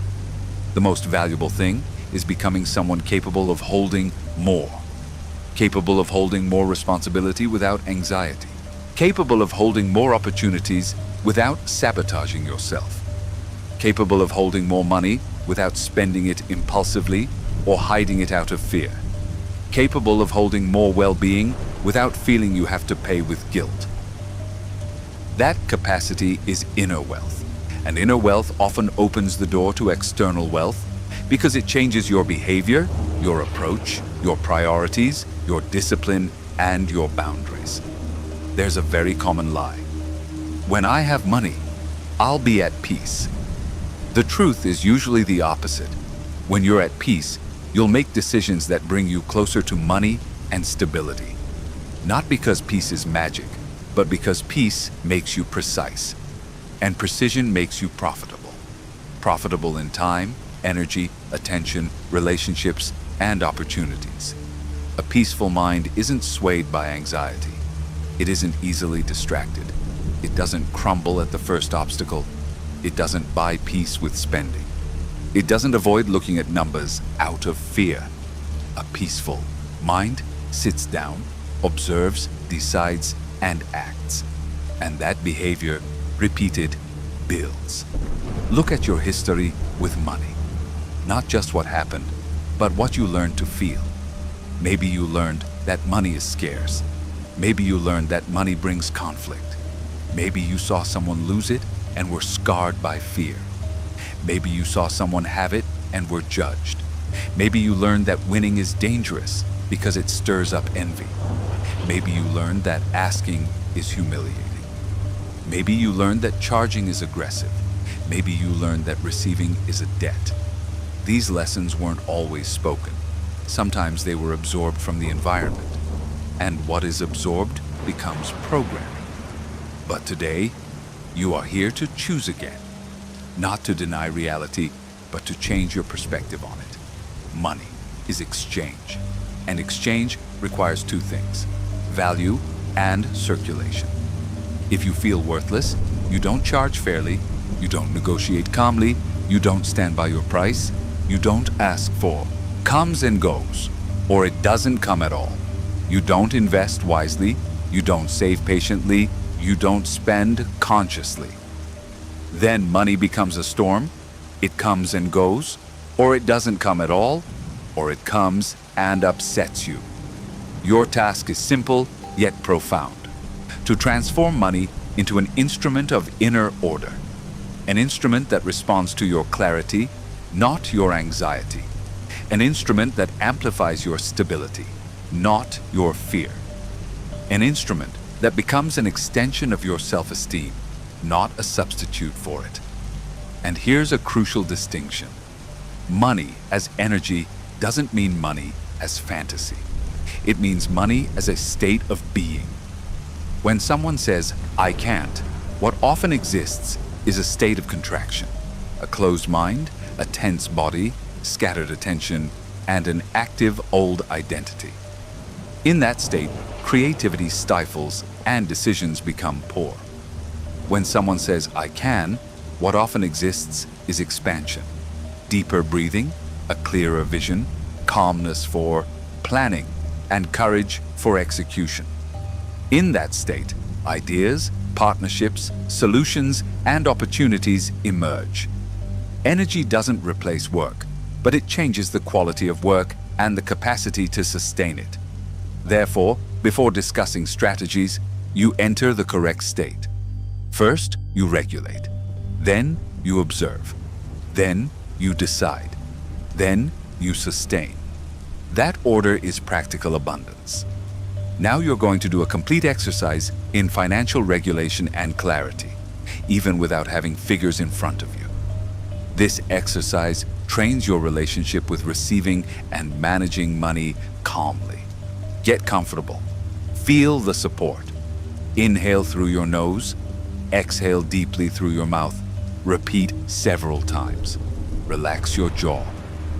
The most valuable thing is becoming someone capable of holding more. Capable of holding more responsibility without anxiety. Capable of holding more opportunities without sabotaging yourself. Capable of holding more money without spending it impulsively or hiding it out of fear. Capable of holding more well-being without feeling you have to pay with guilt. That capacity is inner wealth, and inner wealth often opens the door to external wealth because it changes your behavior, your approach, your priorities, your discipline, and your boundaries. There's a very common lie. When I have money, I'll be at peace. The truth is usually the opposite. When you're at peace, you'll make decisions that bring you closer to money and stability. Not because peace is magic, but because peace makes you precise, and precision makes you profitable. Profitable in time, energy, attention, relationships, and opportunities. A peaceful mind isn't swayed by anxiety. It isn't easily distracted. It doesn't crumble at the first obstacle. It doesn't buy peace with spending. It doesn't avoid looking at numbers out of fear. A peaceful mind sits down, observes, decides, and acts. And that behavior, repeated, builds. Look at your history with money. Not just what happened, but what you learned to feel. Maybe you learned that money is scarce. Maybe you learned that money brings conflict. Maybe you saw someone lose it and were scarred by fear. Maybe you saw someone have it and were judged. Maybe you learned that winning is dangerous because it stirs up envy. Maybe you learned that asking is humiliating. Maybe you learned that charging is aggressive. Maybe you learned that receiving is a debt. These lessons weren't always spoken. Sometimes they were absorbed from the environment. And what is absorbed becomes programming. But today, you are here to choose again. Not to deny reality, but to change your perspective on it. Money is exchange. And exchange requires two things: value and circulation. If you feel worthless, you don't charge fairly, you don't negotiate calmly, you don't stand by your price, you don't ask for comes and goes, or it doesn't come at all. You don't invest wisely, you don't save patiently, you don't spend consciously. Then money becomes a storm. It comes and goes, or it doesn't come at all, or it comes and upsets you. Your task is simple yet profound: to transform money into an instrument of inner order, an instrument that responds to your clarity, not your anxiety, an instrument that amplifies your stability, not your fear, an instrument that becomes an extension of your self-esteem, not a substitute for it. And here's a crucial distinction. Money as energy doesn't mean money as fantasy. It means money as a state of being. When someone says, "I can't," what often exists is a state of contraction, a closed mind, a tense body, scattered attention, and an active old identity. In that state, creativity stifles and decisions become poor. When someone says, "I can," what often exists is expansion, deeper breathing, a clearer vision, calmness for planning, and courage for execution. In that state, ideas, partnerships, solutions, and opportunities emerge. Energy doesn't replace work, but it changes the quality of work and the capacity to sustain it. Therefore, before discussing strategies, you enter the correct state. First, you regulate. Then, you observe. Then, you decide. Then, you sustain. That order is practical abundance. Now you're going to do a complete exercise in financial regulation and clarity, even without having figures in front of you. This exercise trains your relationship with receiving and managing money calmly. Get comfortable. Feel the support. Inhale through your nose. Exhale deeply through your mouth. Repeat several times. Relax your jaw.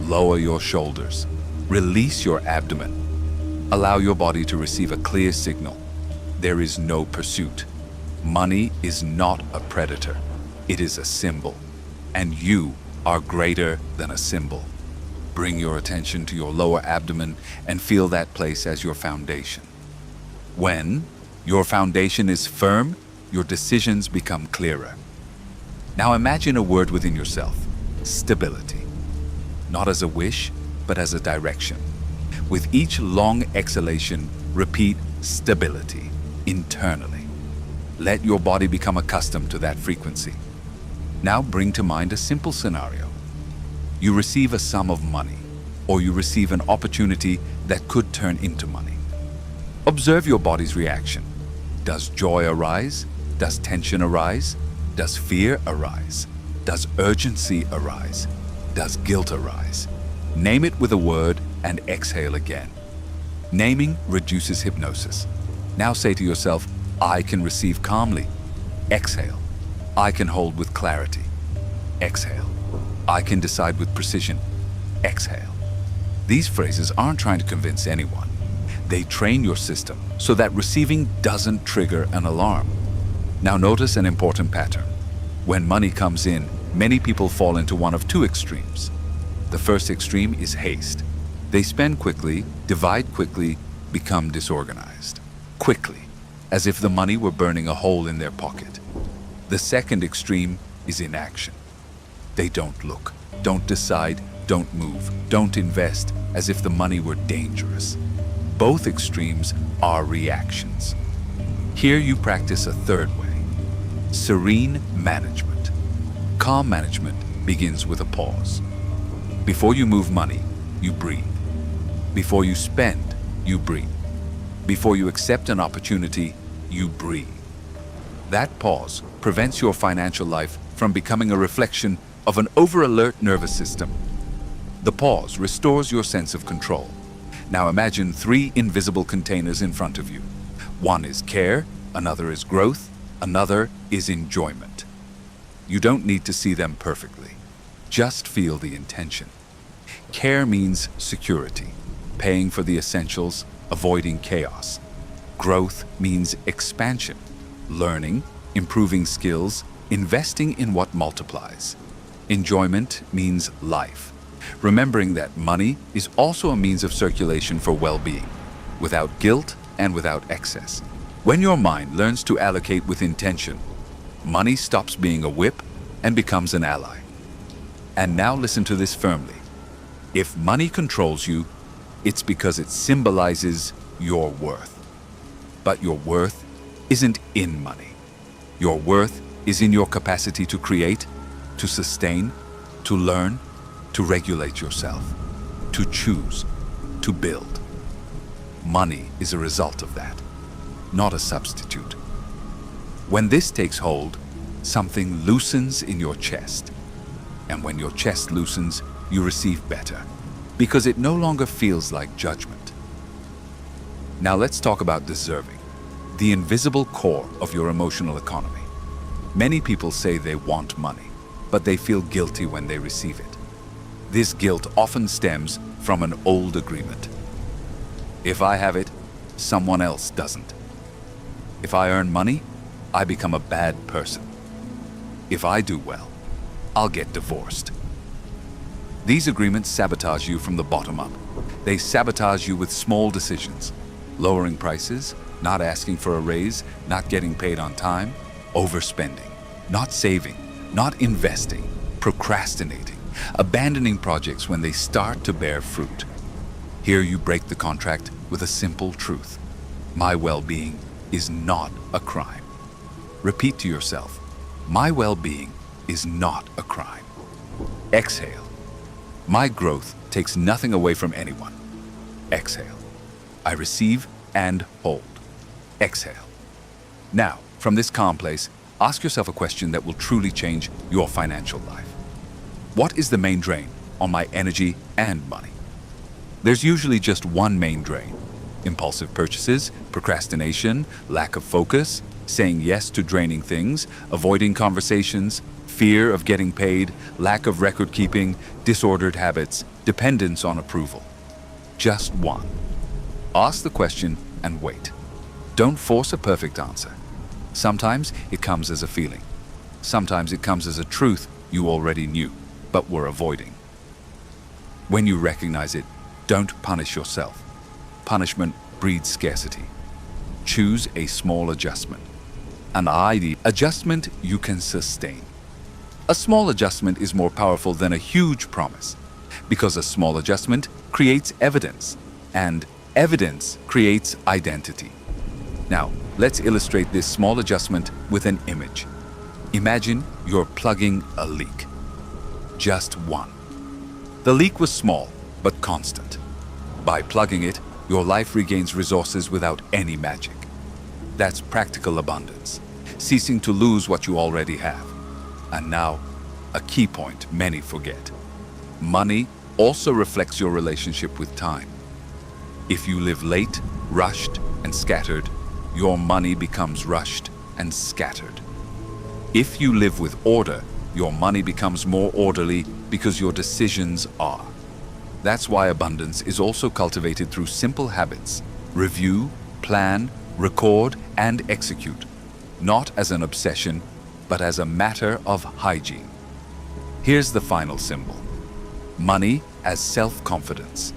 Lower your shoulders. Release your abdomen. Allow your body to receive a clear signal. There is no pursuit. Money is not a predator. It is a symbol. And you are greater than a symbol. Bring your attention to your lower abdomen and feel that place as your foundation. When your foundation is firm, your decisions become clearer. Now imagine a word within yourself: stability. Not as a wish, but as a direction. With each long exhalation, repeat stability internally. Let your body become accustomed to that frequency. Now bring to mind a simple scenario. You receive a sum of money, or you receive an opportunity that could turn into money. Observe your body's reaction. Does joy arise? Does tension arise? Does fear arise? Does urgency arise? Does guilt arise? Name it with a word and exhale again. Naming reduces hypnosis. Now say to yourself, "I can receive calmly." Exhale. "I can hold with clarity." Exhale. "I can decide with precision." Exhale. These phrases aren't trying to convince anyone. They train your system so that receiving doesn't trigger an alarm. Now notice an important pattern. When money comes in, many people fall into one of two extremes. The first extreme is haste. They spend quickly, divide quickly, become disorganized. Quickly, as if the money were burning a hole in their pocket. The second extreme is inaction. They don't look, don't decide, don't move, don't invest, as if the money were dangerous. Both extremes are reactions. Here you practice a third way. Serene management. Calm management begins with a pause. Before you move money, you breathe. Before you spend, you breathe. Before you accept an opportunity, you breathe. That pause prevents your financial life from becoming a reflection of an over-alert nervous system. The pause restores your sense of control. Now imagine 3 invisible containers in front of you. One is care, another is growth, another is enjoyment. You don't need to see them perfectly. Just feel the intention. Care means security, paying for the essentials, avoiding chaos. Growth means expansion, learning, improving skills, investing in what multiplies. Enjoyment means life, remembering that money is also a means of circulation for well-being, without guilt and without excess. When your mind learns to allocate with intention, money stops being a whip and becomes an ally. And now listen to this firmly. If money controls you, it's because it symbolizes your worth. But your worth isn't in money. Your worth is in your capacity to create, to sustain, to learn, to regulate yourself, to choose, to build. Money is a result of that, not a substitute. When this takes hold, something loosens in your chest. And when your chest loosens, you receive better, because it no longer feels like judgment. Now let's talk about deserving, the invisible core of your emotional economy. Many people say they want money, but they feel guilty when they receive it. This guilt often stems from an old agreement. If I have it, someone else doesn't. If I earn money, I become a bad person. If I do well, I'll get divorced. These agreements sabotage you from the bottom up. They sabotage you with small decisions, lowering prices, not asking for a raise, not getting paid on time, overspending, not saving, not investing, procrastinating, abandoning projects when they start to bear fruit. Here you break the contract with a simple truth. My well-being is not a crime. Repeat to yourself, my well-being is not a crime. Exhale. My growth takes nothing away from anyone. Exhale. I receive and hold. Exhale. Now, from this calm place, ask yourself a question that will truly change your financial life. What is the main drain on my energy and money? There's usually just one main drain. Impulsive purchases, procrastination, lack of focus, saying yes to draining things, avoiding conversations, fear of getting paid, lack of record keeping, disordered habits, dependence on approval. Just one. Ask the question and wait. Don't force a perfect answer. Sometimes it comes as a feeling. Sometimes it comes as a truth you already knew, but were avoiding. When you recognize it, don't punish yourself. Punishment breeds scarcity. Choose a small adjustment. An ideal adjustment you can sustain. A small adjustment is more powerful than a huge promise, because a small adjustment creates evidence, and evidence creates identity. Now, let's illustrate this small adjustment with an image. Imagine you're plugging a leak. Just one. The leak was small, but constant. By plugging it, your life regains resources without any magic. That's practical abundance, ceasing to lose what you already have. And now, a key point many forget. Money also reflects your relationship with time. If you live late, rushed, and scattered, your money becomes rushed and scattered. If you live with order, your money becomes more orderly because your decisions are. That's why abundance is also cultivated through simple habits, Review, plan, record, and execute, not as an obsession, but as a matter of hygiene. Here's the final symbol. Money as self-confidence.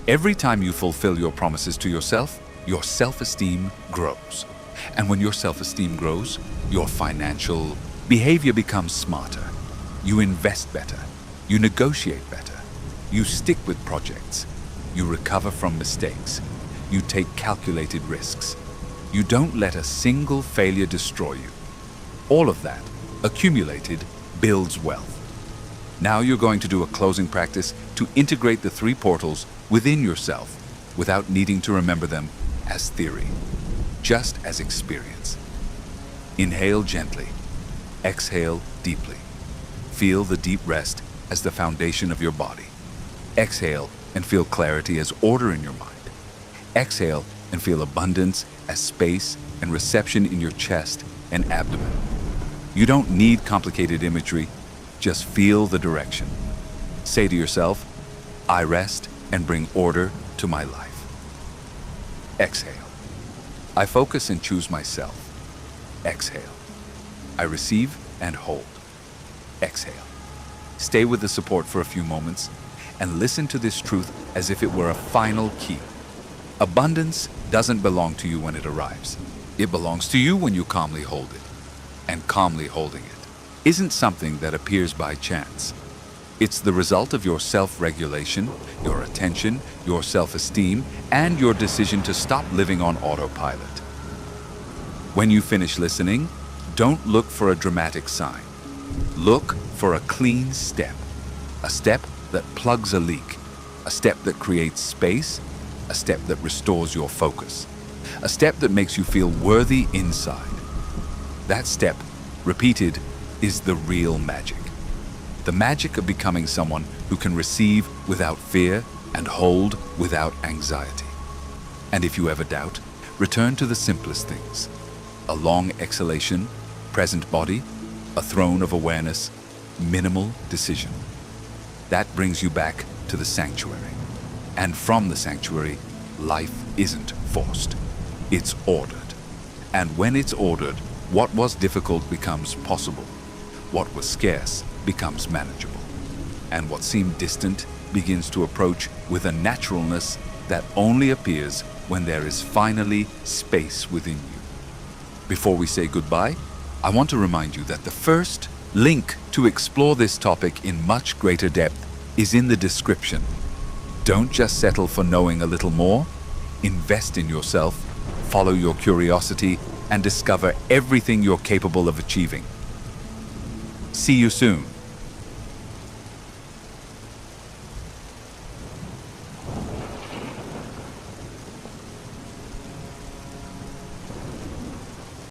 Every time you fulfill your promises to yourself, your self-esteem grows. And when your self-esteem grows, your financial behavior becomes smarter. You invest better. You negotiate better. You stick with projects. You recover from mistakes. You take calculated risks. You don't let a single failure destroy you. All of that, accumulated, builds wealth. Now you're going to do a closing practice to integrate the 3 portals within yourself without needing to remember them as theory, just as experience. Inhale gently. Exhale deeply. Feel the deep rest as the foundation of your body. Exhale and feel clarity as order in your mind. Exhale and feel abundance as space and reception in your chest and abdomen. You don't need complicated imagery, just feel the direction. Say to yourself, I rest and bring order to my life. Exhale. I focus and choose myself. Exhale. I receive and hold. Exhale. Stay with the support for a few moments and listen to this truth as if it were a final key. Abundance doesn't belong to you when it arrives. It belongs to you when you calmly hold it. And calmly holding it isn't something that appears by chance. It's the result of your self-regulation, your attention, your self-esteem, and your decision to stop living on autopilot. When you finish listening, don't look for a dramatic sign. Look for a clean step. A step that plugs a leak. A step that creates space. A step that restores your focus. A step that makes you feel worthy inside. That step, repeated, is the real magic. The magic of becoming someone who can receive without fear and hold without anxiety. And if you ever doubt, return to the simplest things. A long exhalation, present body, a throne of awareness, minimal decision. That brings you back to the sanctuary. And from the sanctuary, life isn't forced. It's ordered. And when it's ordered, what was difficult becomes possible. What was scarce becomes manageable. And what seemed distant begins to approach with a naturalness that only appears when there is finally space within you. Before we say goodbye, I want to remind you that the first link to explore this topic in much greater depth is in the description. Don't just settle for knowing a little more. Invest in yourself, follow your curiosity, and discover everything you're capable of achieving. See you soon.